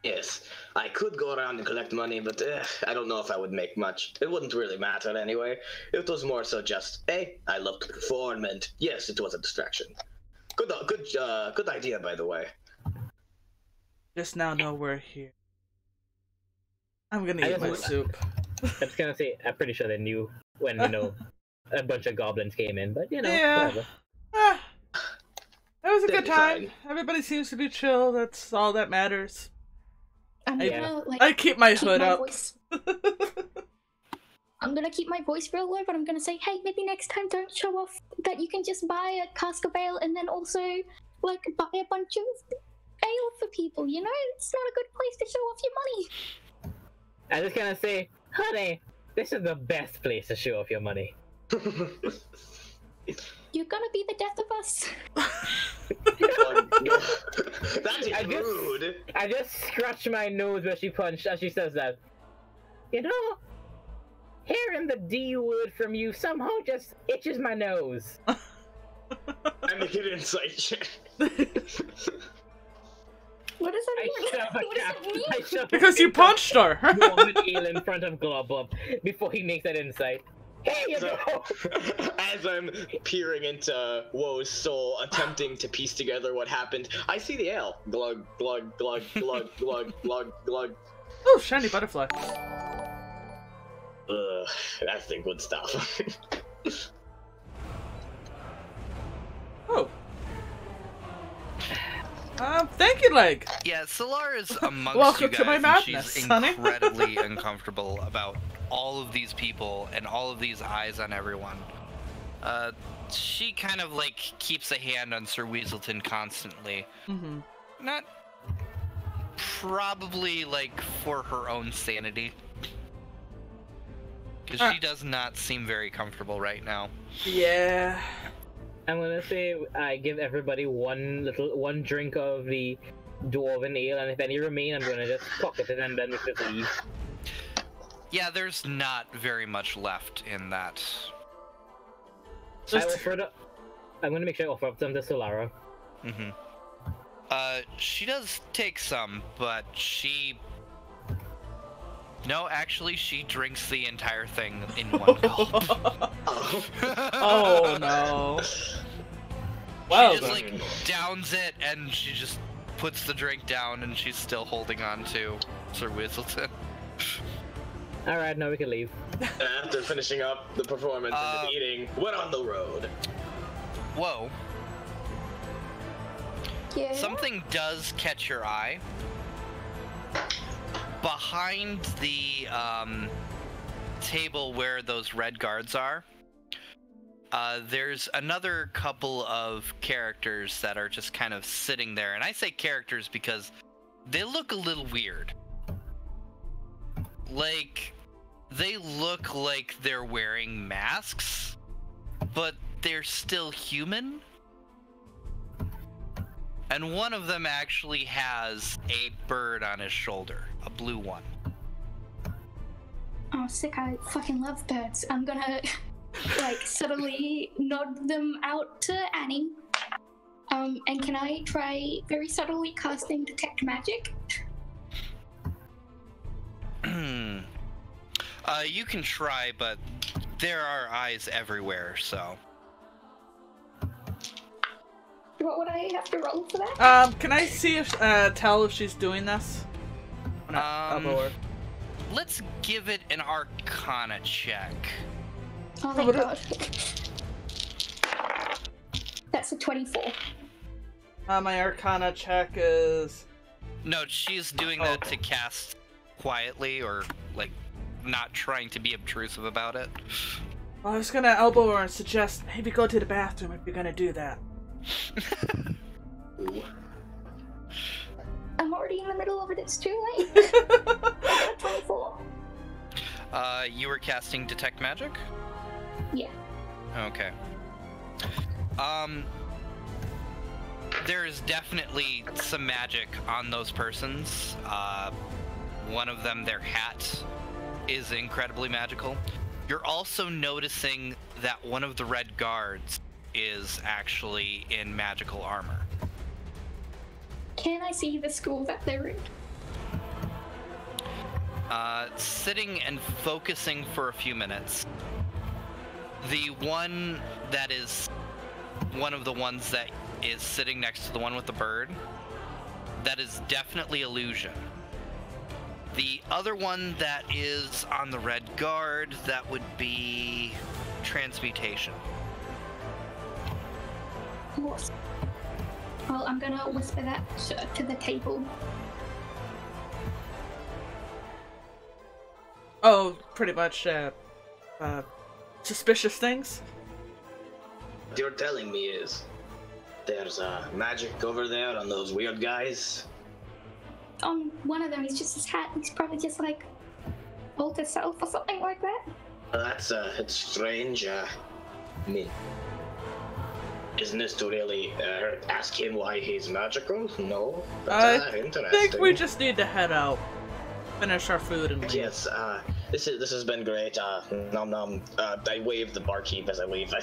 Yes, I could go around and collect money, but I don't know if I would make much. It wouldn't really matter anyway. It was more so just, hey, I love to perform, and yes, it was a distraction. Good idea, by the way. Just now know we're here. I'm gonna eat my soup. I was gonna say, I'm pretty sure they knew when, a bunch of goblins came in, but, Yeah. whatever. That was a They'll good be time. fine. Everybody seems to be chill. That's all that matters. I'm gonna, I keep my hood my up. voice. I'm gonna keep my voice real low, but I'm gonna say, hey, maybe next time don't show off that you can just buy a cask of ale and then also, buy a bunch of ale for people, It's not a good place to show off your money. I just gonna say, honey, this is the best place to show off your money. You're gonna be the death of us. That is rude. I just scratch my nose as she says that. Hearing the D word from you somehow just itches my nose. I make an insight check. What does that mean? What does that mean? Because you punched her. Woman ale in front of Globub before he makes that insight. Here you go! As I'm peering into Woe's soul, attempting to piece together what happened, I see the ale. Glug, glug, glug, glug, glug, glug, glug. Oh, shiny butterfly. Ugh, that's the good stuff. Oh. Thank you, Leg. Yeah, Solara's amongst Welcome you guys, to my and madness, she's honey. incredibly uncomfortable about all of these people and all of these eyes on everyone. She kind of keeps a hand on Sir Weaselton constantly. Mm-hmm. Not probably for her own sanity. Because she does not seem very comfortable right now. Yeah. I'm gonna say I give everybody one drink of the dwarven ale, and if any remain, I'm gonna just pocket it and then we just leave. Yeah, there's not very much left in that. I'm gonna make sure I offer up some to Solara. Mm-hmm. She does take some, but she... No, actually, she drinks the entire thing in one gulp. Oh no. Well, she just downs it, and she just puts the drink down, and she's still holding on to Sir Whistleton. Alright, now we can leave. After finishing up the performance and the eating, we're on the road. Whoa. Yeah. Something does catch your eye. Behind the table where those red guards are, there's another couple of characters that are just kind of sitting there. And I say characters because they look a little weird. They look like they're wearing masks, but they're still human. And one of them actually has a bird on his shoulder, a blue one. Oh, sick, I fucking love birds. I'm gonna, subtly nod them out to Annie. And can I try very subtly casting Detect Magic? You can try, but there are eyes everywhere, so... What would I have to roll for that? Can I see if, tell if she's doing this? Let's give it an Arcana check. Oh my god. That's a 24. My Arcana check is... No, she's doing that to cast quietly, or, not trying to be obtrusive about it. I was gonna elbow her and suggest maybe go to the bathroom if you're gonna do that. I'm already in the middle of it, it's too late. I got 24. You were casting Detect Magic? Yeah. Okay. There's definitely some magic on those persons. One of them, their hat is incredibly magical. You're also noticing that one of the red guards is actually in magical armor. Can I see the school that they're in? Sitting and focusing for a few minutes. The one that is one of the ones that is sitting next to the one with the bird, that is definitely illusion. The other one that is on the red guard, that would be transmutation. Awesome. Well, I'm gonna whisper that to the table. Oh, pretty much, suspicious things? What you're telling me is there's magic over there on those weird guys. On one of them, he's just his hat. He's probably just like alter self or something like that. That's it's strange. I mean, isn't this to really ask him why he's magical? No, but I interesting. think we just need to head out, finish our food, and leave. Yes, this has been great. Nom nom. I wave the barkeep as I leave.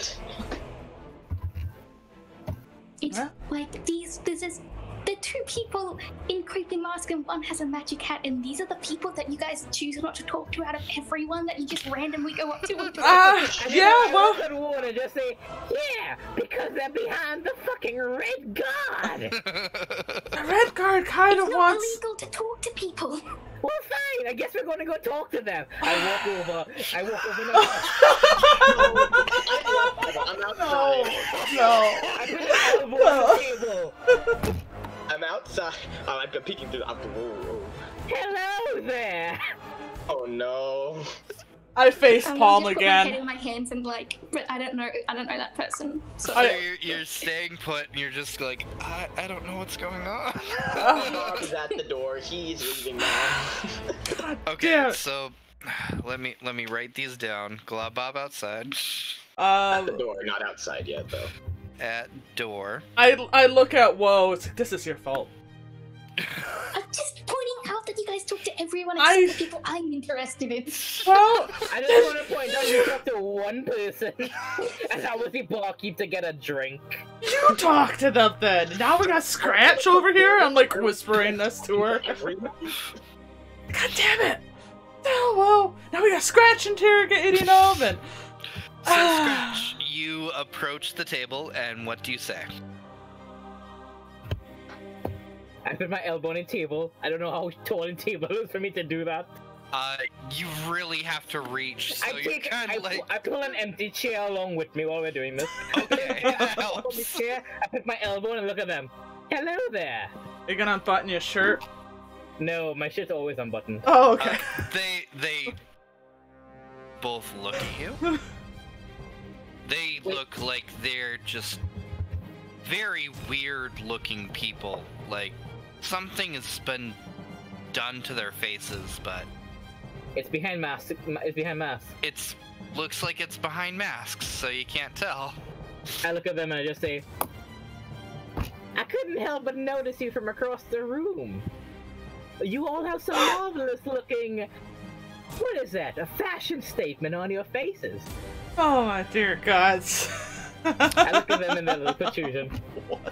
It's Huh? like this is the two people in creepy mask and one has a magic hat, and these are the people that you guys choose not to talk to out of everyone that you just randomly go up to and talk Yeah, well, I want to just say, yeah, because they're behind the fucking red guard. the red guard kind It's of not wants. illegal to talk to people. Well, fine. I guess we're going to go talk to them. I walk over. I'm outside. No. I put an elbow on the table. I'm outside. I'm peeking through. Whoa. Hello there. Oh no. I face I'm palm gonna just put my head again. in my hands and like, but I don't know that person. So So you're staying put, and you're just like, I don't know what's going on. Bob's at the door. He's leaving now. Okay, damn. so let me write these down. Glob Outside. At the door, not outside yet though. At door. I look at Woe. It's like, this is your fault. I'm just pointing out that you guys talk to everyone I- except the people I'm interested in. Well, I just want to point out you talked to one person, and that was the barkeep to get a drink. you talk to them then. Now we got Scratch over here. I'm like whispering this to her. Everyone. God damn it! Oh, well, now we got Scratch interrogating them, and So Scratch, you approach the table, and what do you say? I put my elbow on the table. I don't know how tall the table is for me to do that. You really have to reach, so I you're kind of like, I pull an empty chair along with me while we're doing this. okay, that I pull the helps. chair, I put my elbow and look at them. Hello there. you're gonna unbutton your shirt. No, my shirt's always unbuttoned. Oh, okay. They both look at you. They look like they're just very weird-looking people. Like something has been done to their faces, but It's behind masks. It's behind masks. it's looks like it's behind masks, so you can't tell. I look at them and I just say, I couldn't help but notice you from across the room. You all have some marvelous looking... What is that? A fashion statement on your faces. Oh my dear gods. I look at them in their little protrusion.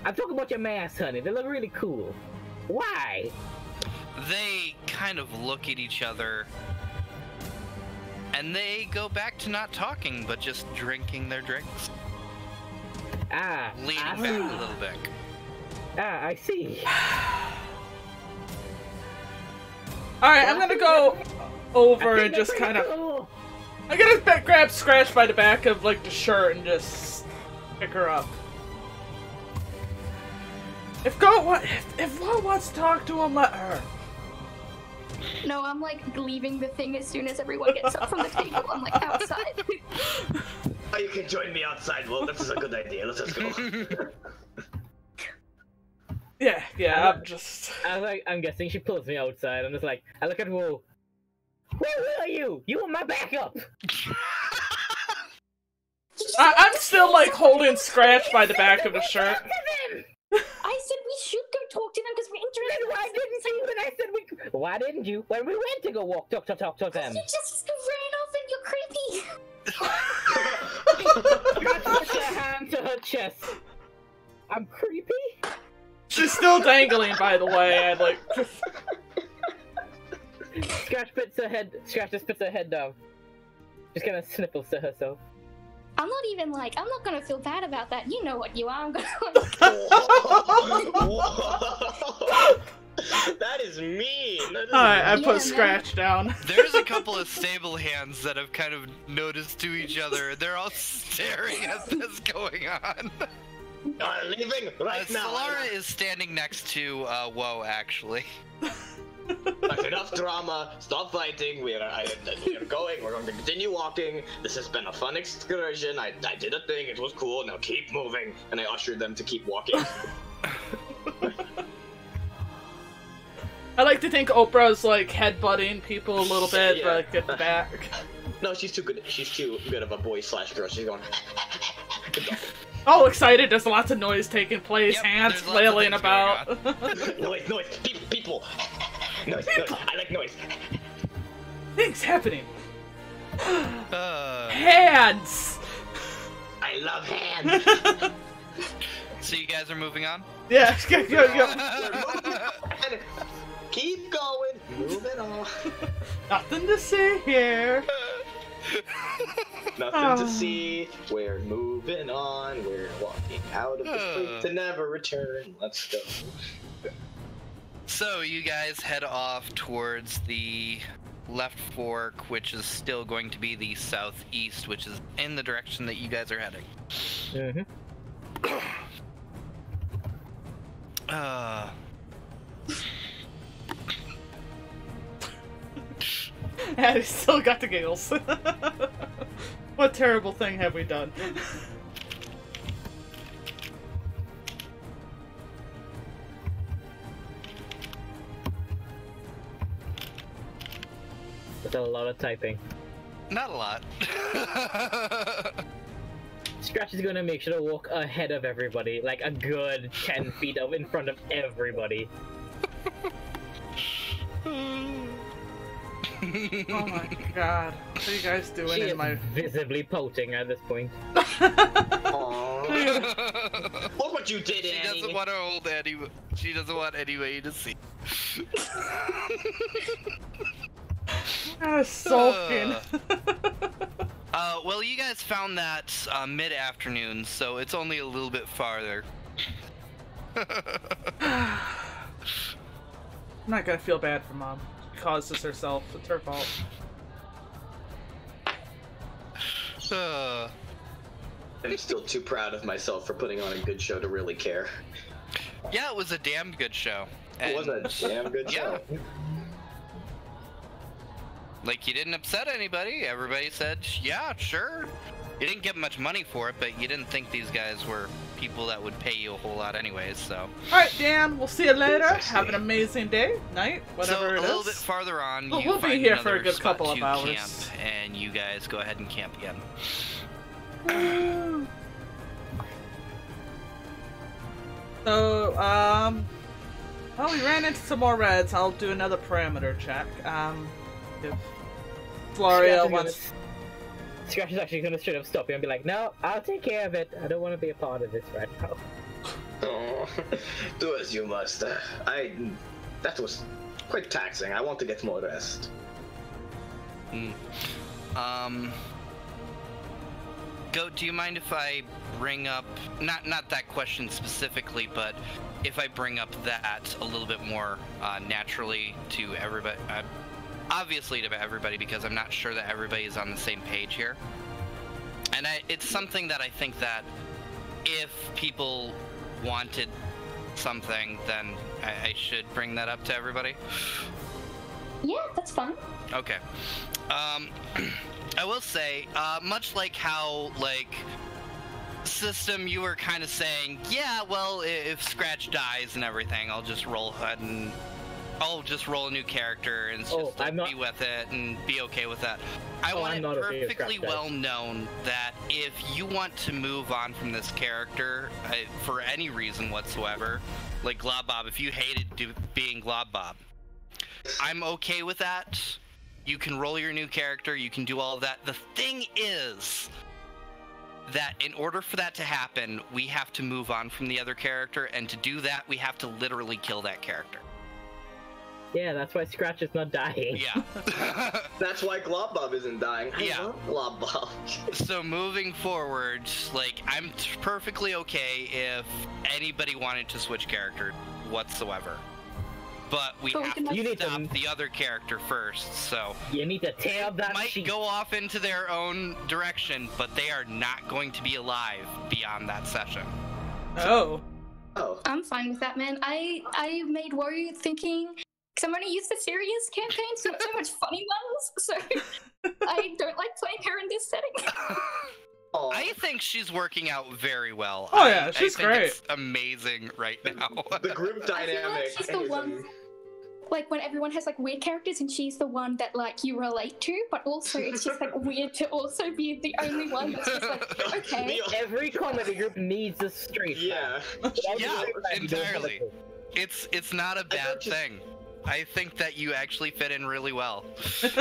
I'm talking about your masks, honey. They look really cool. Why? They kind of look at each other, and they go back to not talking, but just drinking their drinks, leaning I back see. a little bit. I see. Alright, I'm gonna go over and just kind of. Cool. I'm gonna grab Scratch by the back of like the shirt and just pick her up. If Go wants to talk to him, let her. No, I'm like leaving the thing as soon as everyone gets up from the table. I'm like outside. Oh, you can join me outside. Well, this is a good idea. Let's just go. Yeah, I'm just. I'm guessing she pulls me outside. I'm just like, I look at Whoa. Where are you? You were my backup. I'm still like holding Scratch by the back of the shirt. I said we should go talk to them because we're interested. Then why didn't you? When I said we, why didn't you? When we went to go talk to them. You just ran off and you're creepy. Puts her hand to her chest. I'm creepy? She's still dangling, by the way, and like... Scratch just puts her head down. Just kind of sniffles to herself. I'm not even like, I'm not gonna feel bad about that. You know what you are. I'm gonna. That is mean. Alright, I Yeah, put man. Scratch down. There's a couple of stable hands that have kind of noticed to each other. They're all staring at this going on. Leaving right now. Solara is standing next to Woe, actually. That's enough drama. Stop fighting. We are going. We're going to continue walking. This has been a fun excursion. I did a thing. It was cool. Now keep moving. And I ushered them to keep walking. I like to think Oprah's like headbutting people a little bit, Yeah. but get back. No, she's too good. She's too good of a boy slash girl. She's going. All excited, there's lots of noise taking place, Yep, hands there's lots of flailing things about. Noise. People. Noise. I like noise. Things happening. Uh, Hands! I love hands. so you guys are moving on? Yeah, go. And keep going. Moving on. Nothing to see here. Nothing to see. We're moving on. We're walking out of the street to never return. Let's go. So you guys head off towards the left fork, which is still going to be the southeast, which is in the direction that you guys are heading. Mm-hmm. And he's still got the giggles. What terrible thing have we done? That's a lot of typing. Not a lot. Scratch is gonna make sure to walk ahead of everybody, like a good 10 feet in front of everybody. Oh my god. What are you guys doing She in is my... visibly pouting at this point. Aww. Look what you did, She Annie. doesn't want to hold Annie. She doesn't want anybody to see. Sulking. Well, you guys found that mid-afternoon, so it's only a little bit farther. I'm not gonna feel bad for Mom. She caused this herself. It's her fault. I'm still too proud of myself for putting on a good show to really care. Yeah, it was a damn good show. It was a damn good show. Like, you didn't upset anybody. Everybody said, yeah, sure. You didn't get much money for it, but you didn't think these guys were people that would pay you a whole lot anyways, so. Alright, Dan, we'll see you later. Have an amazing day, night, whatever so, it a little is. bit farther on, Well, you we'll be find here for a another good spot couple of to hours. camp, and you guys go ahead and camp again. So, well, we ran into some more reds. I'll do another parameter check. If Floria wants... Scratch is actually gonna straight up stop you and be like, no, I'll take care of it. I don't want to be a part of this right now. Oh, do as you must. That was quite taxing. I want to get more rest. Do you mind if I bring up, not that question specifically, but if I bring up that a little bit more naturally to everybody, obviously to everybody, because I'm not sure that everybody is on the same page here. And it's something that I think that if people wanted something, then I should bring that up to everybody. Yeah, that's fine. Okay. I will say, much like how, like, System, you were kind of saying, yeah, well, if Scratch dies and everything, I'll just roll ahead and I'll just roll a new character and just be with it and be okay with that. I want it perfectly well known that if you want to move on from this character for any reason whatsoever, like Glob Bob, if you hated being Glob Bob, I'm okay with that. You can roll your new character, you can do all of that. The thing is, that in order for that to happen, we have to move on from the other character, and to do that, we have to literally kill that character. Yeah, that's why Scratch is not dying. Yeah. That's why Globbob isn't dying. I Yeah. love Globbob. So moving forward, like, I'm perfectly okay if anybody wanted to switch character whatsoever. But we So we have can, to like- You need stop to- the other character first, so... You need to tear up that might sheet. go off into their own direction, but they are not going to be alive beyond that session. Oh. Oh. I'm fine with that, man. I made Woe thinking, because I'm only used to serious campaigns, not so much funny ones, so I don't like playing her in this setting. Aw. I think she's working out very well. Oh, yeah, I she's think great. It's amazing right now. The group I feel dynamic. like she's the is, one, like when everyone has like weird characters and she's the one that like you relate to, but also it's just like weird to also be the only one that's just like, okay. Every comedy group needs a straight. Yeah. Yeah, entirely. It's not a bad just- thing. I think that you actually fit in really well.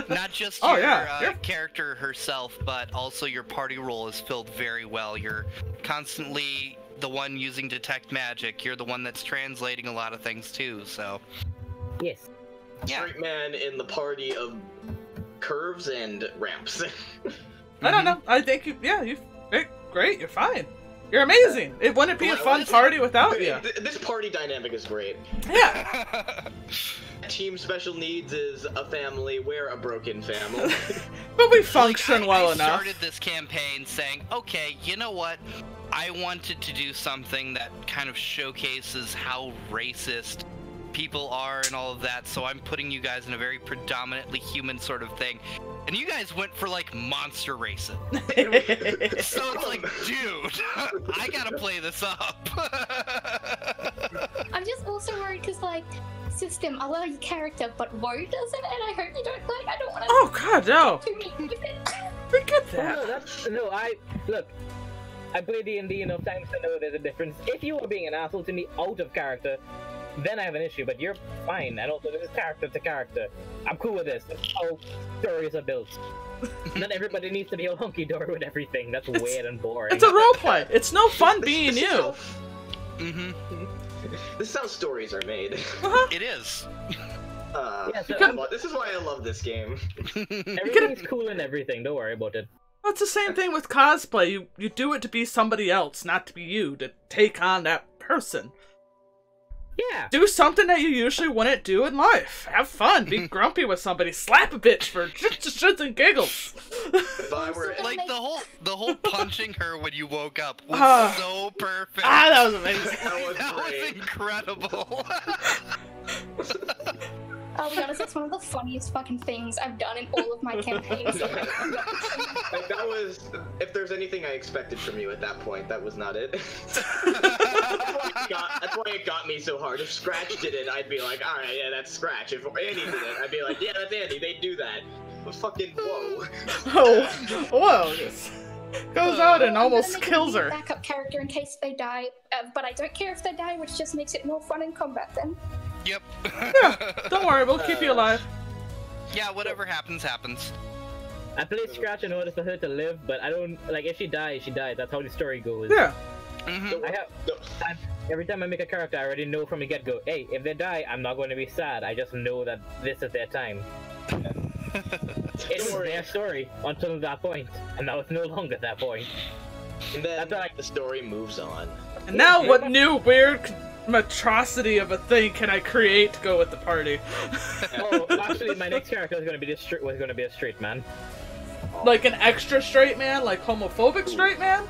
Not just Oh, your yeah. character herself, but also your party role is filled very well. You're constantly the one using detect magic. You're the one that's translating a lot of things too, so... Yes. Yeah. Straight man in the party of curves and ramps. I don't know. I think you're great. You're fine. You're amazing. It wouldn't be a Well, fun honestly, party without you. This party dynamic is great. Yeah. Team special needs is a family. We're a broken family. But we function Like, well I enough. started this campaign saying, okay, you know what? I wanted to do something that kind of showcases how racist people are and all of that, so I'm putting you guys in a very predominantly human sort of thing. And you guys went for, like, monster racing. So it's like, dude, I gotta play this up. I'm just also worried because like, system, I love your character, but Woe doesn't, and I hope you don't like, I don't want to Oh god, no. too mean with it. Forget Oh, that. no, that's no. I play D&D enough times to know there's a difference. If you are being an asshole to me out of character, then I have an issue. But you're fine, and also this is character to character. I'm cool with this. That's how stories are built. Not everybody needs to be all hunky dory with everything. That's weird and boring. It's a roleplay. It's no fun being This is you. how- Mm-hmm. This is how stories are made. It is. Yeah, so This is why I love this game. everything's cool and everything. Don't worry about it. Well, it's the same thing with cosplay. You do it to be somebody else, not to be you, to take on that person. Yeah. Do something that you usually wouldn't do in life. Have fun. Be grumpy with somebody. Slap a bitch for just shits and giggles. If I were Like the whole punching her when you woke up was so perfect. That was amazing. that was great. incredible. I'll be honest, that's one of the funniest fucking things I've done in all of my campaigns. Like, that was, if there's anything I expected from you at that point, that was not it. That's why it got me so hard. If Scratch did it, I'd be like, alright, yeah, that's Scratch. If Andy did it, I'd be like, yeah, that's Andy, they do that. But fucking, whoa. Oh, whoa. Just goes out and almost I'm gonna make kills a her. backup character in case they die, but I don't care if they die, which just makes it more fun in combat then. Yep. Yeah, don't worry, we'll keep you alive. Yeah, whatever happens, happens. I played Scratch in order for her to live, but I don't like if she dies, she dies. That's how the story goes. Yeah. Mm-hmm. Every time I make a character, I already know from the get-go. Hey, if they die, I'm not going to be sad. I just know that this is their time. It's their story until that point, and now it's no longer that point. And then That's like the story moves on. And now what new weird atrocity of a thing can I create to go with the party? Oh, actually, my next character was going to be a straight man. Like an extra straight man? Like homophobic straight man?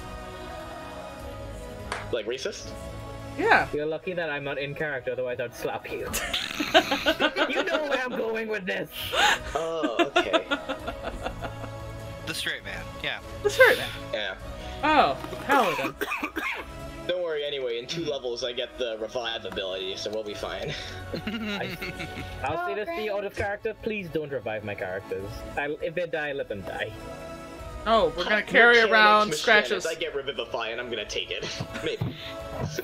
Like racist? Yeah. You're lucky that I'm not in character, otherwise I'd slap you. You know where I'm going with this. Oh, okay. The straight man. Yeah. The straight man. Yeah. Oh, paladin. Don't worry, anyway, in 2 levels I get the revive ability, so we'll be fine. I'll say this to you out of character, please don't revive my characters. If they die, let them die. Oh, we're gonna carry around scratches. I get Revivify and I'm gonna take it. Maybe.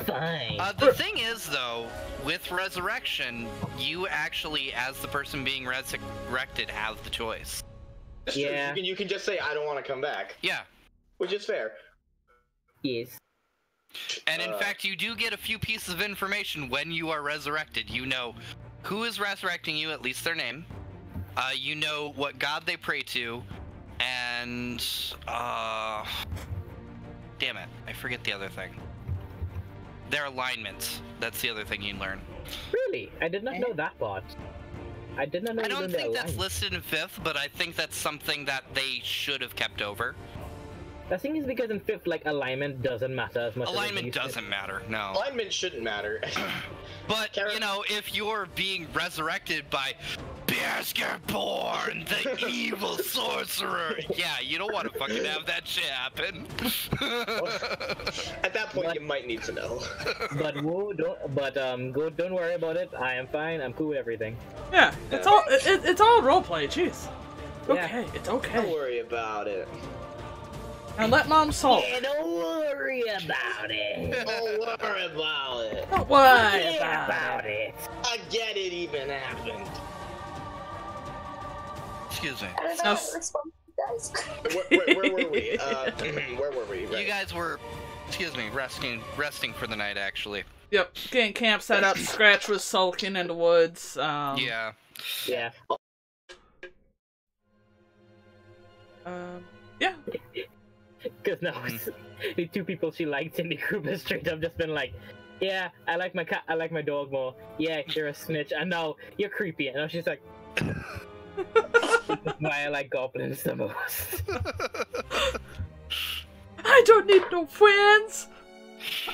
Fine. The thing is, though, with Resurrection, you actually, as the person being resurrected, have the choice. It's true. Yeah. You can just say, I don't want to come back. Yeah. Which is fair. Yes. And in fact, you do get a few pieces of information when you are resurrected. You know who is resurrecting you, at least their name. You know what god they pray to, and damn it, I forget the other thing. Their alignments. That's the other thing you learn. Really? I did not know that part. I did not know. I you don't learned their think that's alignment. listed in 5th, but I think that's something that they should have kept over. I think it's because in 5th, like, alignment doesn't matter as much. Alignment as it doesn't matter, no. Alignment shouldn't matter. But, you know, if you're being resurrected by Baskerborn, the evil sorcerer, yeah, you don't want to fucking have that shit happen. At that point, you might need to know. But whoa, don't worry about it. I am fine. I'm cool with everything. Yeah, it's all it's all roleplay. Jeez. Yeah. Okay, it's Don't okay. worry about it. And let mom solve. Yeah, don't worry about it. Don't worry about it. Don't worry Worry about it. I get it even happened. Excuse me. I don't know Now- how to respond to you guys. Where were we? Where were we? You guys were, excuse me, resting for the night, actually. Yep, getting camp set up. Scratch was sulking in the woods. Yeah. Yeah. Yeah. Because now the two people she liked in the group has straight up just been like, yeah, I like my cat, I like my dog more. Yeah, you're a snitch, and now you're creepy. And now she's like, why I like goblins the most. I don't need no friends.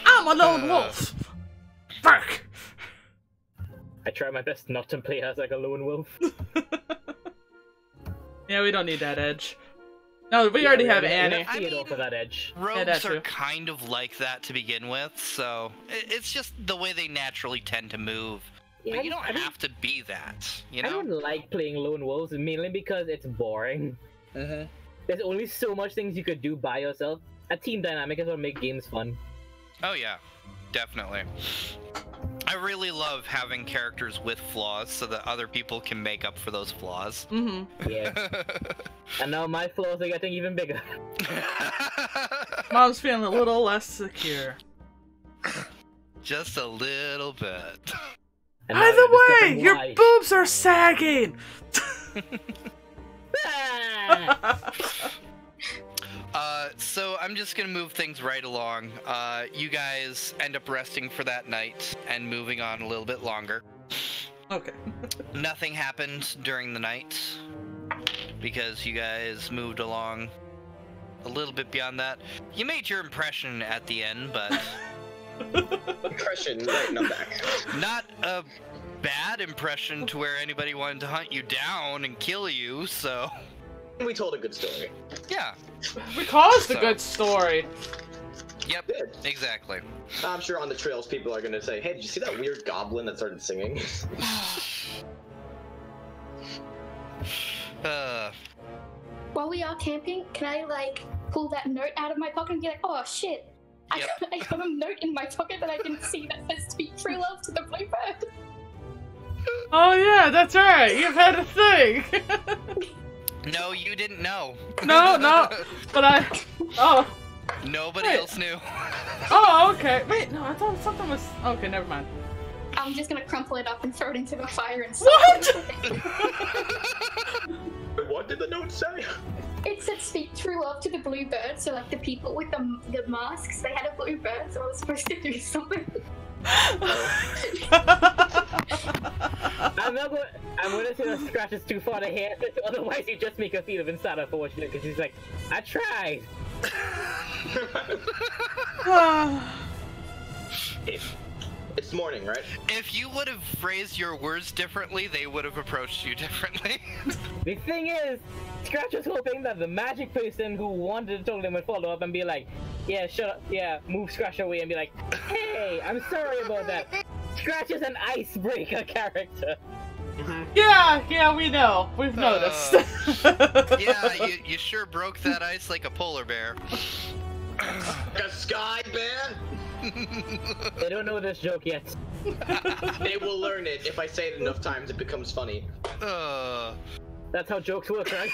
I'm a lone wolf. Fuck. I try my best not to play as like a lone wolf. Yeah, we don't need that edge. No, we already have Annie. I mean, off of that edge. Rogues that's are true. kind of like that to begin with, so it's just the way they naturally tend to move. Yeah, But you don't I have to be that, you I know? don't like playing lone wolves mainly because it's boring. There's only so much things you could do by yourself. A team dynamic is what makes games fun. Oh yeah, definitely. I really love having characters with flaws so that other people can make up for those flaws. Mm-hmm. Yeah. And now my flaws are getting even bigger. Mom's feeling a little less secure. Just a little bit. And By now the we're way, discussing your why. boobs are sagging. Ah! So I'm just gonna move things right along. You guys end up resting for that night and moving on a little bit longer. Okay. Nothing happened during the night because you guys moved along a little bit beyond that. You made your impression at the end, but Impression, right, no back. not a bad impression to where anybody wanted to hunt you down and kill you, so We told a good story. yeah. We caused a So- good story. Yep, Good. exactly. I'm sure on the trails people are gonna say, hey, did you see that weird goblin that started singing? While we are camping, can I like pull that note out of my pocket and be like, oh shit, I Yep. got a note in my pocket that I didn't see that says "Speak true love to the bluebird." Oh yeah, that's right. You've had a thing. No, you didn't know. No, but I. Oh. Nobody Wait. else knew. Oh, okay. Wait, no, I thought something was. Okay, never mind. I'm just gonna crumple it up and throw it into the fire and What? What did the note say? It said "Speak true love to the bluebird," so like the people with the masks, they had a bluebird, so I was supposed to do something. I'm gonna say that Scratch is too far ahead, otherwise you just make her feel even sadder for what she did, because she's like, I tried! It's morning, right? If you would have phrased your words differently, they would have approached you differently. The thing is, Scratch was hoping that the magic person who wanted to tell him would follow up and be like, yeah, shut up, yeah, move Scratch away and be like, hey, I'm sorry about that. Scratch is an icebreaker character. Yeah, we know. We've noticed. Yeah, you sure broke that ice like a polar bear. Like a sky bear? They don't know this joke yet. They will learn it. If I say it enough times, it becomes funny. That's how jokes work, right?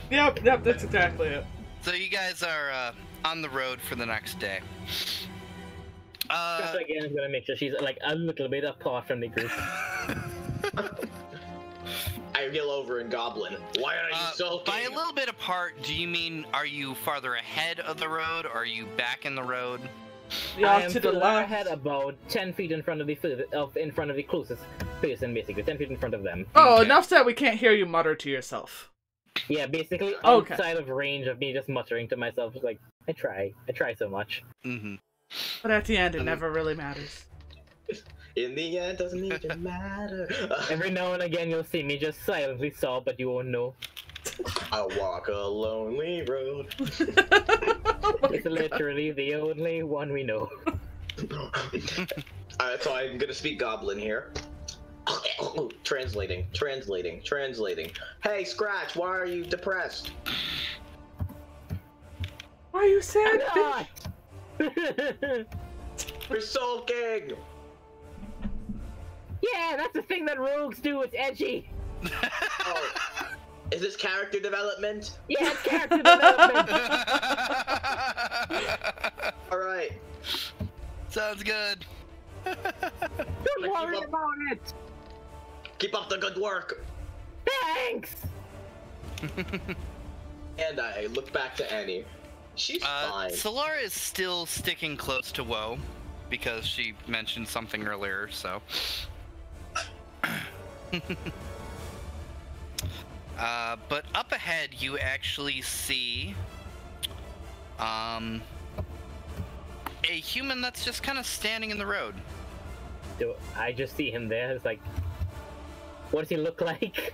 Yep, that's exactly it. So you guys are on the road for the next day. Just again, I'm gonna make sure she's like a little bit apart from the group. I yell over in Goblin. Why are you sulking? By a little bit apart, do you mean are you farther ahead of the road, or are you back in the road? Yeah, I am to the further left. ahead, about 10 feet in front of the closest person, basically 10 feet in front of them. Oh, Okay. enough that we can't hear you mutter to yourself. Yeah, basically Okay. outside of range of me just muttering to myself, like I try so much. Mm-hmm. But at the end, it never really matters. In the end, doesn't even matter. Every now and again, you'll see me just silently sob, but you won't know. I walk a lonely road. It's literally the only one we know. Alright, so I'm gonna speak Goblin here. Translating. Hey, Scratch, why are you depressed? Why are you sad? Ah! You're sulking! Yeah, that's the thing that rogues do. It's edgy. Oh, is this character development? Yeah, it's character development. Alright. Sounds good. Don't worry keep up- about it. Keep up the good work! Thanks. And I look back to Annie. She's fine. Solara is still sticking close to Woe because she mentioned something earlier, so. But up ahead, you actually see a human that's just kind of standing in the road. So I just see him there. It's like, what does he look like?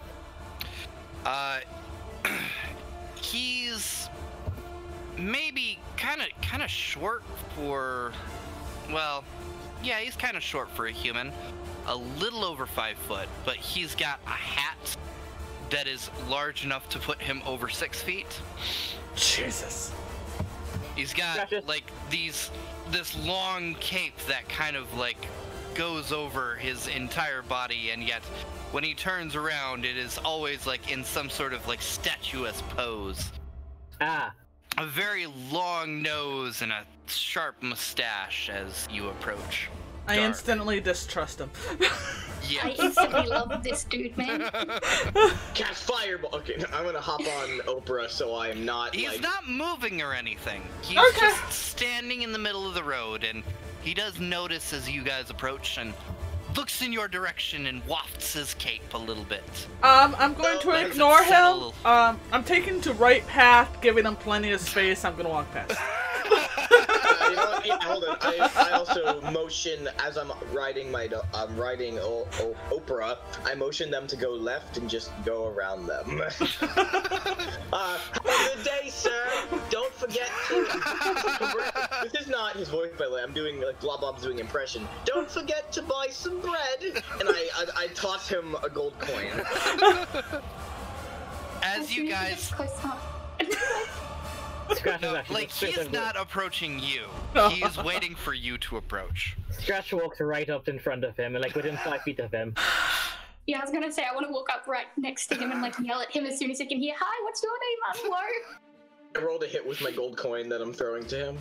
He's maybe kind of short for, well, yeah, he's kind of short for a human, a little over 5 foot, but he's got a hat that is large enough to put him over 6 feet. Jesus. He's got Gotcha. like this long cape that kind of like goes over his entire body, and yet when he turns around, it is always like in some sort of like statuesque pose. Ah, A very long nose and a sharp mustache as you approach. I Dark. instantly distrust him. I Yes. instantly love this dude, man. Cast fireball. Okay, I'm gonna hop on Oprah so I'm not He's like. not moving or anything. He's Okay. just standing in the middle of the road, and he does notice as you guys approach and looks in your direction and wafts his cape a little bit. I'm going to Oh, nice. ignore him. Settle. I'm taking to right path, giving him plenty of space. I'm gonna walk past. You know what? Yeah, hold on. I also motion as I'm riding Oprah. I motion them to go left and just go around them. Have a good day, sir. Don't forget to. This is not his voice, by the way. I'm doing like Blob's doing impression. Don't forget to buy some bread. And I toss him a gold coin. As you guys, Scratch is actually like, he's not approaching you. He's waiting for you to approach. Scratch walks right up in front of him, and like within 5 feet of him. Yeah, I was gonna say, I want to walk up right next to him and like yell at him as soon as I can hear, "Hi, what's your name? I'm Lo." I rolled a hit with my gold coin that I'm throwing to him.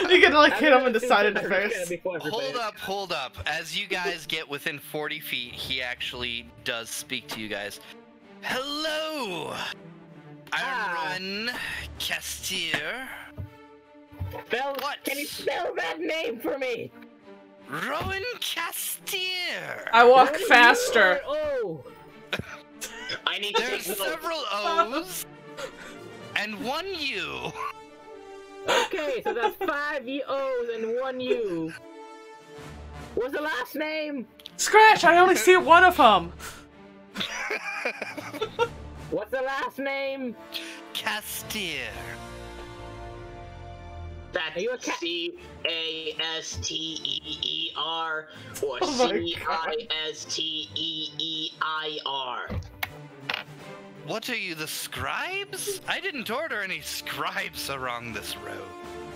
You're gonna like hit him in the side of the face. Hold up. As you guys get within 40 feet, he actually does speak to you guys. Hello! I'm Rowan Castier. What? Can you spell that name for me? Rowan Castier! I walk faster. Oh, I need to There's take notes. several O's and one U. okay, so that's 5 O's and 1 U. What's the last name? Scratch! I only see one of them. What's the last name? Castier. That's Are you a cat? Casteer or Oh my Cisteer. What are you, the scribes? I didn't order any scribes along this road.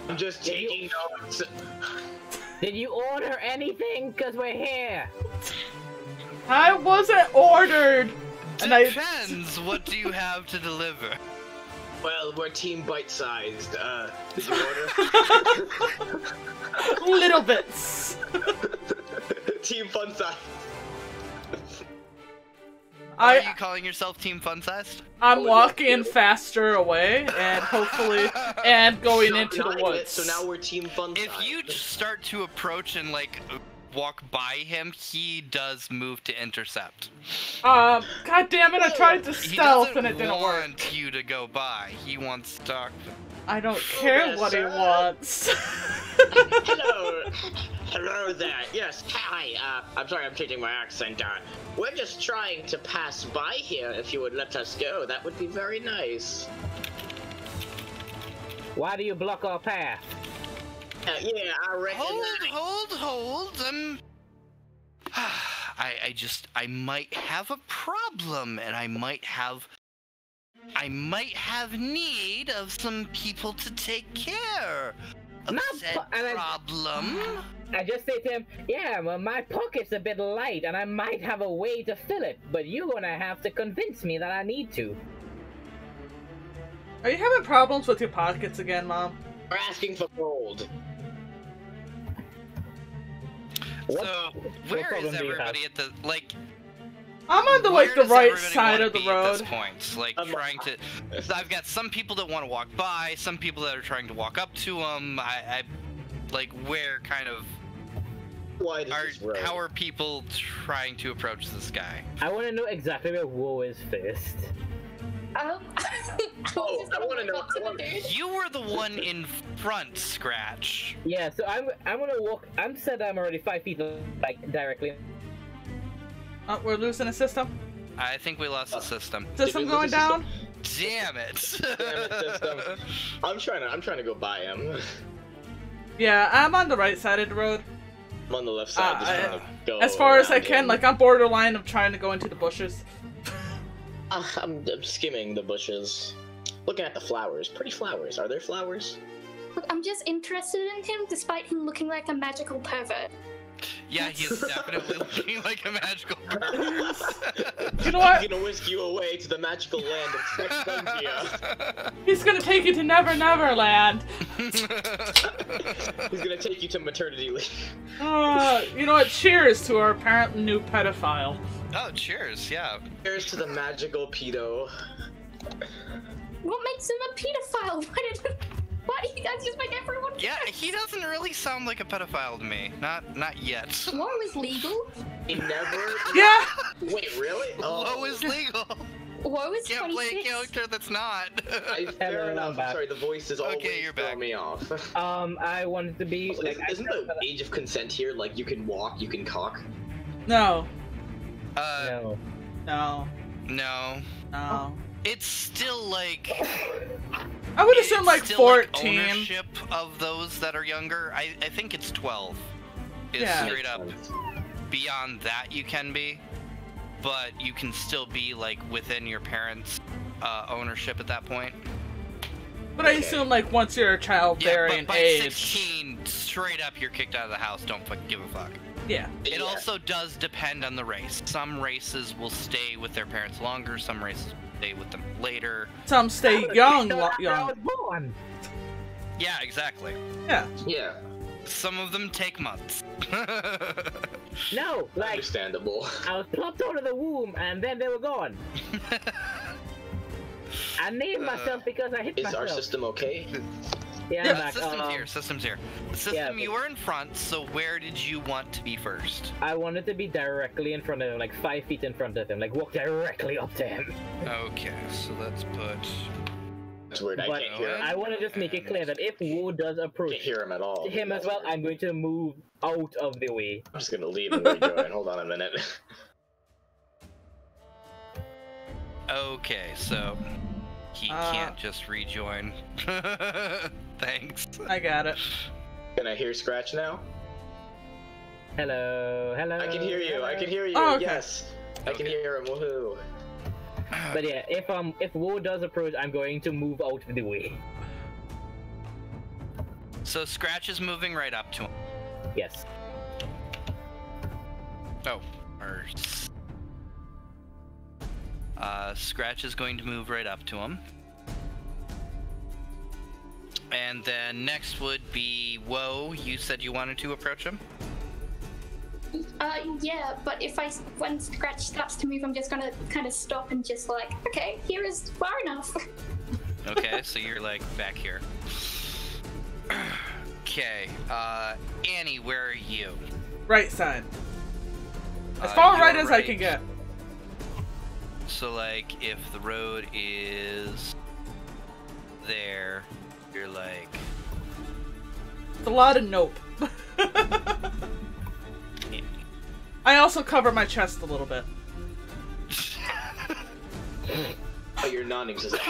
I'm just taking notes. Did you order anything? Cause we're here. I wasn't ordered. And Depends. What do you have to deliver? Well, we're team bite-sized. Did you order? Little bits. Team fun size. Are you calling yourself Team Fun Sized? I'm walking faster away, and hopefully, and going into the woods. So now we're Team Fun Size. If you start to approach and like walk by him, he does move to intercept. God damn it! I tried to stealth and it didn't He work. doesn't want you to go by. He wants to talk. I don't care what he wants. Hello. Hello there. Yes, hi. I'm sorry I'm changing my accent. We're just trying to pass by here. If you would let us go, that would be very nice. Why do you block our path? Yeah, I reckon. Hold. I might have a problem, and I might have need of some people to take care of said problem. I just say to him, yeah, well, my pocket's a bit light, and I might have a way to fill it, but you're gonna have to convince me that I need to. Are you having problems with your pockets again, Mom? We're asking for gold. So, where is everybody at the, like... I'm on the, where the does right everybody side wanna of the be road. At this point? Like, trying to... I've got some people that want to walk by, some people that are trying to walk up to them. Like, where kind of... How are people trying to approach this guy? I want to know exactly where Woe is first. I want to know. You were the one in front, Scratch. Yeah, so I'm gonna walk. I'm said I'm already 5 feet like directly. Oh, we're losing a system. I think we lost the system. System going down. Damn it! System. I'm trying to go by him. Yeah, I'm on the right side of the road. I'm on the left side. Just trying to go as far as I around can, him. like I'm borderline of trying to go into the bushes. I'm skimming the bushes, looking at the flowers. Pretty flowers. Are there flowers? Look, I'm just interested in him, despite him looking like a magical pervert. Yeah, he's definitely looking like a magical person. You know what? He's gonna whisk you away to the magical land of Sextungia. He's gonna take you to Never Never Land. He's gonna take you to maternity leave. You know what? Cheers to our apparent new pedophile. Oh, cheers! Yeah. Cheers to the magical pedo. What makes him a pedophile? Why do you guys just make everyone? Yeah, he doesn't really sound like a pedophile to me. Not yet. Woe is legal. He never. Yeah. Wait, really? Woe is legal. Woe is Can't play a 26. character that's not. Fair enough. I'm sorry, the voice is always you're throwing back. me off. I wanted to be. Also, isn't the age of consent here like you can walk, you can cock? No. No. No. No. No. It's still like. I would assume like still, 14. Like, ownership of those that are younger. I think it's 12. It's Yeah. straight up. Beyond that, you can be, but you can still be like within your parents' ownership at that point. But I assume like once you're a childbearing but by age. 16, straight up, you're kicked out of the house. Don't fucking give a fuck. Yeah. It also does depend on the race. Some races will stay with their parents longer. Some races will stay with them later. Some stay young. I Young. was born. Yeah, exactly. Yeah. Yeah. Some of them take months. No, like Understandable. I was plopped out of the womb and then they were gone. I named myself because I hit Is myself. our system okay? Yeah, Yeah, I'm back. System's here. System's here. The system, yeah, you were in front, so where did you want to be first? I wanted to be directly in front of him, like 5 feet in front of him, like walk directly up to him. Okay, so let's put... That's weird. I But can't hear him. I want to just make it clear that if Wu does I approach can't hear him at all. him as well, I'm going to move out of the way. I'm just gonna leave and rejoin. Hold on a minute. Okay, so... He can't just rejoin. Thanks. I got it. Can I hear Scratch now? Hello, hello. I can hear you. I can hear you. Oh, okay. Yes. I can hear him. Woohoo. But yeah, if Wu does approach, I'm going to move out of the way. So Scratch is moving right up to him. Yes. Oh. Scratch is going to move right up to him. And then next would be Woe. You said you wanted to approach him? Yeah, but when Scratch starts to move, I'm just gonna kind of stop and just like, okay, here is far enough. Okay, so you're like back here. Okay, Annie, where are you? Right side. As far right as I can get. So like, if the road is there, you're like... It's a lot of nope. I also cover my chest a little bit. Oh, you're non-existent.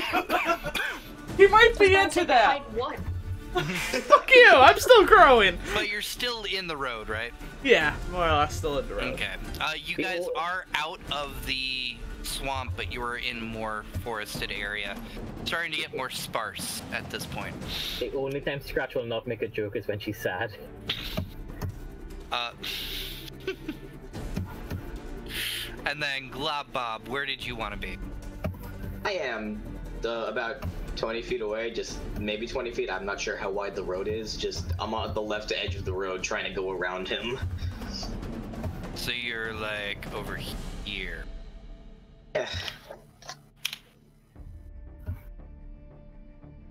He might be into that. Hide what? Fuck you, I'm still growing. But you're still in the road, right? Yeah, more or less still in the road. Okay. You guys are out of the swamp, but you are in more forested area. Starting to get more sparse at this point. The only time Scratch will not make a joke is when she's sad. And then Glob Bob, where did you want to be? I am about 20 feet away, just maybe 20 feet. I'm not sure how wide the road is. Just I'm on the left edge of the road trying to go around him. So you're like over here. Yeah.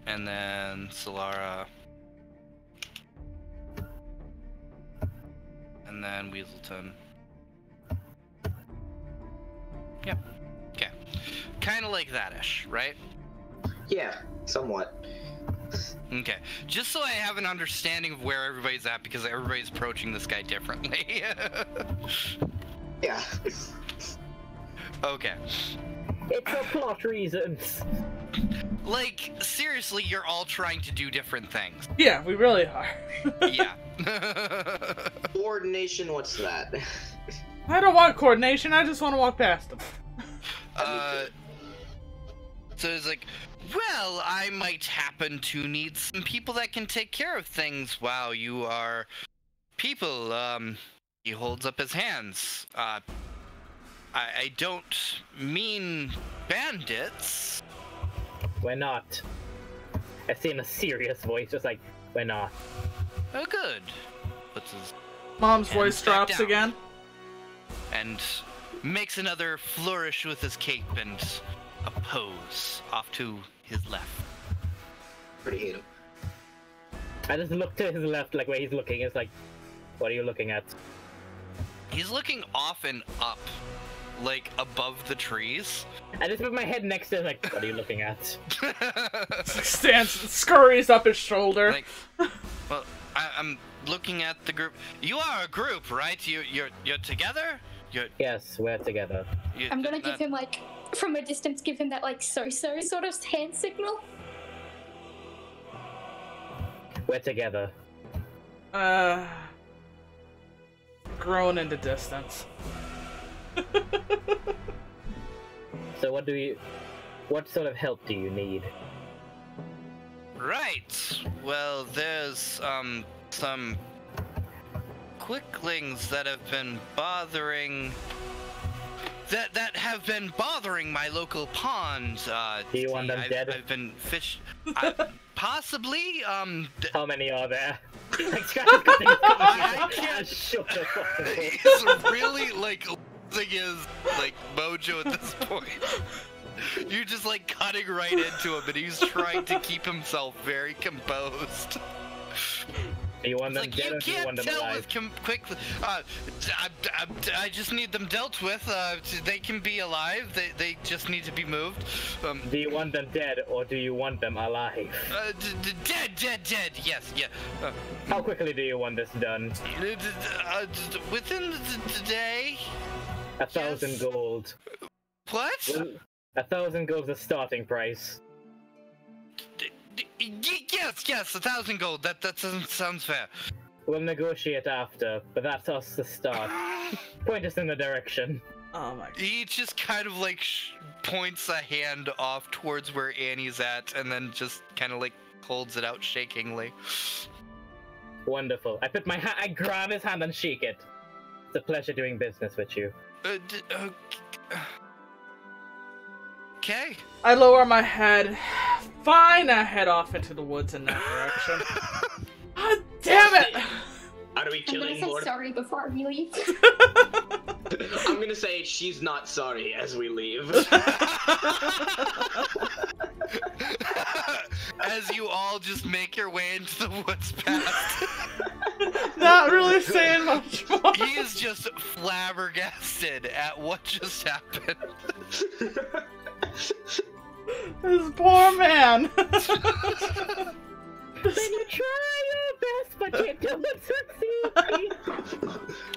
And then Solara. And then Weaselton. Yep. Okay. Kind of like that-ish, right? Yeah, somewhat. Okay. Just so I have an understanding of where everybody's at, because everybody's approaching this guy differently. Yeah. Okay. It's for plot reasons. Like, seriously, you're all trying to do different things. Yeah, we really are. Yeah. Coordination, what's that? I don't want coordination, I just want to walk past him. So it's like, well, I might happen to need some people that can take care of things. Wow, you are people. He holds up his hands. I don't mean bandits. We're not. I say in a serious voice, just like, we're not. Oh, good. Puts his Mom's hands voice back drops down again. and makes another flourish with his cape and a pose off to his left. Pretty hate him. I just look to his left, like where he's looking. It's like, what are you looking at? He's looking off and up, like above the trees. I just put my head next to him, like, what are you looking at? Scurries up his shoulder. Like, well, I'm looking at the group. You are a group, right? You're together? Yes, we're together. I'm gonna give him like, from a distance, give him that like so-so sort of hand signal. We're together. Grown into distance. So what sort of help do you need? Right. Well, there's some quicklings that have been bothering my local pond. Do you want them dead? I've been possibly. How many are there? I can't. Shut the fuck up. It's really like thing is like Mojo at this point. You're just like cutting right into him, and he's trying to keep himself very composed. Do you want them Like, dead you or do you want can't them tell alive? with quickly. I just need them dealt with. They can be alive. They just need to be moved. Do you want them dead or do you want them alive? Dead. Yes, yeah. How quickly do you want this done? Within the day. 1,000 Yes. gold. What? 1,000 gold's the starting price. Yes, 1,000 gold. That sounds fair. We'll negotiate after, but that's us to start. Point us in the direction. Oh my god. He just kind of like points a hand off towards where Annie's at, and then just kind of like holds it out shakingly. Wonderful. I grab his hand and shake it. It's a pleasure doing business with you. Okay. I lower my head. Fine, I head off into the woods in that direction. God damn it! Are we I'm killing gonna say more? sorry before we leave. I'm gonna say she's not sorry as we leave. As you all just make your way into the woods past. Not really saying much more. He is just flabbergasted at what just happened. This poor man. When you try your best, but you don't succeed.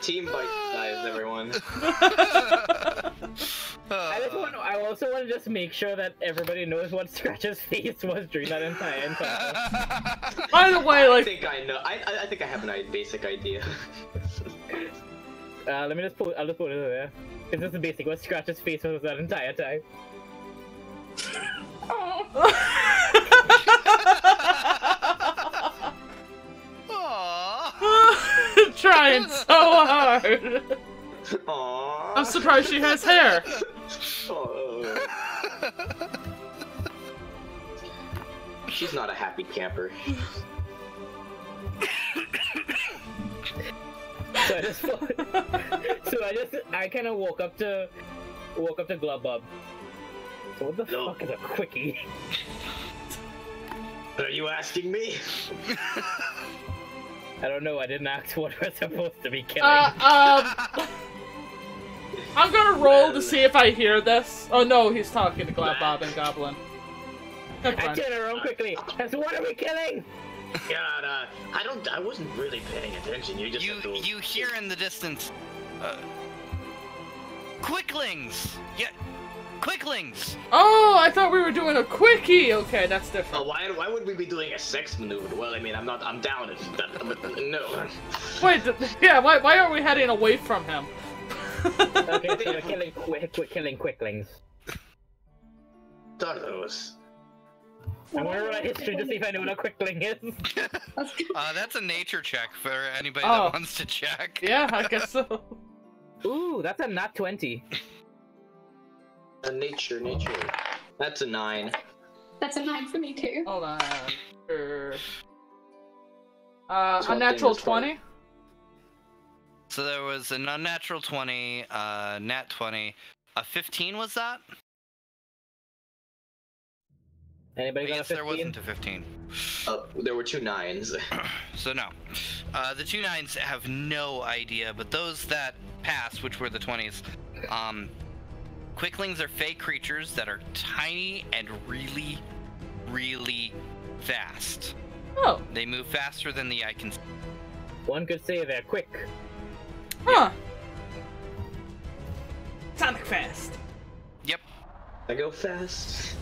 Team bite size, everyone. I also want to just make sure that everybody knows what Scratch's face was during that entire encounter. By the way, I like, think I know. I think I have a basic idea. Let me just put. I'll just put it there. This is basically what Scratch's face was that entire time. Aww. trying so hard. Aww. I'm surprised she has hair. Oh. She's not a happy camper. I kind of woke up to Glubbob. So what the fuck is a quickie? Are you asking me? I don't know. I didn't ask what we're supposed to be killing. I'm gonna roll to see if I hear this. Oh no, he's talking to Glubbob and Goblin. I turn around quickly. So what are we killing? God, I wasn't really paying attention. You just you hear in the distance, quicklings. Yeah, quicklings. Oh, I thought we were doing a quickie. Okay, that's different. Oh, why would we be doing a sex maneuver? Well, I mean, I'm down if that, but no. Wait, yeah, why are we heading away from him? Okay, so you're killing quicklings. What are those? I'm gonna roll a history to see if I know what a quickling is. That's a nature check for anybody Oh. that wants to check. Yeah, I guess so. Ooh, that's a nat 20. Nature. That's a 9. That's a 9 for me too. Hold on. A natural 20? So there was an unnatural 20, nat 20, a 15 was that? Anybody I got a guess 15? there wasn't a 15. There were 2 9s. So no. The 2 9s have no idea, but those that pass, which were the 20s, quicklings are fey creatures that are tiny and really, really fast. Oh. They move faster than the eye can see. One could say they're quick. Huh. Sonic fast. Yep. I go fast.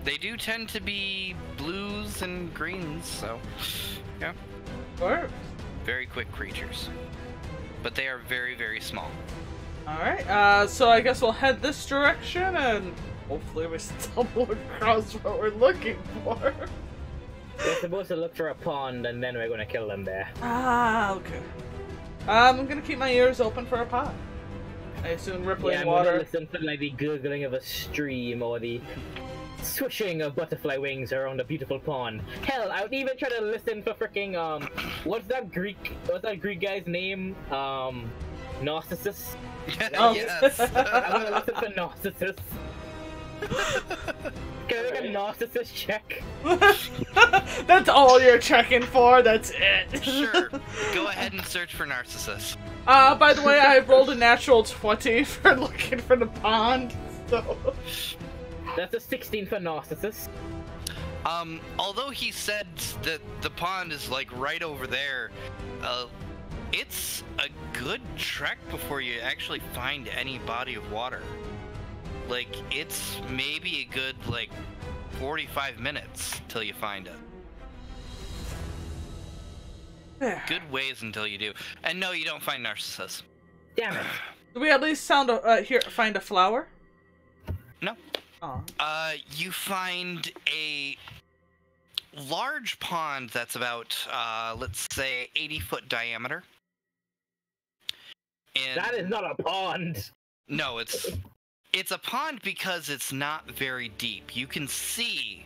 They do tend to be blues and greens, so yeah. Alright. Very quick creatures. But they are very, very small. Alright, so I guess we'll head this direction and hopefully we stumble across what we're looking for. We're supposed to look for a pond and then we're gonna kill them there. Ah, okay. I'm gonna keep my ears open for a pond. I assume rippling I'm water. gonna listen for like the gurgling of a stream or the swishing of butterfly wings around a beautiful pond. Hell, I would even try to listen for freaking what's that Greek guy's name? Narcissus. Oh. Yes. I'm gonna listen for Narcissus. Can I make a Narcissus check? That's all you're checking for, that's it. Sure. Go ahead and search for Narcissus. By the way, I rolled a natural 20 for looking for the pond, so... That's a 16 for Narcissus. Although he said that the pond is like right over there, it's a good trek before you actually find any body of water. Like, it's maybe a good, 45 minutes till you find it. There. Good ways until you do. And no, you don't find Narcissus. Damn it. Do we at least find a flower? No. Oh. You find a large pond that's about, let's say, 80-foot diameter. And That is not a pond. no, it's a pond because it's not very deep. You can see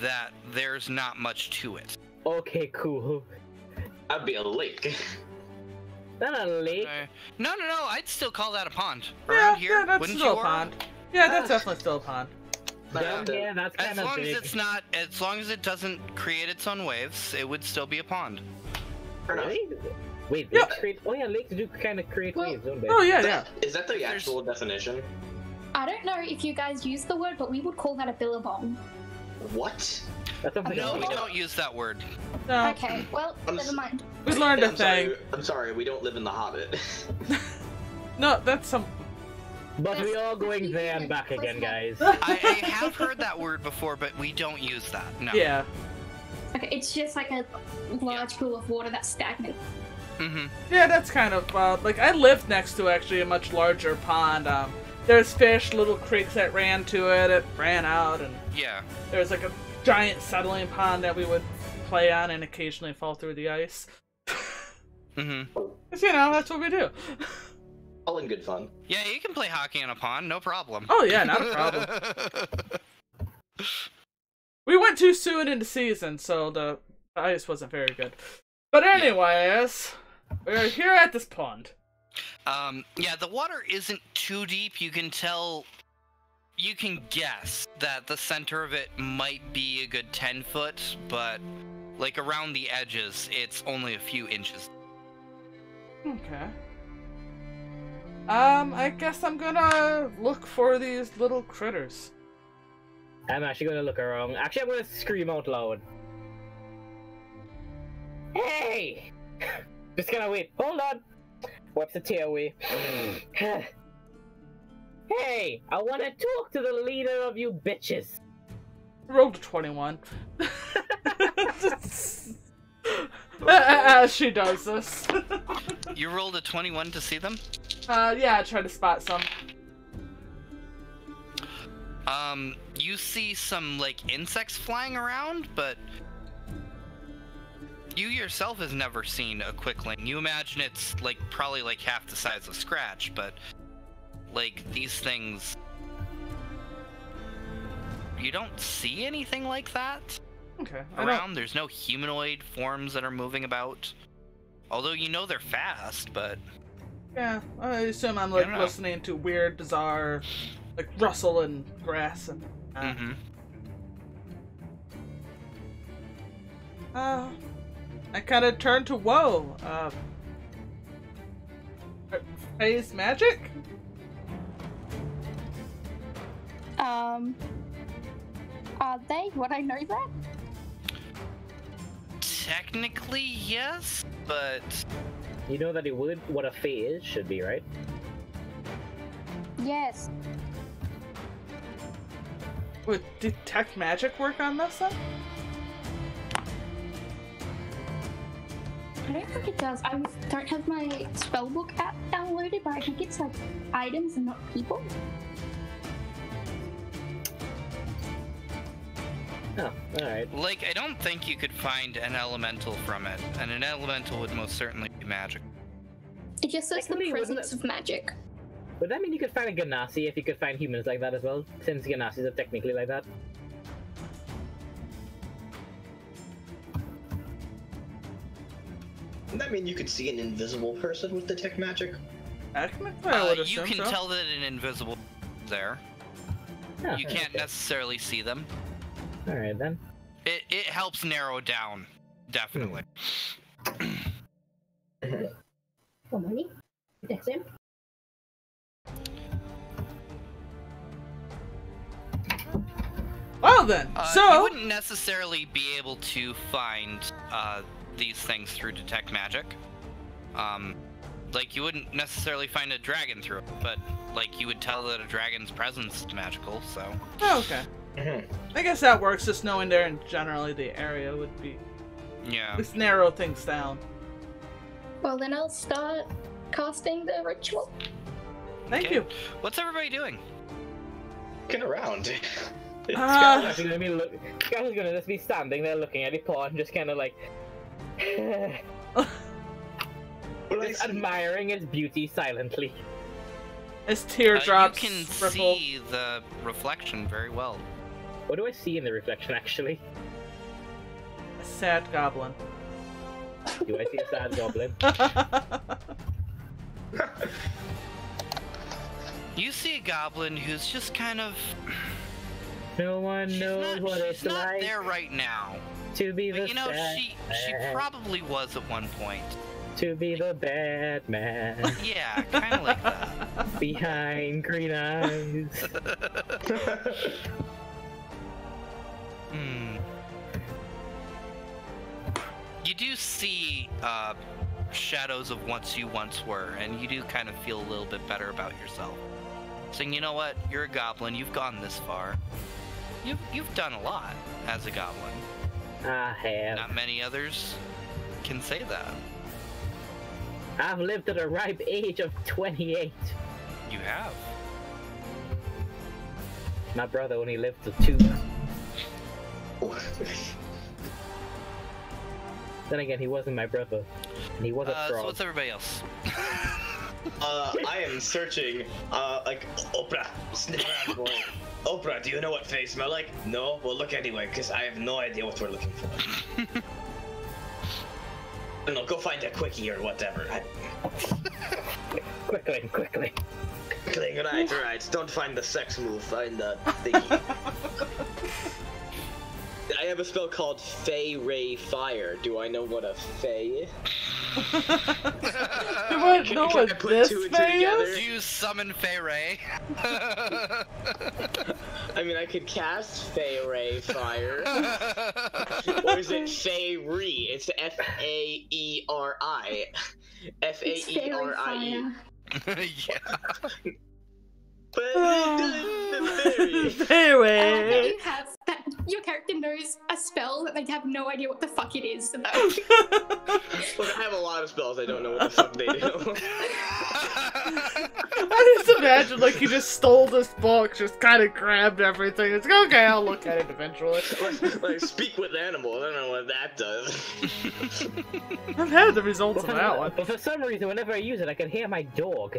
that there's not much to it. Okay, cool. That'd be a lake. Not a lake. No, I'd still call that a pond. Yeah, Around here, that's wouldn't still you, a Aura? pond. Yeah, that's definitely still a pond. Yeah, that's As kind of long big. as it's not, as long as it doesn't create its own waves, it would still be a pond. Really? Wait, Yeah. lakes create... Oh yeah, lakes do kind of create waves, don't they? Oh yeah, yeah. Is that the actual definition? I don't know if you guys use the word, but we would call that a billabong. What? That's something No, we else. don't use that word. No, Okay, well, never mind. we learned a thing. I'm sorry, we don't live in the Hobbit. No, that's some. But we are going there and back again, guys. I have heard that word before, but we don't use that. No. Yeah. Okay, it's just like a large pool of water that's stagnant. Mm-hmm. Yeah, that's kind of like I lived next to actually a much larger pond. There's fish, little creeks that ran to it. It ran out, and Yeah. there's like a giant settling pond that we would play on and occasionally fall through the ice. Mm-hmm. 'Cause, you know, that's what we do. All in good fun. Yeah, you can play hockey in a pond, no problem. Oh yeah, not a problem. We went too soon into season, so the ice wasn't very good. But anyways, we're here at this pond. Yeah, the water isn't too deep. You can tell, you can guess that the center of it might be a good 10 foot, but like around the edges, it's only a few inches. Okay. I guess I'm gonna look for these little critters. I'm actually gonna look around. Actually, I'm gonna scream out loud. Hey! Just gonna wait. Hold on. Wipes the tear away. Hey! I wanna talk to the leader of you bitches. Rolled a 21. As she does this. You rolled a 21 to see them? Yeah, I tried to spot some. You see some, like, insects flying around, but you yourself has never seen a quickling. You imagine it's, like, probably, like, half the size of Scratch, but, like, these things... You don't see anything like that Okay. around. There's no humanoid forms that are moving about. Although you know they're fast, but... Yeah, I assume I'm, like, I don't know. listening to weird, bizarre, like, rustle and grass and... Mm-hmm. I kind of turned to whoa. Phase magic? Are they? Would I know that? Technically, yes, but... You know that it would what a phase should be, right? Yes. Would detect magic work on this then? I don't think it does. I don't have my spellbook app downloaded, but I think it's like items and not people. Oh, alright. Like, I don't think you could find an elemental from it, and an elemental would most certainly be magic. It just says the Technically, wouldn't presence it- of magic. Would that mean you could find a Ganassi if you could find humans like that as well? Since Ganassis are technically like that? Doesn't that mean you could see an invisible person with detect magic? Technically, I would You assume can so. tell that an invisible is there. Oh, You can't okay. necessarily see them. Alright then. It helps narrow down, definitely. For money? That's him. Well then, You so... wouldn't necessarily be able to find these things through detect magic. Like, you wouldn't necessarily find a dragon through it, but, like, you would tell that a dragon's presence is magical, so... Oh, okay. I guess that works, just knowing there and generally the area would be... Yeah. Just narrow things down. Well, then I'll start casting the ritual. Thank Okay. you. What's everybody doing? Looking around. Scout's actually gonna be Scout's gonna just be standing there looking at the pawn, just kind of like... What just admiring its beauty silently. As teardrops you can ripple. see the reflection very well. What do I see in the reflection, actually? A sad goblin. Do I see a sad goblin? You see a goblin who's just kind of... No one knows what it's she's not like there right now. to be the But you know, sad she man. probably was at one point. To be the bad man Yeah, kind of like that. behind green eyes. Hmm. You do see shadows of once you once were, and you do kind of feel a little bit better about yourself. Saying, you know what, you're a goblin, you've gone this far. You've done a lot as a goblin. I have. Not many others can say that. I've lived at a ripe age of 28. You have. My brother only lived to 2. Then again, he wasn't my brother. And he was a So frog. what's everybody else? I am searching, like, Oprah, sniff around, boy. Oprah, do you know what they smell like? No? Well, look anyway, because I have no idea what we're looking for. I don't know, go find a quickie or whatever. Quickly. Quickly, right. Don't find the sex move, find the thingy. I have a spell called Fey Ray Fire. Do I know what a Fey is? You wouldn't know can I what put this two and two thing together? is? Do you summon Feyre? I mean, I could cast Fey Ray Fire. Or is it Fey-Re? It's F-A-E-R-I. F-A-E-R-I-E. Yeah. But it's Very. You have that your character knows a spell that they have no idea what the fuck it is. Though. Look, I have a lot of spells. I don't know what the fuck they do. I just imagine like you just stole this book, just kind of grabbed everything. It's like, okay, I'll look at it eventually. Like, speak with animals. I don't know what that does. I've had the results of that one. But for some reason, whenever I use it, I can hear my dog.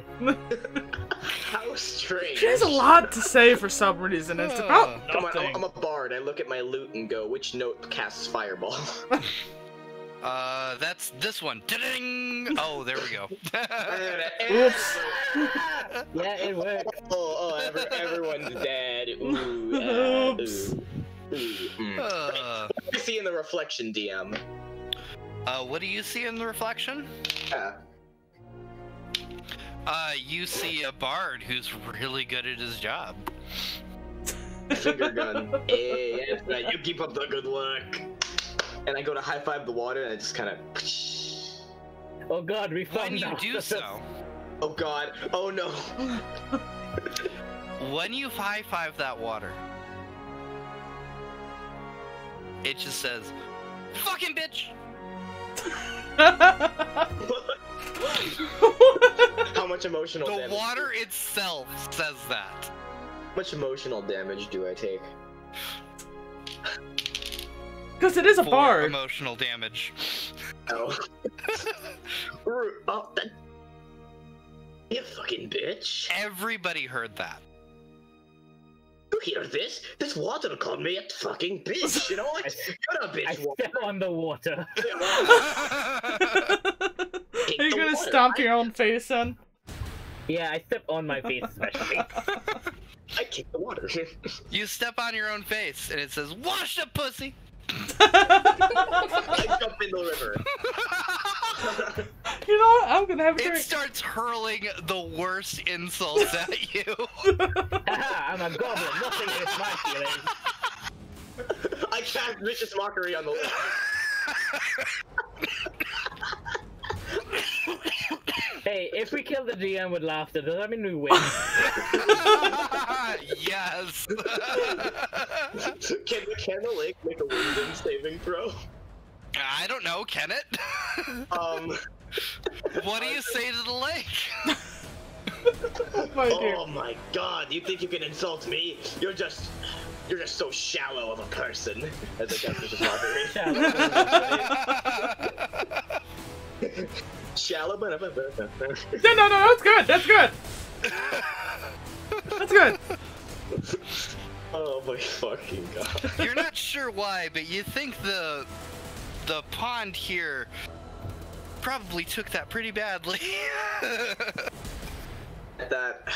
How strange. She has a lot to say for some reason. It's about nothing. I'm a bard. I look at my lute and go, which note casts fireball? That's this one. Ding! Oh, there we go. Oops. Yeah, it worked. Everyone's dead. Ooh, Oops. What do you see in the reflection, DM? What do you see in the reflection? Yeah. You see a bard who's really good at his job. Finger gun. Hey, that's right. You keep up the good work. And I go to high five the water, and I just kind of. Oh god, we When found you out. do so, Oh god. Oh no. when you high five that water, it just says, "Fucking bitch." How much emotional The damage? water itself says that. How much emotional damage do I take? Because it is a 4 bard. emotional damage. Oh. Oh, that... You fucking bitch. Everybody heard that. You hear this? This water called me a fucking bitch. You know what? You're a I bitch. step on the water. Are you gonna stomp your own face in? Yeah, I step on my face especially. I kick the water. You step on your own face, and it says, "Wash the pussy." I jump in the river. You know what? I'm gonna have a It drink. starts hurling the worst insults at you. Haha, I'm a goblin. Nothing hurts my feelings. I cast vicious mockery on the left. Hey, if we kill the DM with laughter, does that mean we win? Yes. Can the lake make a wisdom saving throw? I don't know, can it? What do you say to the lake? My dear. Oh my god, you think you can insult me? You're just so shallow of a person. As I cast vicious mockery. Shallow, but No, that's good. That's good. That's good. Oh my fucking god. You're not sure why, but you think the pond here probably took that pretty badly. That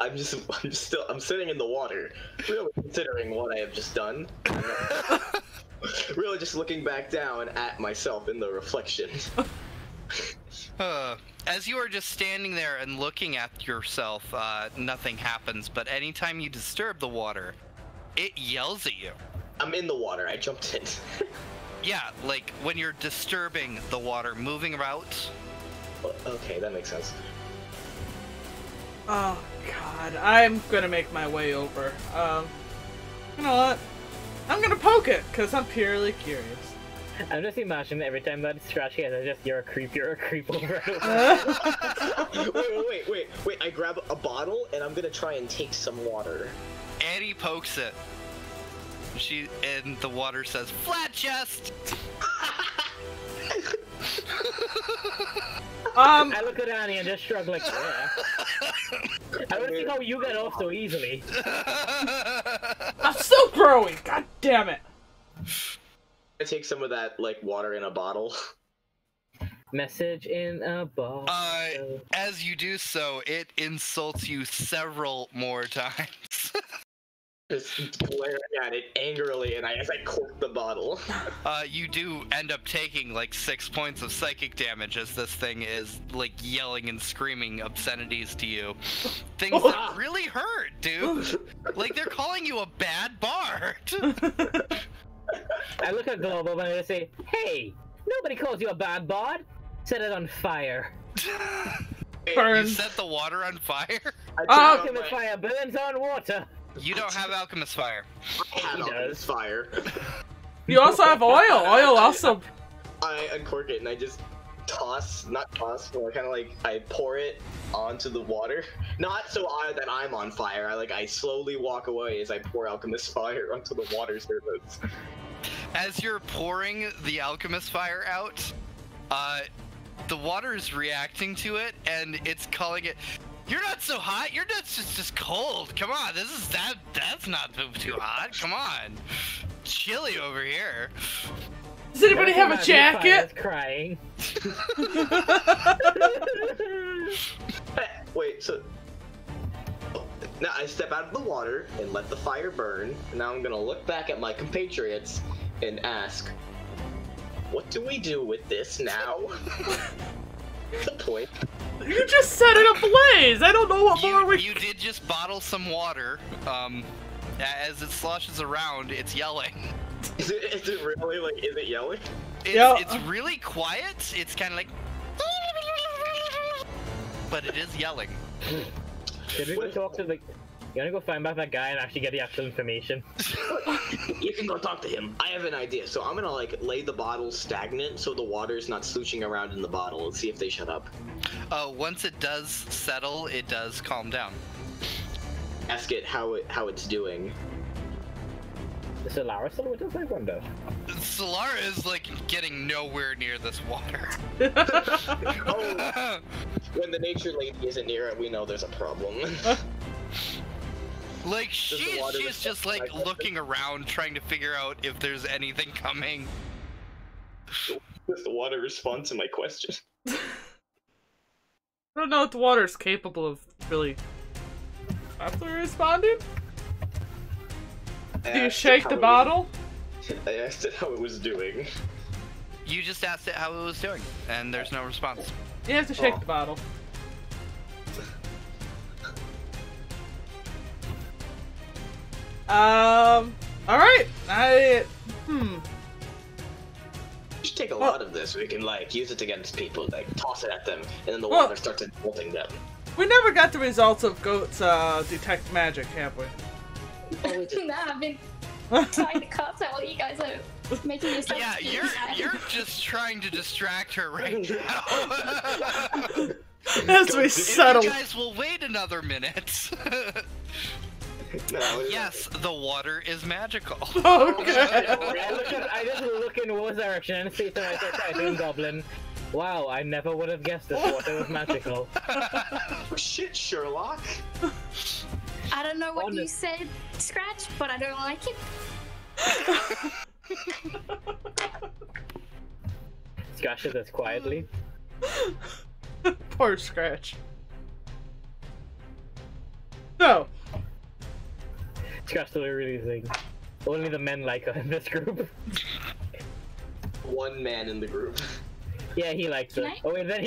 I'm sitting in the water, really considering what I have just done. Really just looking back down at myself in the reflection. As you are just standing there and looking at yourself, nothing happens, but anytime you disturb the water, it yells at you. I'm in the water, I jumped in. Yeah, like when you're disturbing the water, moving about. Okay, that makes sense. Oh god, I'm gonna make my way over. You know what? I'm gonna poke it, because I'm purely curious. I'm just imagining every time that scratch hits, it's just, you're a creep over it. Wait, I grab a bottle and I'm gonna try and take some water. Annie pokes it. And the water says, "Flat chest!" I look at Annie and just shrug like, yeah. I don't see how you get off so easily. I'm still growing, god damn it! I take some of that, like, water in a bottle. Message in a bottle. As you do so, it insults you several more times. Just glaring at it angrily, and as I cork the bottle. You do end up taking like 6 points of psychic damage as this thing is like yelling and screaming obscenities to you. Things that really hurt, dude. Like they're calling you a bad bard. I look at Global and I say, "Hey, nobody calls you a bad bard. Set it on fire." You set the water on fire? Alchemist fire burns on water. You don't have alchemist fire. I had alchemist fire. You also have oil. Oil also. I uncork it and I just kind of like I pour it onto the water. Not so that I'm on fire. I slowly walk away as I pour alchemist fire onto the water surface. As you're pouring the alchemist fire out, the water is reacting to it and it's calling it. You're not so hot. You're just cold. Come on, that's not too hot. Come on, chilly over here. Does anybody have a jacket? Crying. Wait, so now I step out of the water and let the fire burn. And now I'm gonna look back at my compatriots and ask, "What do we do with this now?" The point. You just set it ablaze! I don't know what more we... You did just bottle some water. As it sloshes around, it's yelling. Is it really, is it yelling? It's really quiet. It's kind of like... But it is yelling. Did we go talk to the... You wanna go find out that guy and actually get the actual information? You can go talk to him. I have an idea. So I'm gonna lay the bottle stagnant so the water's not slooshing around in the bottle and see if they shut up. Once it does settle, it does calm down. Ask it how it's doing. Is Solara still with us, I wonder? Solara is getting nowhere near this water. Oh, when the nature lady isn't near it, we know there's a problem. She's just looking around trying to figure out if there's anything coming. Does the water respond to my question? I don't know if the water is capable of really after responding. Do you shake the bottle? I asked it how it was doing. You just asked it how it was doing, and there's no response. You have to shake the bottle. Alright. We should take a lot of this. We can use it against people, toss it at them, and then the water starts engulfing them. We never got the results of Goat's detect magic, have we? Nah, I've been trying to cut out while you guys are making yourself. Yeah, you're just trying to distract her right now. As we settle. You guys will wait another minute. No, yes, the water is magical. Okay. I just look in War's direction and see somebody typing goblin. Wow, I never would have guessed this water was magical. Shit, Sherlock. I don't know what you said, Scratch, but I don't like it. Scratch says this quietly. Poor Scratch. No. Scratch literally thinks only the men like her in this group. One man in the group. Yeah, he likes her. Oh, and then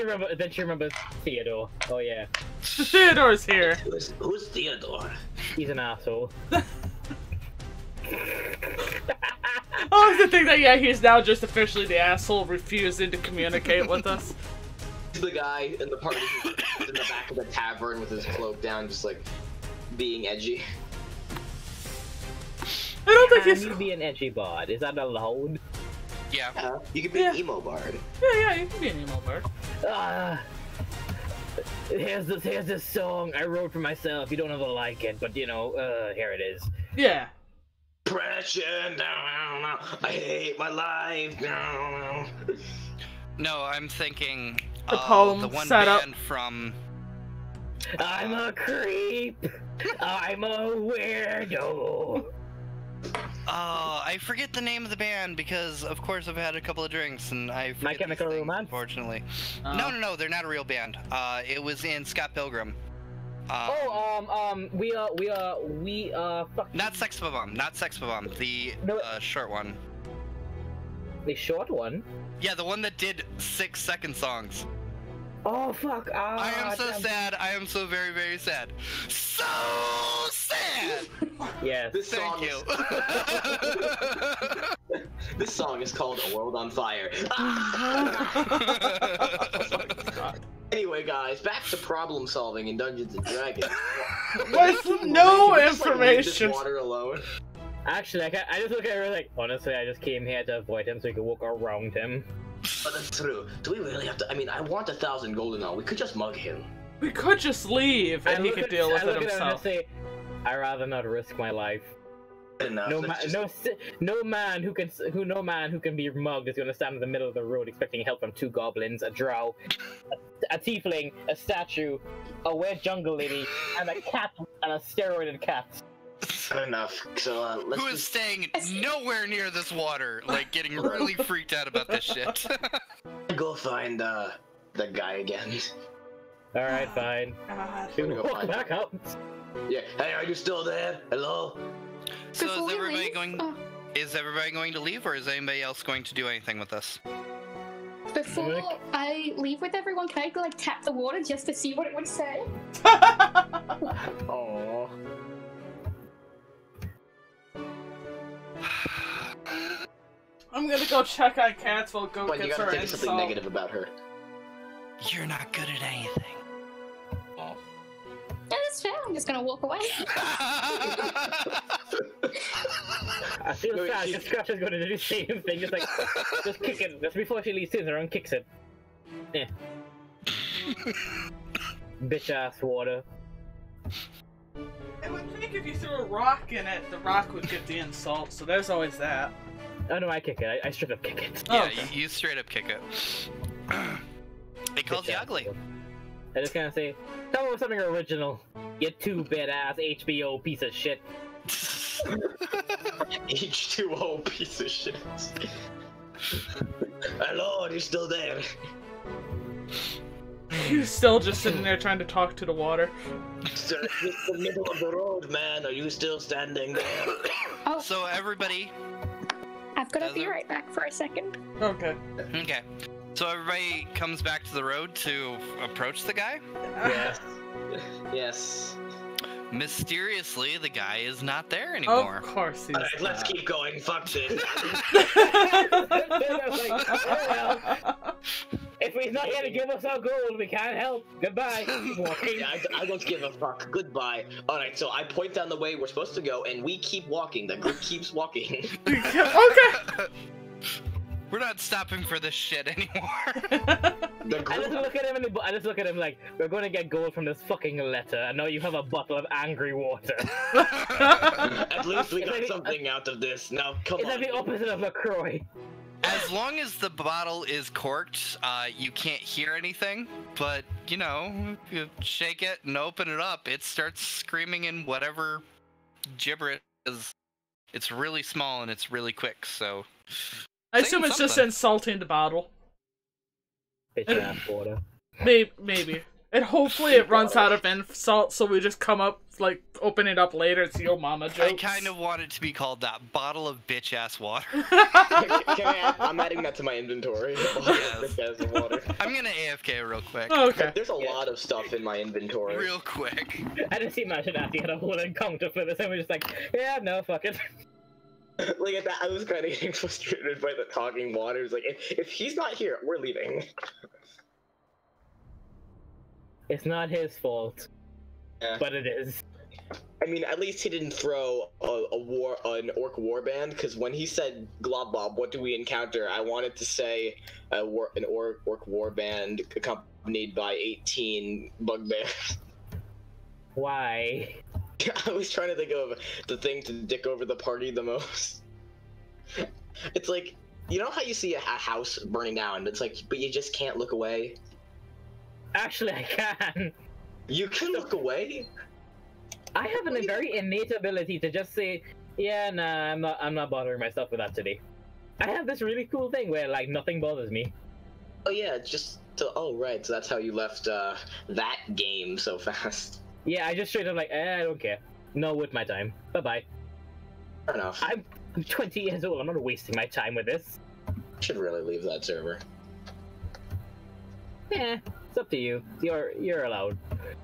she remembers Theodore. Oh yeah. Theodore's here. Who's Theodore? He's an asshole. Oh, the thing that he's now just officially the asshole refusing to communicate with us. He's the guy in the party who's in the back of the tavern with his cloak down, just like being edgy. I don't think he's. Can you be an edgy bard? Is that allowed? Yeah. You could be an emo bard. Yeah, you can be an emo bard. Here's this song I wrote for myself. You don't ever like it, but you know, here it is. Yeah. Pressure down. I hate my life now. No, I'm thinking The poem the one setup. band from. I'm a creep. I'm a weirdo. I forget the name of the band because, of course, I've had a couple of drinks and I forget My Chemical these things, Romance? unfortunately. Oh. No, they're not a real band. It was in Scott Pilgrim. We are fucking... Not Sex Bomb, the No. short one. The short one? Yeah, the one that did 6-second songs. Oh fuck! I am so sad. I am so very, very sad. So sad. Yes. This Thank song you. This song is called "A World on Fire." Anyway, guys, back to problem solving in Dungeons and Dragons. With no Can we just, like, leave this information. water alone. Actually, I just look at her like, honestly, I just came here to avoid him so we could walk around him. But that's true. Do we really have to? I mean, I want 1,000 gold and all. We could just mug him. We could just leave and he could deal with it I himself. say, I'd rather not risk my life. Enough. No man who can be mugged is gonna stand in the middle of the road expecting help from 2 goblins, a drow, a tiefling, a statue, a weird jungle lady, and a cat, and a steroided cat. Enough. So let's. Who is staying nowhere near this water, like getting really freaked out about this shit. Go find the guy again. All right, fine. God. We Go walk find back out. Yeah. Hey, are you still there? Hello. So Before is we everybody leave- going? oh, Is everybody going to leave, or is anybody else going to do anything with us? before I leave with everyone, can I like tap the water just to see what it would say? Oh. I'm gonna go check on Cats while Goat But you gets gotta her think of something insult. negative about her. You're not good at anything. Yeah, that's fair. I'm just gonna walk away. I feel No, sad she- because Scratch is going to do the same thing, just like, just kick it. Just before she leaves, turns around, kicks it. Yeah. Bitch ass water. I would think if you threw a rock in it, the rock would get the insult, so there's always that. Oh no, I kick it. I straight up kick it. Oh, Yeah, okay. you straight up kick it. It calls you Bitch ass ugly. water. I just kind of say, come up with something original. You 2-bit-ass HBO piece of shit. H2O piece of shit. Hello, are you still there? He's still just sitting there trying to talk to the water. Sir, it's the middle of the road, man. Are you still standing there? Oh, So everybody, I've got to be Heather? right back for a second. Okay. okay. So everybody comes back to the road to approach the guy. Yes. Yes. Mysteriously, the guy is not there Of anymore. course he's Alright, let's not. keep going. Fuck this. If he's not here to give us our gold, we can't help. Goodbye. Keep walking. Yeah, I don't give a fuck. Goodbye. Alright, so I point down the way we're supposed to go, and we keep walking. The group keeps walking. Okay. We're not stopping for this shit anymore. The I just group. look at him I just look at him like, we're gonna get gold from this fucking letter. I know you have a bottle of angry water. At least we got something out of this. Now, come It's on. like the opposite of LaCroix. As long as the bottle is corked, you can't hear anything, but you know, you shake it and open it up, it starts screaming in whatever gibberish is. It's really small and it's really quick, so... I assume it's just insulting the bottle. Bitch ass water. Maybe. And hopefully it runs out of insult, so we just come up, like, open it up later, it's your mama jokes. I kind of want it to be called that. Bottle of bitch-ass water. I'm adding that to my inventory. Bitch-ass water. I'm gonna AFK real quick. Okay. There's a lot of stuff in my inventory. Real quick. I just imagine Atti had a whole encounter for this, and we're just like, yeah, no, fuck it. Like at that, I was kind of getting frustrated by the talking water. It's like, if he's not here, we're leaving. It's not his fault, but it is. I mean, at least he didn't throw an orc warband, because when he said Globbob, what do we encounter? I wanted to say an orc warband accompanied by 18 bugbears. Why? I was trying to think of the thing to dick over the party the most. It's like, you know how you see a house burning down, it's like, but you just can't look away? Actually, I can. You can look away? I have a very innate ability to just say, yeah, nah, I'm not bothering myself with that today. I have this really cool thing where, like, nothing bothers me. Oh yeah, oh right, so that's how you left, that game so fast. Yeah, I just straight up like, I don't care. No with my time. Bye-bye. Fair enough. I'm 20 years old, I'm not wasting my time with this. Should really leave that server. Yeah, it's up to you. You're allowed.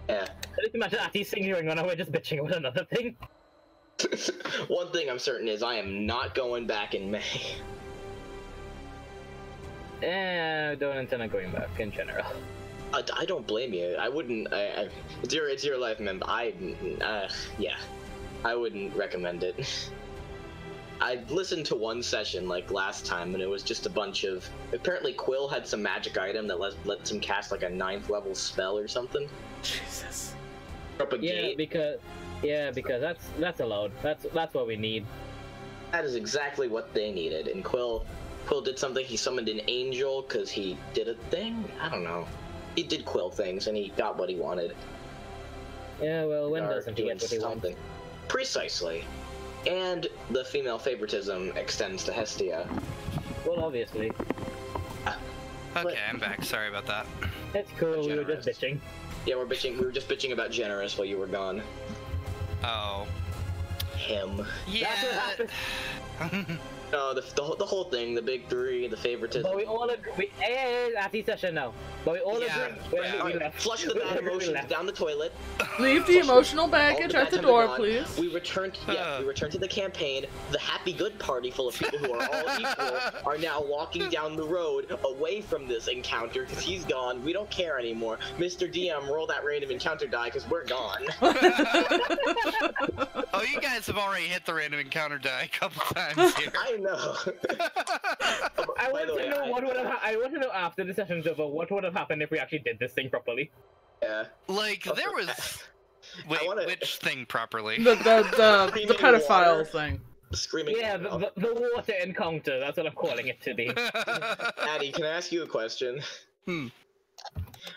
Yeah. I just imagine Atti singing on, we're just bitching about another thing. One thing I'm certain is I am not going back in May. I don't intend on going back in general. I don't blame you. I wouldn't. It's your life, man. Yeah, I wouldn't recommend it. I listened to one session like last time, and it was just a bunch of. Apparently, Quill had some magic item that lets him cast like a 9th level spell or something. Jesus. Up a gate. because that's allowed. That's what we need. That is exactly what they needed. And Quill did something. He summoned an angel because he did a thing. I don't know. He did Quill things, and he got what he wanted. Yeah, well, when doesn't he get what he wants? Precisely. And the female favoritism extends to Hestia. Well, obviously. Okay, I'm back. Sorry about that. It's cool, we were just bitching. Yeah, we're bitching. We were just bitching about Generous while you were gone. Oh. Him. Yeah. That's what happened. No, the whole thing, the big three, the favoritism. But we all agree. Atti session now. But we all agree. Yeah. We left. Flush the bad emotions down the toilet. Leave the emotional baggage at the door, please. We returned. Yeah, we returned to the campaign. The happy good party full of people who are all equal are now walking down the road away from this encounter because he's gone. We don't care anymore. Mr. DM, roll that random encounter die because we're gone. Oh, you guys have already hit the random encounter die a couple times here. I know. I want to know what would have. I want to know after the session's over what would have happened if we actually did this thing properly. Yeah. Like there was. Wait, which thing properly? The pedophile water. Thing. Screaming. Yeah, the water encounter. That's what I'm calling it to be. Addy, can I ask you a question?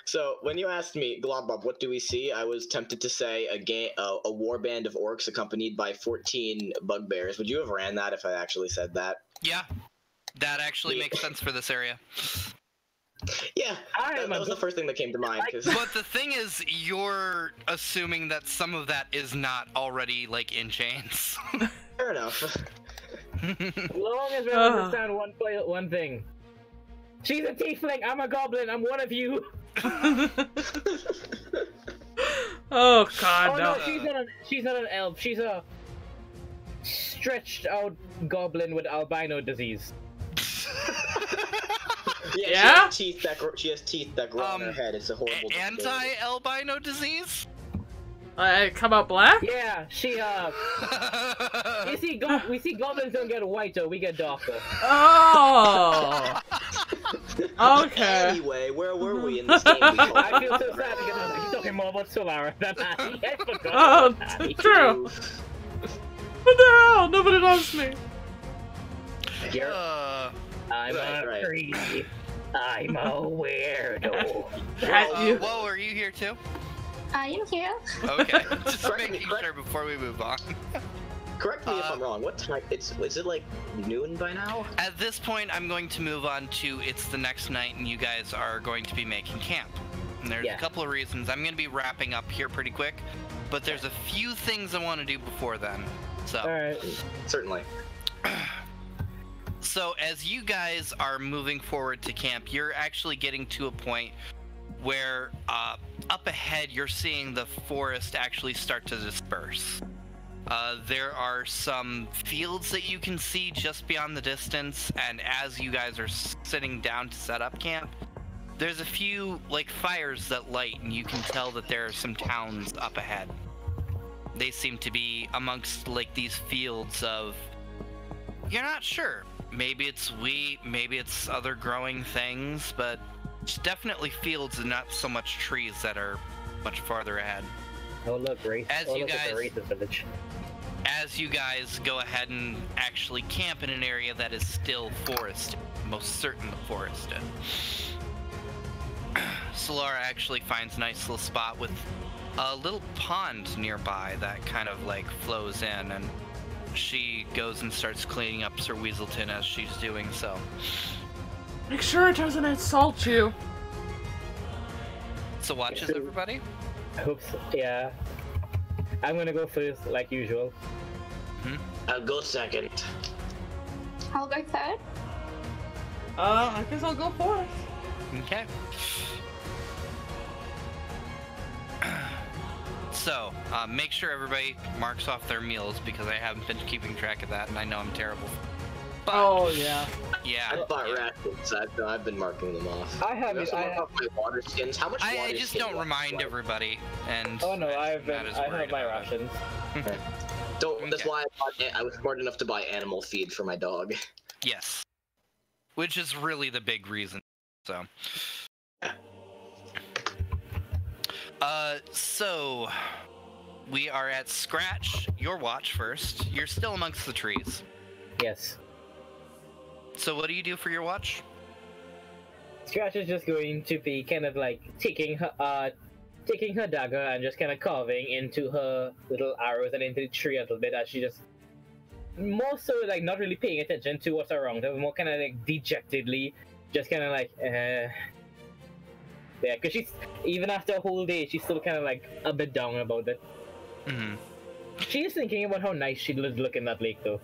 So when you asked me, Globbob, what do we see? I was tempted to say a warband of orcs accompanied by 14 bugbears. Would you have ran that if I actually said that? Yeah, that actually makes sense for this area. Yeah, that was the first thing that came to mind. But the thing is, you're assuming that some of that is not already like in chains. Fair enough. As long as we understand one thing. She's a tiefling, I'm a goblin, I'm one of you! Oh god, no. She's not an elf, she's a stretched out goblin with albino disease. Yeah? She has teeth that grow on her head, it's a horrible anti-albino disease? Come out black? Yeah, she, we see goblins don't get whiter, we get darker. Oh! Okay. Anyway, where were we in this game? I feel so sad because I was like, talking more about Solara than Atti. I forgot about Atti. True. What the hell? Nobody loves me. I'm right. crazy. I'm a weirdo. Whoa, are you here too? I am here. Okay, just Correct making me, sure before we move on. Correct me if I'm wrong. What time? Is it like noon by now? At this point, I'm going to move on to it's the next night, and you guys are going to be making camp. And there's a couple of reasons. I'm going to be wrapping up here pretty quick, but there's a few things I want to do before then. So. All right. Certainly. So as you guys are moving forward to camp, you're actually getting to a point where up ahead you're seeing the forest actually start to disperse. There are some fields that you can see just beyond the distance, and as you guys are sitting down to set up camp, there's a few like fires that light, and you can tell that there are some towns up ahead. They seem to be amongst like these fields of, you're not sure. Maybe it's wheat, maybe it's other growing things, but it's definitely fields and not so much trees that are much farther ahead. Oh look, Wraith. As oh, you look at the guys- Wraith village. As you guys go ahead and actually camp in an area that is still forested, most certainly forested, Solara actually finds a nice little spot with a little pond nearby that kind of like flows in, and she goes and starts cleaning up Sir Weaselton as she's doing so. Make sure it doesn't insult you. So watches everybody? Oops. Yeah. I'm gonna go first, like usual. I'll go second. I'll go third. I guess I'll go fourth. Okay. So, make sure everybody marks off their meals because I haven't been keeping track of that and I know I'm terrible. But, Oh yeah. yeah. I bought rations. I've been marking them off. I have. I also mark off my water skins. How much I water just skin don't do I remind have? everybody, and Oh no, I I'm not as have worried my about it. rations. Don't. That's Okay. why I was smart enough to buy animal feed for my dog. Yes. Which is really the big reason. So. So we are at Scratch, your watch first. You're still amongst the trees. Yes. So what do you do for your watch? Scratch is just going to be kind of like taking her dagger and just kind of carving into her little arrows and into the tree a little bit as she just more so like not really paying attention to what's around her, more kind of like dejectedly, just kind of like yeah, because she's even after a whole day, she's still kind of like a bit down about it. Mm-hmm. She is thinking about how nice she'd look in that lake, though.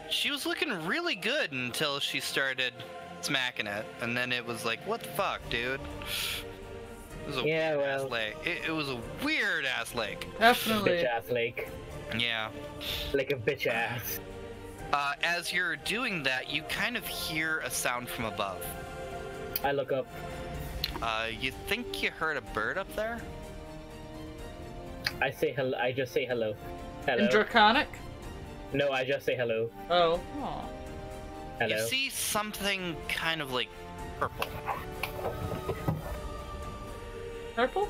She was looking really good until she started smacking it, and then it was like, what the fuck, dude? It was a Yeah, weird ass well. lake. It was a weird ass lake. Definitely. Bitch ass lake, Yeah. like a bitch ass. As you're doing that, you kind of hear a sound from above. I look up. You think you heard a bird up there? I say hello. I just say hello. Hello. In Draconic? No, I just say hello. Oh. Aw. Hello. You see something kind of like purple. Purple?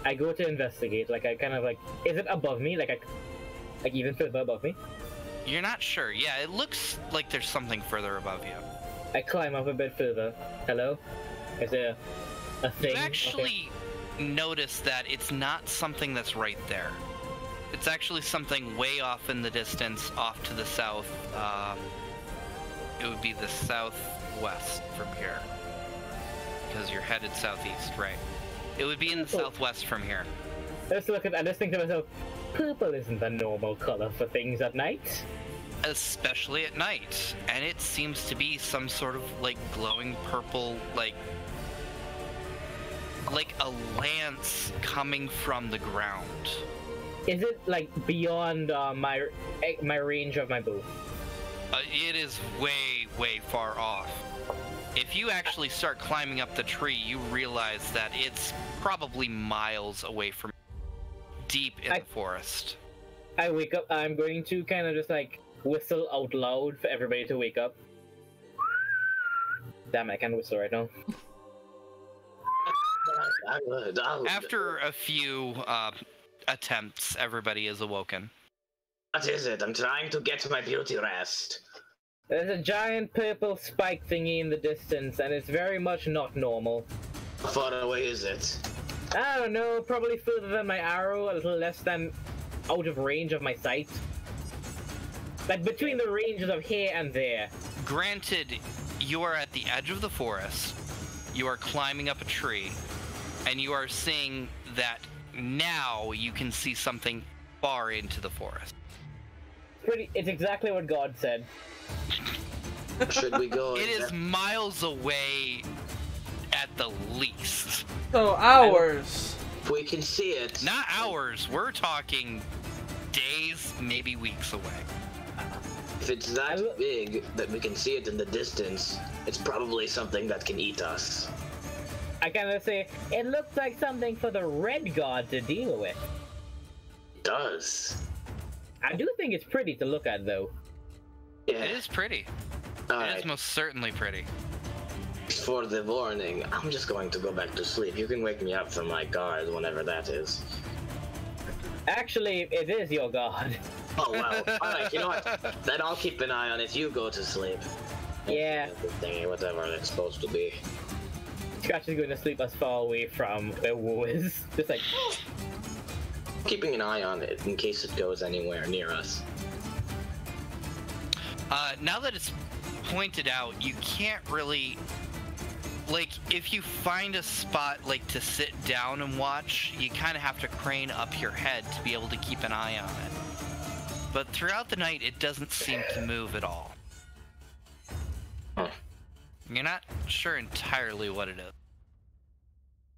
I go to investigate. Like I kind of like. Is it above me? Like even further above me? You're not sure. Yeah, it looks like there's something further above you. I climb up a bit further. Hello. Is there a thing? You actually notice that it's not something that's right there. It's actually something way off in the distance, off to the south. It would be the southwest from here. Because you're headed southeast, right? It would be in the southwest from here. Let's look at. I just think to myself, purple isn't a normal color for things at night. Especially at night. And it seems to be some sort of like glowing purple, like a lance coming from the ground. Is it like beyond my range of my bow? It is way far off. If you actually start climbing up the tree, you realize that it's probably miles away from deep in the forest. I wake up. I'm going to kind of just like whistle out loud for everybody to wake up. Damn, I can't whistle right now. After a few attempts, everybody is awoken. What is it? I'm trying to get my beauty rest. There's a giant purple spike thingy in the distance, and it's very much not normal. How far away is it? I don't know, probably further than my arrow, a little less than out of range of my sight. Like between the ranges of here and there. Granted, you are at the edge of the forest, you are climbing up a tree, and you are seeing that now you can see something far into the forest. It's exactly what God said. Should we go? It is miles away at the least. So hours. If we can see it. Not hours, we're talking days, maybe weeks away. If it's that big that we can see it in the distance, it's probably something that can eat us. I kinda say, it looks like something for the Red God to deal with. It does. I do think it's pretty to look at, though. Yeah. It is pretty. It is most certainly pretty. For the warning, I'm just going to go back to sleep. You can wake me up from my guard whenever that is. Actually, it is your God. Oh, well. Alright, you know what? Then I'll keep an eye on it. You go to sleep. Yeah. Thingy, whatever it's supposed to be. Scratch is going to sleep as far away from where Wu is. Just like... Keeping an eye on it in case it goes anywhere near us. Now that it's pointed out, you can't really... Like, if you find a spot, like, to sit down and watch, you kind of have to crane up your head to be able to keep an eye on it. But throughout the night, it doesn't seem to move at all. Huh. You're not sure entirely what it is.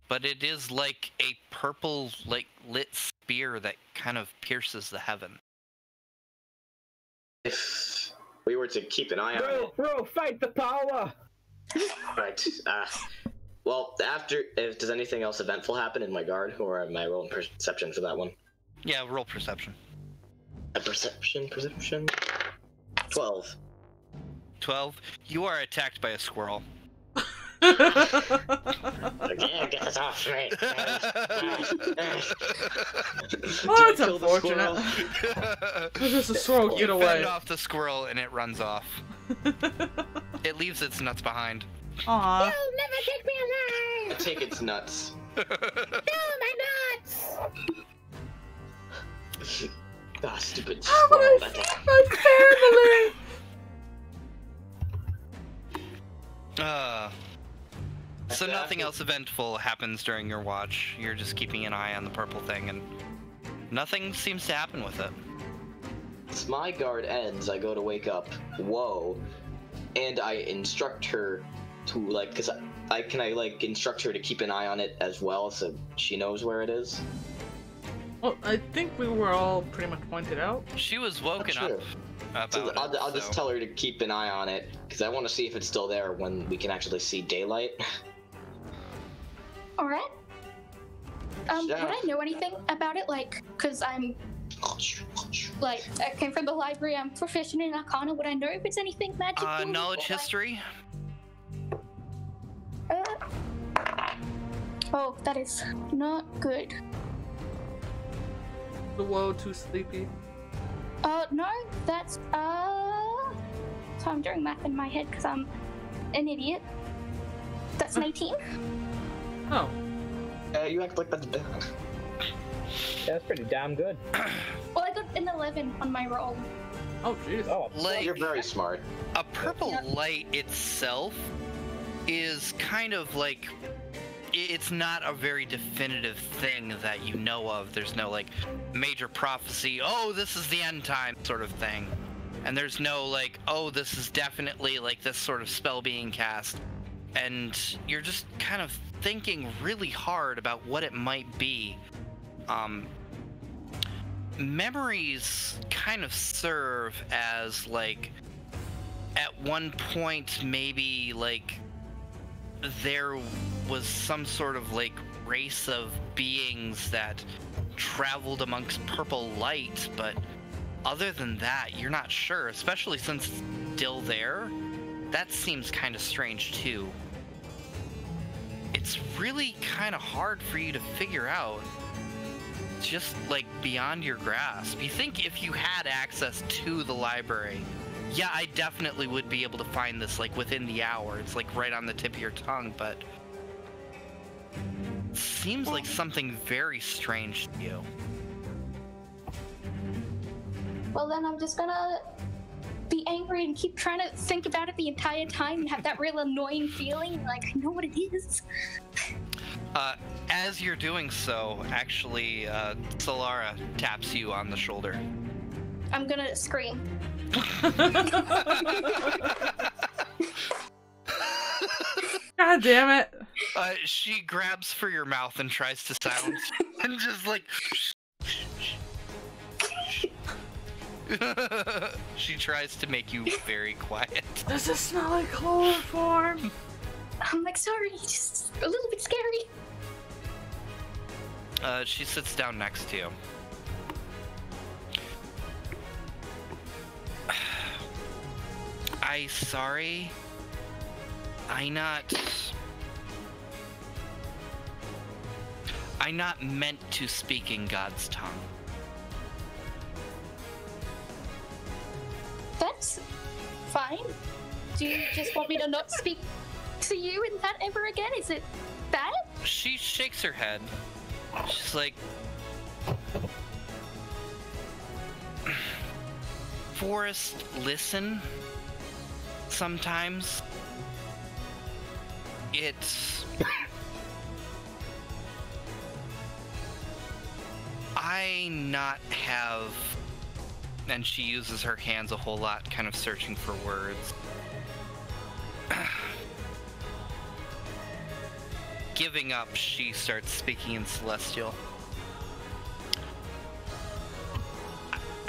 But it is like a purple, like, lit spear that kind of pierces the heaven. If we were to keep an eye on it... Bro, fight the power! Right. Well, does anything else eventful happen in my guard, or am I rolling perception for that one? Yeah, roll perception. A perception? 12. 12. You are attacked by a squirrel. Again, get this off me. Oh, that's unfortunate. Just a squirrel get You away. fend off the squirrel and it runs off. It leaves its nuts behind. Aww. You'll never take me alive! I take its nuts. No, my nuts! Ah, stupid How would squirrel. I feed my family? So nothing else eventful happens during your watch. You're just keeping an eye on the purple thing, and nothing seems to happen with it. As my guard ends, I go to wake up Whoa, and I instruct her to, like, cause I instruct her to keep an eye on it as well, so she knows where it is. Well, I think we were all pretty much pointed out. She was woken up True. about So it. I'll just tell her to keep an eye on it, because I want to see if it's still there when we can actually see daylight. Alright. Would Yeah. I know anything about it? Like, because I'm, like, I came from the library, I'm proficient in Arcana. Would I know if it's anything magical? Knowledge or, like- history? Oh, that is not good. The woe too sleepy. No, that's, so I'm doing math in my head because I'm an idiot. That's an 18. Oh. You act like that's bad. That's pretty damn good. Well, I got an 11 on my roll. Oh, jeez. Oh, Like, You're very smart. a purple light itself is kind of like... It's not a very definitive thing that you know of. There's no, like, major prophecy, oh, this is the end time sort of thing. And there's no, like, oh, this is definitely, like, this sort of spell being cast. And you're just kind of thinking really hard about what it might be. Memories kind of serve as, like, at one point, maybe, like, there was some sort of, like, race of beings that traveled amongst purple light, but other than that, you're not sure, especially since it's still there. That seems kind of strange, too. It's really kind of hard for you to figure out. It's just, like, beyond your grasp. You think if you had access to the library, Yeah, I definitely would be able to find this, like, within the hour. It's, like, right on the tip of your tongue, but... Seems like something very strange to you. Well, then I'm just gonna be angry and keep trying to think about it the entire time and have that real annoying feeling, like, I know what it is. As you're doing so, actually, Solara taps you on the shoulder. I'm gonna scream. God damn it. She grabs for your mouth and tries to silence and just like... She tries to make you very quiet. Does it smell like chloroform? I'm like, sorry, just a little bit scary. She sits down next to you. Sorry. I not meant to speak in God's tongue. That's fine. Do you just want me to not speak to you in that ever again? Is it bad? She shakes her head. She's like, Forrest, listen. Sometimes it's... I not have... And she uses her hands a whole lot, kind of searching for words. Giving up, she starts speaking in Celestial.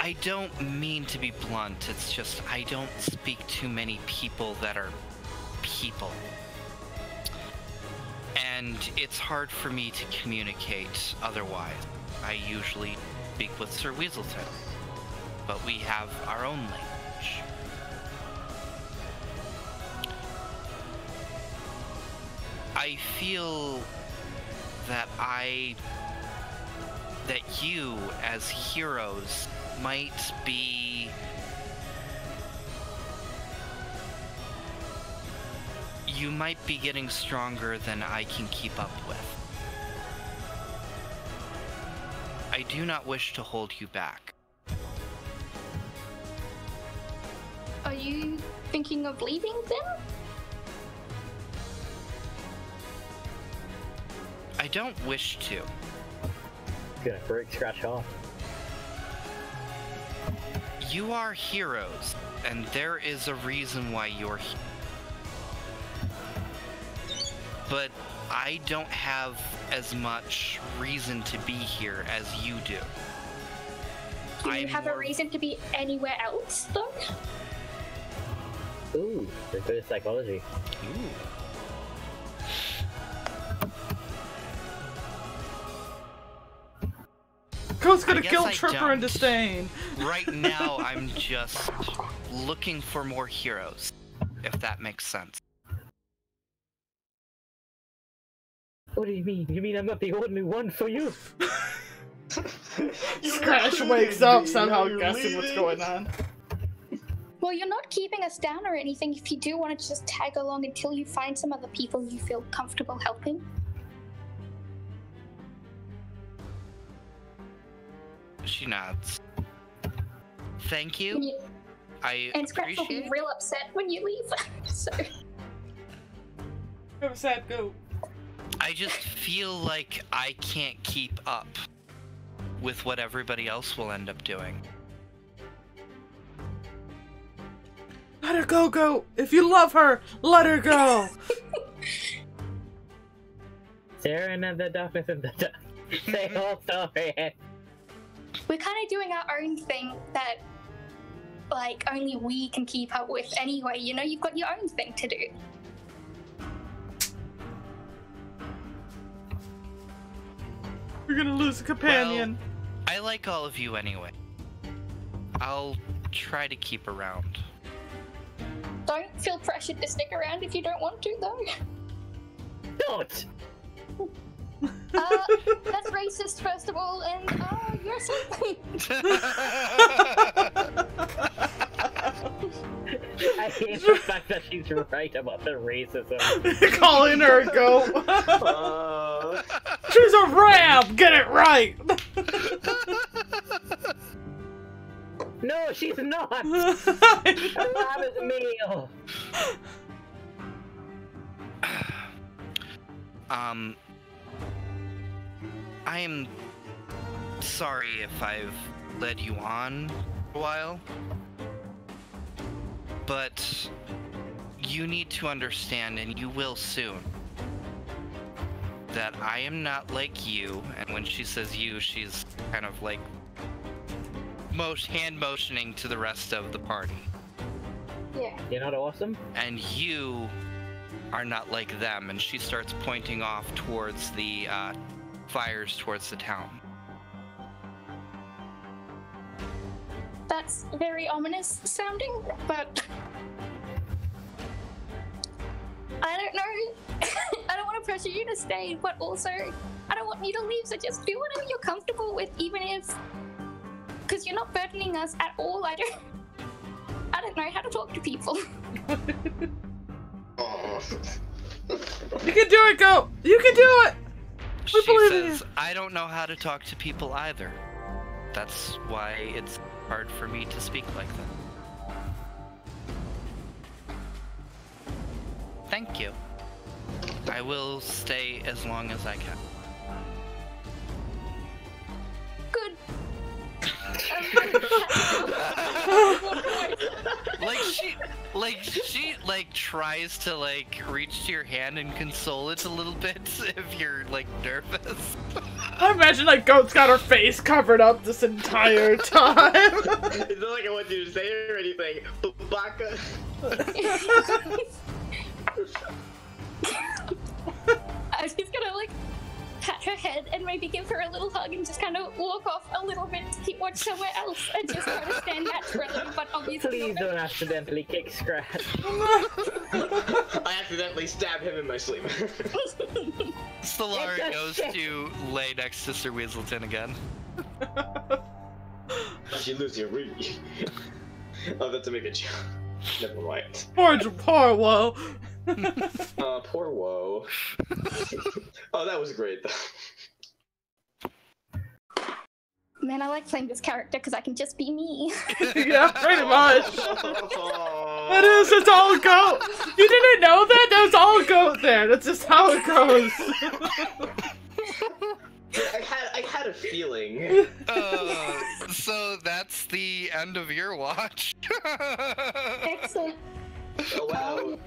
I don't mean to be blunt, it's just I don't speak to many people that are people. And it's hard for me to communicate otherwise. I usually speak with Sir Weaselton, but we have our own language. I feel that you, as heroes, might be... You might be getting stronger than I can keep up with. I do not wish to hold you back. Are you thinking of leaving then? I don't wish to. Gonna break scratch off. You are heroes, and there is a reason why you're here. But I don't have as much reason to be here as you do. Do you have a reason to be anywhere else, though? Ooh, there's good psychology. Ooh. Code's gonna guess guilt I trip her don't. into staying. Right now, I'm just looking for more heroes, if that makes sense. What do you mean? You mean I'm not the only one for you? Scratch wakes up somehow guessing what's going on. Well, you're not keeping us down or anything if you do want to just tag along until you find some other people you feel comfortable helping. She nods. Thank you. Yeah. I And Scratch will be appreciate. real upset when you leave. So Go sad, go. I just feel like I can't keep up with what everybody else will end up doing. Let her go, go. If you love her, let her go. Sarah and the darkness and the dark. Say whole story. we're kind of doing our own thing that, like, only we can keep up with anyway. You know, you've got your own thing to do. We're gonna lose a companion. Well, I like all of you anyway. I'll try to keep around. Don't feel pressured to stick around if you don't want to, though. Don't! That's racist, first of all, and, you're something. she's right about the racism. Calling her a goat. She's a ram! Get it right! No, she's not! A ram is male! I am sorry if I've led you on for a while, but you need to understand, and you will soon, that I am not like you. And when she says you, she's kind of like hand motioning to the rest of the party. Yeah. You're not awesome? And you are not like them. And she starts pointing off towards the fires towards the town. That's very ominous sounding, but I don't know. I don't want to pressure you to stay, but also I don't want you to leave, so just do whatever you're comfortable with, even if, because you're not burdening us at all. I don't know how to talk to people. You can do it, go! You can do it! We She believe in says, you. I don't know how to talk to people either. That's why it's hard for me to speak like that. Thank you. I will stay as long as I can. Good. Like she tries to reach to your hand and console it a little bit if you're nervous. I imagine Goat's got her face covered up this entire time. It's not like I want you to say or anything, but Baka. I was just gonna pat her head and maybe give her a little hug and just kind of walk off a little bit to watch somewhere else and just try to stand naturally, but obviously. Please don't accidentally kick Scratch. I accidentally stab him in my sleep. Solara goes to lay next to Sir Weaselton again. Did you lose your Rudy? Oh, that's a make a joke. Never mind. Poor Woe. Poor Woe. Oh, that was great though. Man, I like playing this character because I can just be me. Yeah, pretty much. It is, it's all Goat. You didn't know that? That was all Goat there. That's just how it goes. I had a feeling. So that's the end of your watch. Excellent. Oh wow.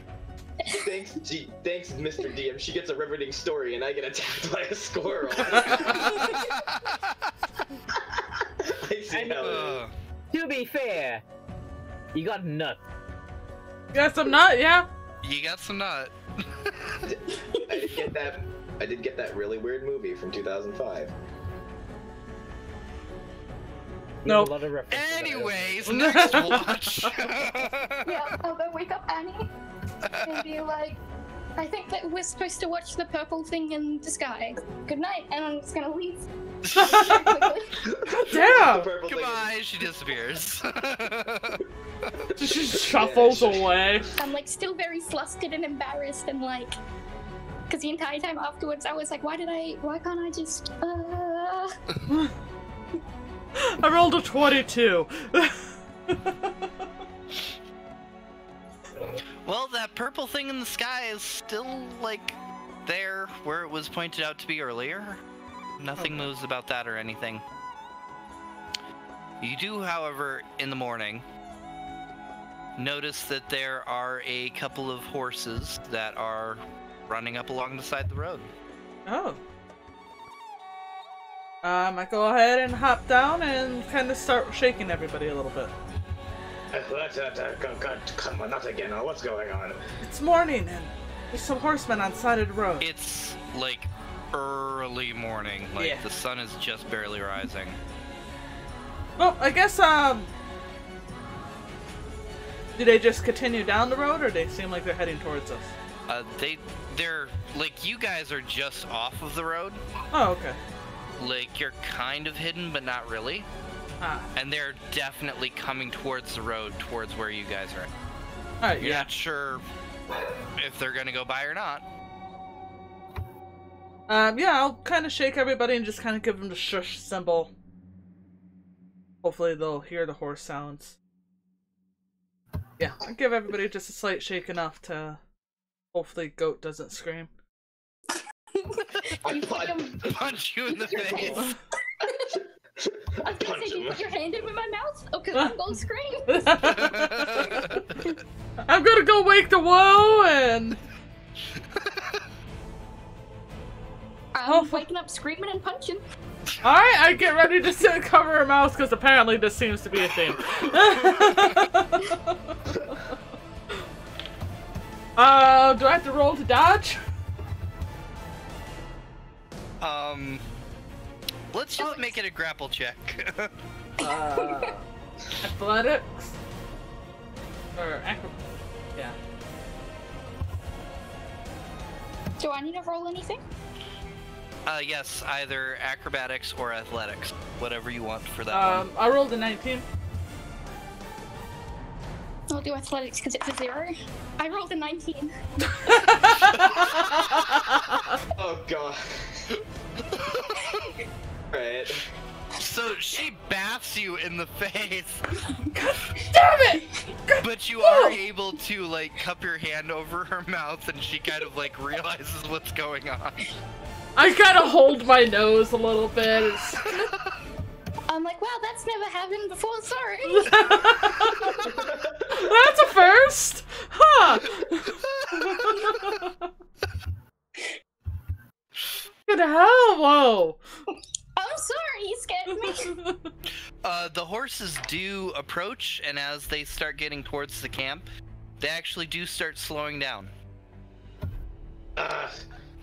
Thanks, Mr. DM. She gets a riveting story, and I get attacked by a squirrel. I see how it is. To be fair, you got nut. You got some nut, yeah? You got some nut. I did get that really weird movie from 2005. Nope. A lot of references. Anyways, next watch. Yeah, I'll go wake up Annie and be like, I think that we're supposed to watch the purple thing in the sky. Good night, and I'm just gonna leave. Damn! Goodbye, she disappears. She shuffles away. I'm still very flustered and embarrassed and because the entire time afterwards I was like, why can't I just, I rolled a 22. Well, that purple thing in the sky is still, there where it was pointed out to be earlier. Nothing moves about that or anything. You do, however, in the morning, notice that there are a couple of horses that are running up along the side of the road. Oh. I go ahead and hop down and kind of start shaking everybody a little bit. Come on, not again. What's going on? It's morning and there's some horsemen on the side of the road. It's early morning. Yeah. The sun is just barely rising. Well, I guess, do they just continue down the road, or do they seem like they're heading towards us? They're you guys are just off of the road. Oh, okay. You're kind of hidden, but not really. Ah. And they're definitely coming towards the road, towards where you guys are at. Alright, You're yeah. not sure if they're gonna go by or not. Yeah, I'll kind of shake everybody and just kind of give them the shush symbol. Hopefully they'll hear the horse sounds. Yeah, I'll give everybody just a slight shake enough to... Hopefully Goat doesn't scream. You Punch you in the face. I was gonna say, you put your hand in my mouth? Okay, I'm gonna scream. I'm gonna go wake the woe and... I'm waking up screaming and punching. Alright, I get ready to sit and cover her mouth because apparently this seems to be a thing. Do I have to roll to dodge? Let's just make it a grapple check. Athletics? Or yeah. Do I need to roll anything? Yes, either acrobatics or athletics. Whatever you want for that one. I rolled a 19. I'll do athletics because it's a 0. I rolled a 19. Oh god. Right. So she bats you in the face. Damn it! But you are able to, like, cup your hand over her mouth and she kind of, like, realizes what's going on. I kind of hold my nose a little bit. I'm like, wow, that's never happened before, sorry. That's a first! Huh! Good hell, whoa! I'm sorry, you scared me. The horses do approach, and as they start getting towards the camp, they actually do start slowing down.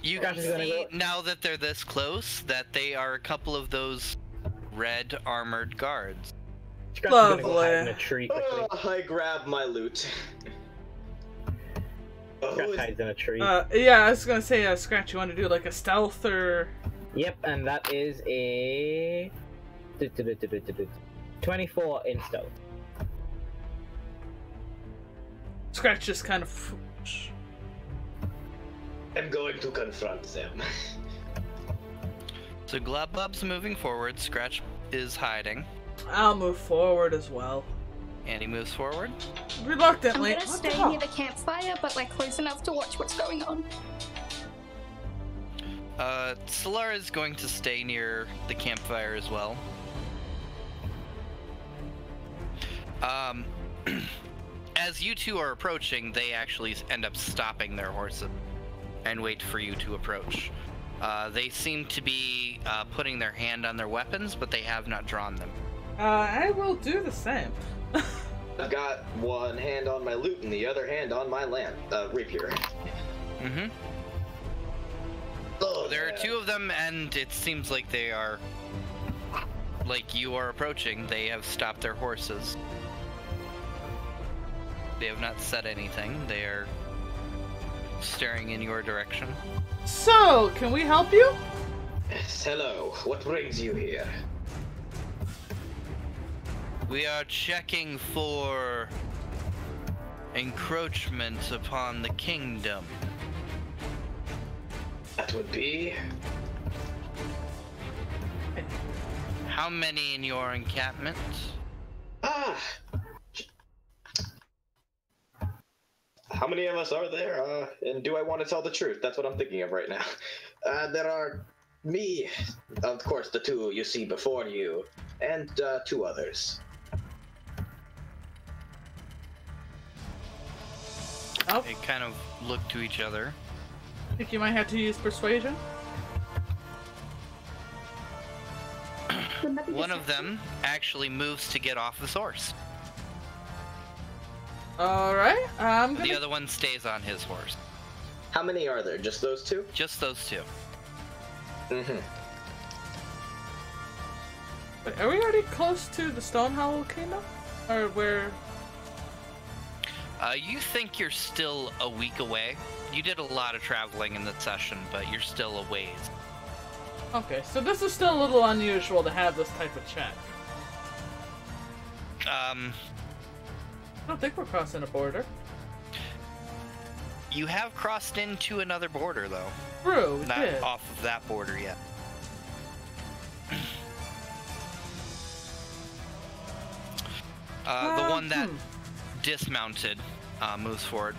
You can see, now that they're this close, that they are a couple of those red armored guards. Lovely. I grab my loot. Hides in a tree. Yeah, I was gonna say, Scratch, you want to do like a stealth or... Yep, and that is a 24 in stealth. Scratch just kind of... I'm going to confront them. So Glubbub's moving forward, Scratch is hiding. I'll move forward as well. And he moves forward. Reluctantly. I'm gonna stay near the campfire, but like close enough to watch what's going on. Solara is going to stay near the campfire as well. As you two are approaching, they actually end up stopping their horses and wait for you to approach. They seem to be putting their hand on their weapons, but they have not drawn them. I will do the same. I've got one hand on my loot and the other hand on my rapier. Mm-hmm. Oh, there are two of them, and it seems like they are... Like you are approaching, they have stopped their horses. They have not said anything. They are staring in your direction. So, can we help you? Hello, what brings you here? We are checking for encroachment upon the kingdom. That would be... How many in your encampment? How many of us are there? And do I want to tell the truth? That's what I'm thinking of right now. There are me, of course, the two you see before you, and two others. Oh. They kind of look to each other. Think you might have to use persuasion? One of them actually moves to get off his horse. Alright, I'm gonna... The other one stays on his horse. How many are there? Just those two? Just those two. Mm-hmm. Wait, are we already close to the Stone Hollow Kingdom? Or where... You think you're still a week away. You did a lot of traveling in this session, but you're still a ways. Okay, so this is still a little unusual to have this type of check. I don't think we're crossing a border. You have crossed into another border, though. True, Not did. off of that border yet. The one that dismounted moves forward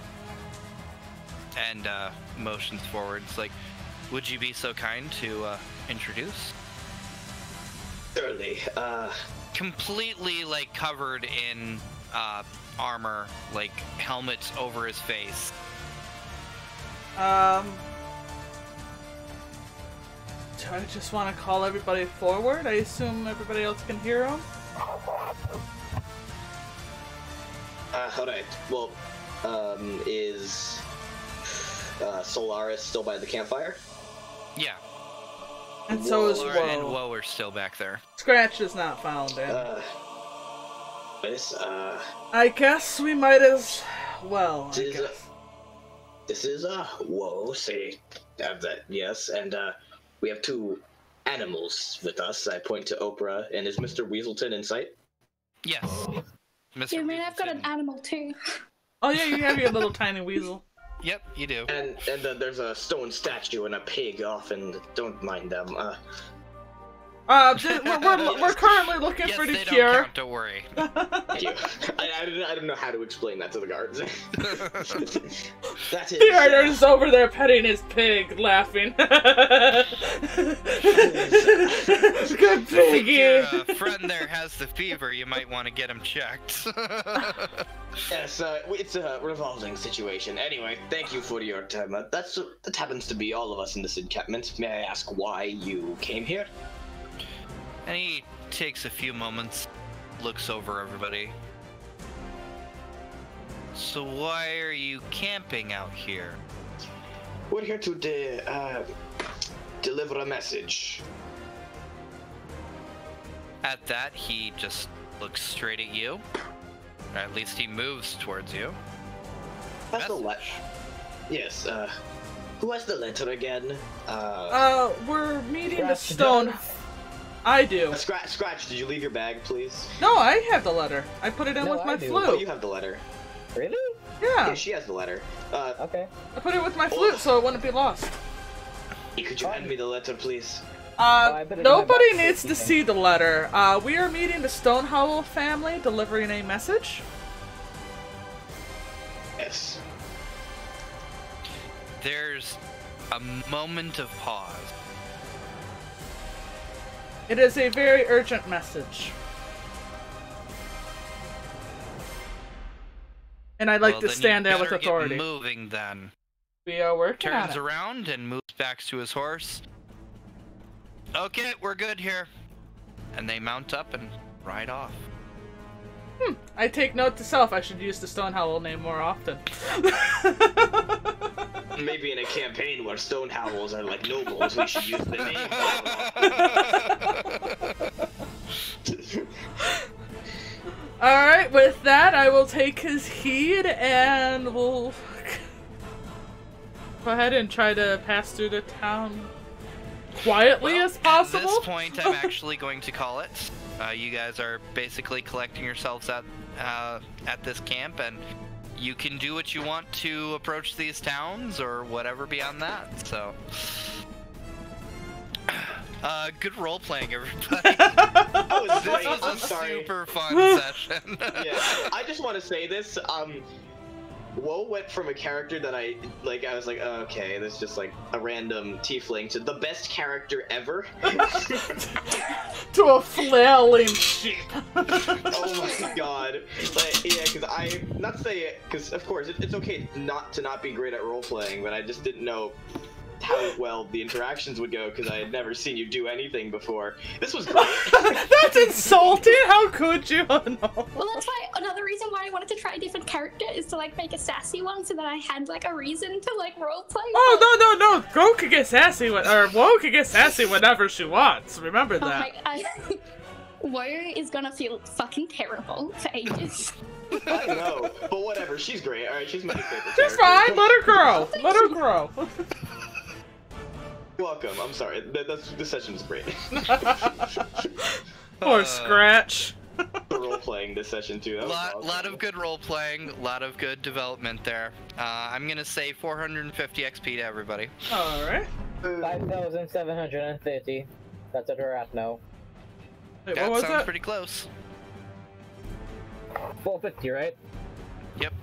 and motions forward. It's like, would you be so kind to introduce? Certainly. Completely like covered in armor, like helmets over his face. Do I just want to call everybody forward? I assume everybody else can hear him? Alright. Well, is Solaris still by the campfire? Yeah. And so is Laura and Woe. Woe are still back there. Scratch is not found in. I guess we might as well. This is Woe, say that, yes, and we have two animals with us. I point to Oprah, and is Mr. Weaselton in sight? Yes. Mr. Yeah, man, I've got an Weaselton. animal too. Oh yeah, you have your little tiny weasel. Yep, you do. And there's a stone statue and a pig off, and don't mind them. We're currently looking Yes, for the they cure. don't count, don't worry. Thank you. I don't know how to explain that to the guards. That is. The artist over there petting his pig, laughing. Good If piggy. your friend there has the fever, you might want to get him checked. Yes, it's a revolving situation. Anyway, thank you for your time. That happens to be all of us in this encampment. May I ask why you came here? And he takes a few moments, looks over everybody. So why are you camping out here? We're here to deliver a message. At that, he just looks straight at you. Or at least he moves towards you. That's the letter. Yes, who has the letter again? We're meeting the stone. I do. Scratch, did you leave your bag, please? No, I have the letter. I put it in No, with my I do. Oh, flute. you have the letter. Really? Yeah, Yeah, she has the letter. Okay. I put it with my flute so it wouldn't be lost. Could you hand me the letter, please? I better do my Nobody best, needs to you see the letter. We are meeting the Stonehowl family, delivering a message. Yes. There's a moment of pause. It is a very urgent message. And I'd like Well, to then stand you there with better get authority. moving then. We are working on Turns it. around and moves back to his horse. Okay, we're good here. And they mount up and ride off. I take note to self, I should use the Stonehowl name more often. Maybe in a campaign where stone howls are like nobles, we should use the name. Alright, with that, I will take his heed and we'll go ahead and try to pass through the town quietly Well, as possible. At this point, I'm actually going to call it. You guys are basically collecting yourselves at this camp, and you can do what you want to approach these towns or whatever beyond that. So, good role playing, everybody. This was I'm a sorry. super fun session. Yeah, I just want to say this. Woe went from a character that I was like, oh, okay, this is just like a random tiefling, to the best character ever. To a flailing sheep. Oh my god. Like, yeah, because not to say it, because of course it's okay not to be great at role playing, but I just didn't know how well the interactions would go because I had never seen you do anything before. This was great. That's insulting. How could you? Oh, no. Well, that's why another reason why I wanted to try a different character is to like make a sassy one, so that I had like a reason to like roleplay. Oh no! Go could get sassy or Woe could get sassy whenever she wants. Remember Oh that. my, Woe is gonna feel fucking terrible for ages. I know, but whatever. She's great. All right, she's my favorite. She's character. fine. Let her grow. Let her grow. You're welcome. I'm sorry. This session is great. Poor Scratch. The role playing this session too. Lot of good role playing, a lot of good development there. I'm gonna say 450 XP to everybody. All right. 5,730. That's what we're at now. Wait, That what was sounds that? pretty close. 450, right? Yep.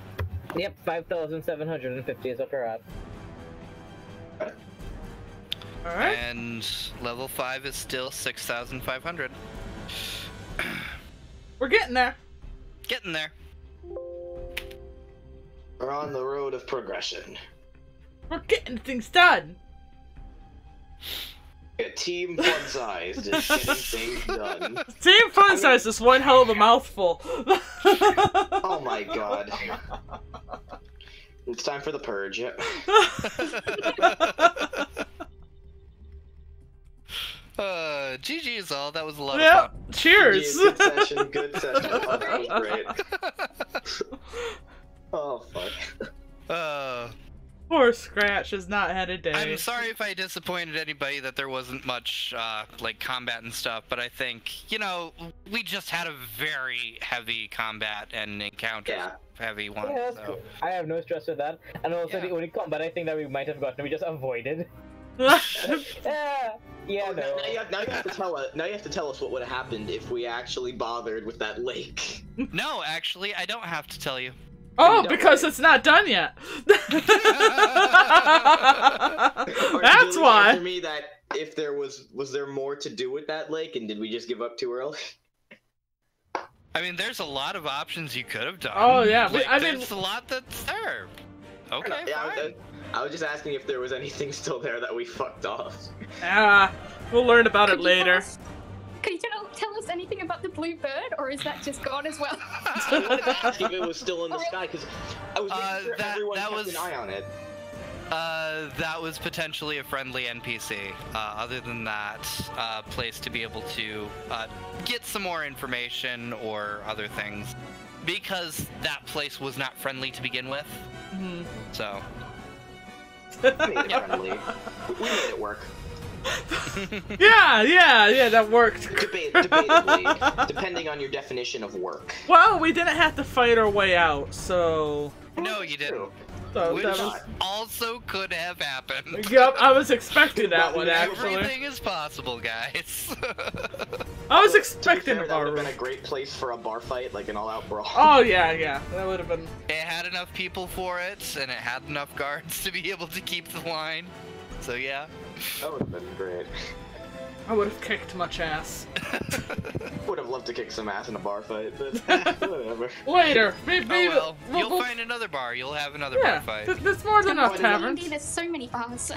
Yep, 5,750 is what we're at. All right. And level 5 is still 6,500. We're getting there. Getting there. We're on the road of progression. We're getting things done. A team fun-sized is getting things done. Team fun size is one hell of a mouthful. Oh my god. It's time for the purge. Yep. GG is all. That was a lot Yeah. of fun. Cheers. Good session, good session. Oh, that was great. Oh, fuck. Poor Scratch has not had a day. I'm sorry if I disappointed anybody that there wasn't much, like, combat and stuff, but I think, you know, we just had a very heavy combat and encounter heavy one, Yeah, that's so... cool. I have no stress with that. And also, Yeah. the only combat I think that we might have gotten, we just avoided. Yeah. Yeah, Oh, no. now you have to tell us. Now you have to tell us what would have happened if we actually bothered with that lake. No, actually, I don't have to tell you. Oh, Don't because worry. it's not done yet. Or That's Julie why. answer me that if there was there more to do with that lake, and did we just give up too early? I mean, there's a lot of options you could have done. Oh, yeah, Like, I mean- there's a lot that's there. Okay, Yeah, fine. I was just asking if there was anything still there that we fucked off. We'll learn about it Could you tell later. us- Could you tell us anything about the blue bird, or is that just gone as well? I wanted to ask if it was still in the sky because I was making sure everyone that kept was- an eye on it. That was potentially a friendly NPC. Other than that, place to be able to get some more information or other things, because that place was not friendly to begin with. Mhm. So, We made it friendly. We made it work. Yeah, that worked. Debatably, depending on your definition of work. Well, we didn't have to fight our way out, so... no, you didn't. True. So Which that was... also could have happened. Yep, I was expecting that one, actually. Everything is possible, guys. I was To be expecting fair, a that would bar have been a great place for a bar fight, like an all-out brawl. Oh, yeah, that would have been... It had enough people for it, and it had enough guards to be able to keep the line. So yeah. That would have been great. I would have kicked much ass. Would have loved to kick some ass in a bar fight, but whatever. Later, maybe... Oh well, you'll we'll- find another bar. You'll have another Yeah, bar fight. there's more than enough Why taverns. D&D, there's so many bars.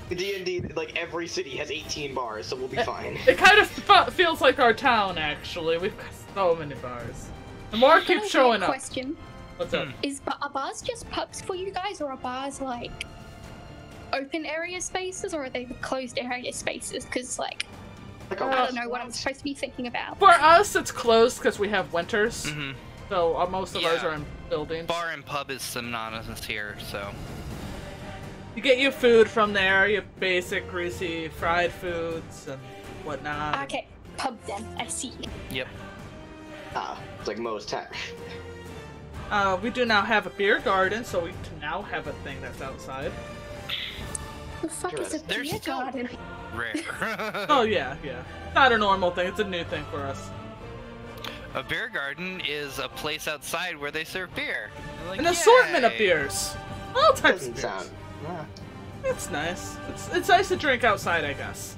D&D, like every city has 18 bars, so we'll be fine. It kind of feels like our town, actually. We've got so many bars. The more keep showing up. Question: What's up? Are bars just pubs for you guys, or are bars like open area spaces, or are they closed area spaces? Because like Like I a don't know what I'm supposed to be thinking about. For us, it's closed because we have winters. Mhm. So most of ours Yeah. are in buildings. Bar and pub is synonymous here, so. You get your food from there, your basic greasy fried foods and whatnot. Okay, pub then. I see. Yep. it's like Moe's Tech. We do now have a beer garden, so we can now have a thing that's outside. The fuck is a There's beer still- garden? Rare. Oh yeah. Not a normal thing, it's a new thing for us. A beer garden is a place outside where they serve beer. Like, An assortment of yay. beers. All types Doesn't of beers. sound. It's nice. It's nice to drink outside, I guess.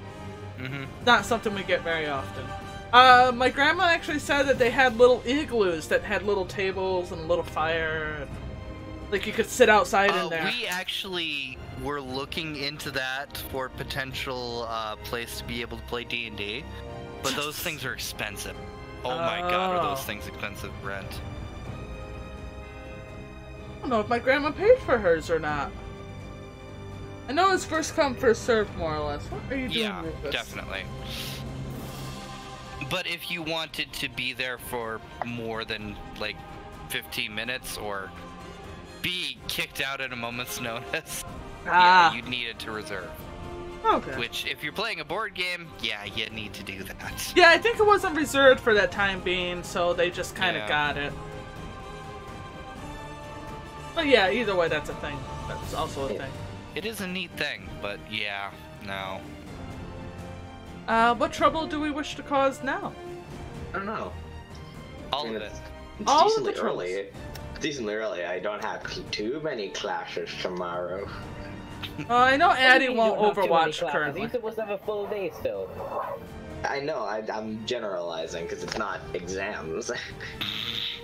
Mhm. Not something we get very often. My grandma actually said that they had little igloos that had little tables and a little fire. And, like you could sit outside in there. We actually were looking into that for potential place to be able to play D&D, but those things are expensive. Oh my god, are Oh. those things expensive to rent? I don't know if my grandma paid for hers or not. I know it's first come, first served, more or less. What are you doing Yeah, with this? definitely. But if you wanted to be there for more than like 15 minutes or be kicked out at a moment's notice, yeah, you'd need it to reserve. Okay. Which, if you're playing a board game, yeah, you need to do that. Yeah, I think it wasn't reserved for that time being, so they just kind of got it. But yeah, either way, that's a thing. That's also a thing. It is a neat thing, but yeah, no. What trouble do we wish to cause now? I don't know. All of it. It's All of decently the troubles. early. Decently early. I don't have too many clashes tomorrow. I know Addie You wont don't have too many Overwatch classes. currently. You're supposed to have a full day still. I know. I'm generalizing because it's not exams.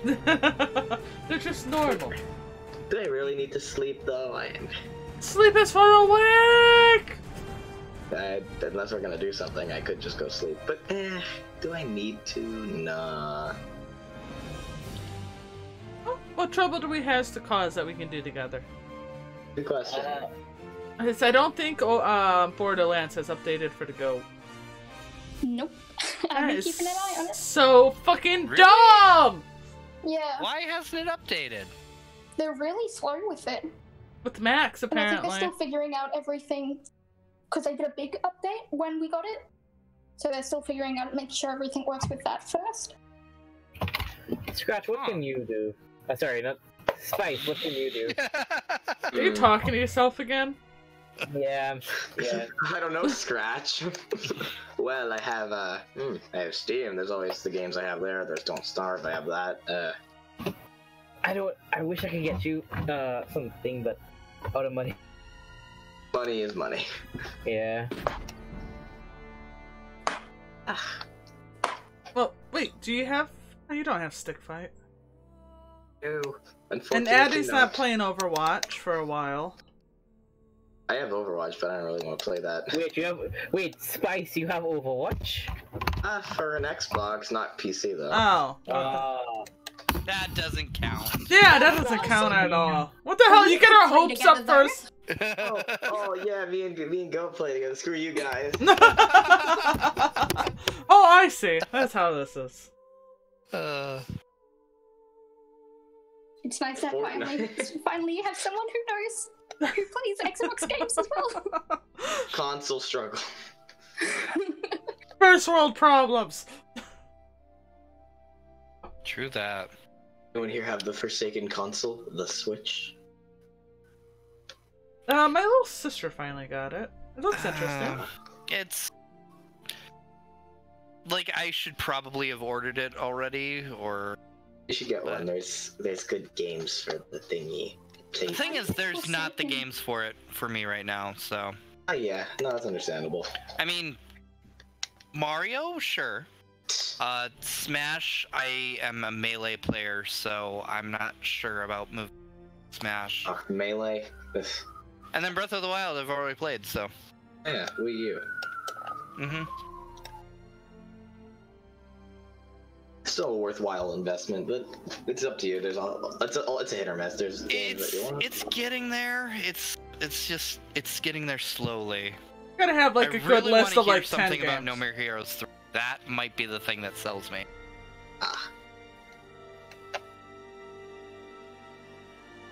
They're just normal. Do I really need to sleep though? Sleep is for the weak! Unless we're gonna do something, I could just go sleep. But do I need to? Nah. What trouble do we have to cause that we can do together? Good question. I don't think Borderlands has updated for the Go. Nope. I've been keeping an eye on it. So fucking Really? dumb! Yeah, Why hasn't it updated? they're really slow with it. With Max, And I think apparently. they're still figuring out everything. Because they did a big update when we got it. So they're still figuring out, making sure everything works with that first. Scratch, what can you do? Sorry, not Spice. What can you do? Are you talking to yourself again? Yeah. I don't know, Scratch. Well, I have Steam. There's always the games I have there. There's Don't Starve. I have that. I wish I could get you something, but out of money. Money is money. Yeah. Well, wait, do you have... Oh, you don't have Stick Fight. No. And Unfortunately, Addie's not playing Overwatch for a while. I have Overwatch, but I don't really want to play that. Wait, Spice, you have Overwatch? For an Xbox, not PC though. Oh. That doesn't count. Yeah, that doesn't count at all. What the hell? You get our play hopes up together first. Oh yeah, me and Go play together. Screw you guys. Oh, I see. That's how this is. It's nice that Fortnite. finally you have someone who knows who plays Xbox games as well. Console struggle. First world problems. True that. Anyone here have the Forsaken console, the Switch? My little sister finally got it. It looks interesting. It's like I should probably have ordered it already, or You should get one. There's good games for the thingy. the thing is, there's not the games for it for me right now. So Oh yeah, no, that's understandable. I mean, Mario, sure. Smash, I am a melee player, so I'm not sure about Smash. Melee. And then Breath of the Wild, I've already played, so. Yeah, Wii U. Mm-hmm. Still a worthwhile investment, but it's up to you. It's a hit or miss. There's games that you want. It's getting there. It's getting there slowly. Gotta have like I a good really list wanna of hear like 10 something games. about No More Heroes 3. That might be the thing that sells me.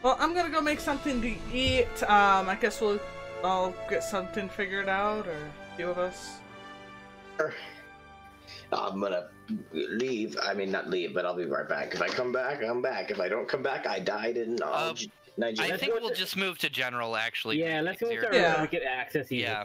Well, I'm gonna go make something to eat. I guess I'll get something figured out, or a few of us. I'm gonna leave. I mean, not leave, but I'll be right back. If I come back, I'm back. If I don't come back, I died in Nigeria. I think we'll just move to general, actually. Yeah, let's move Easier. to Yeah. we get access easier. Yeah.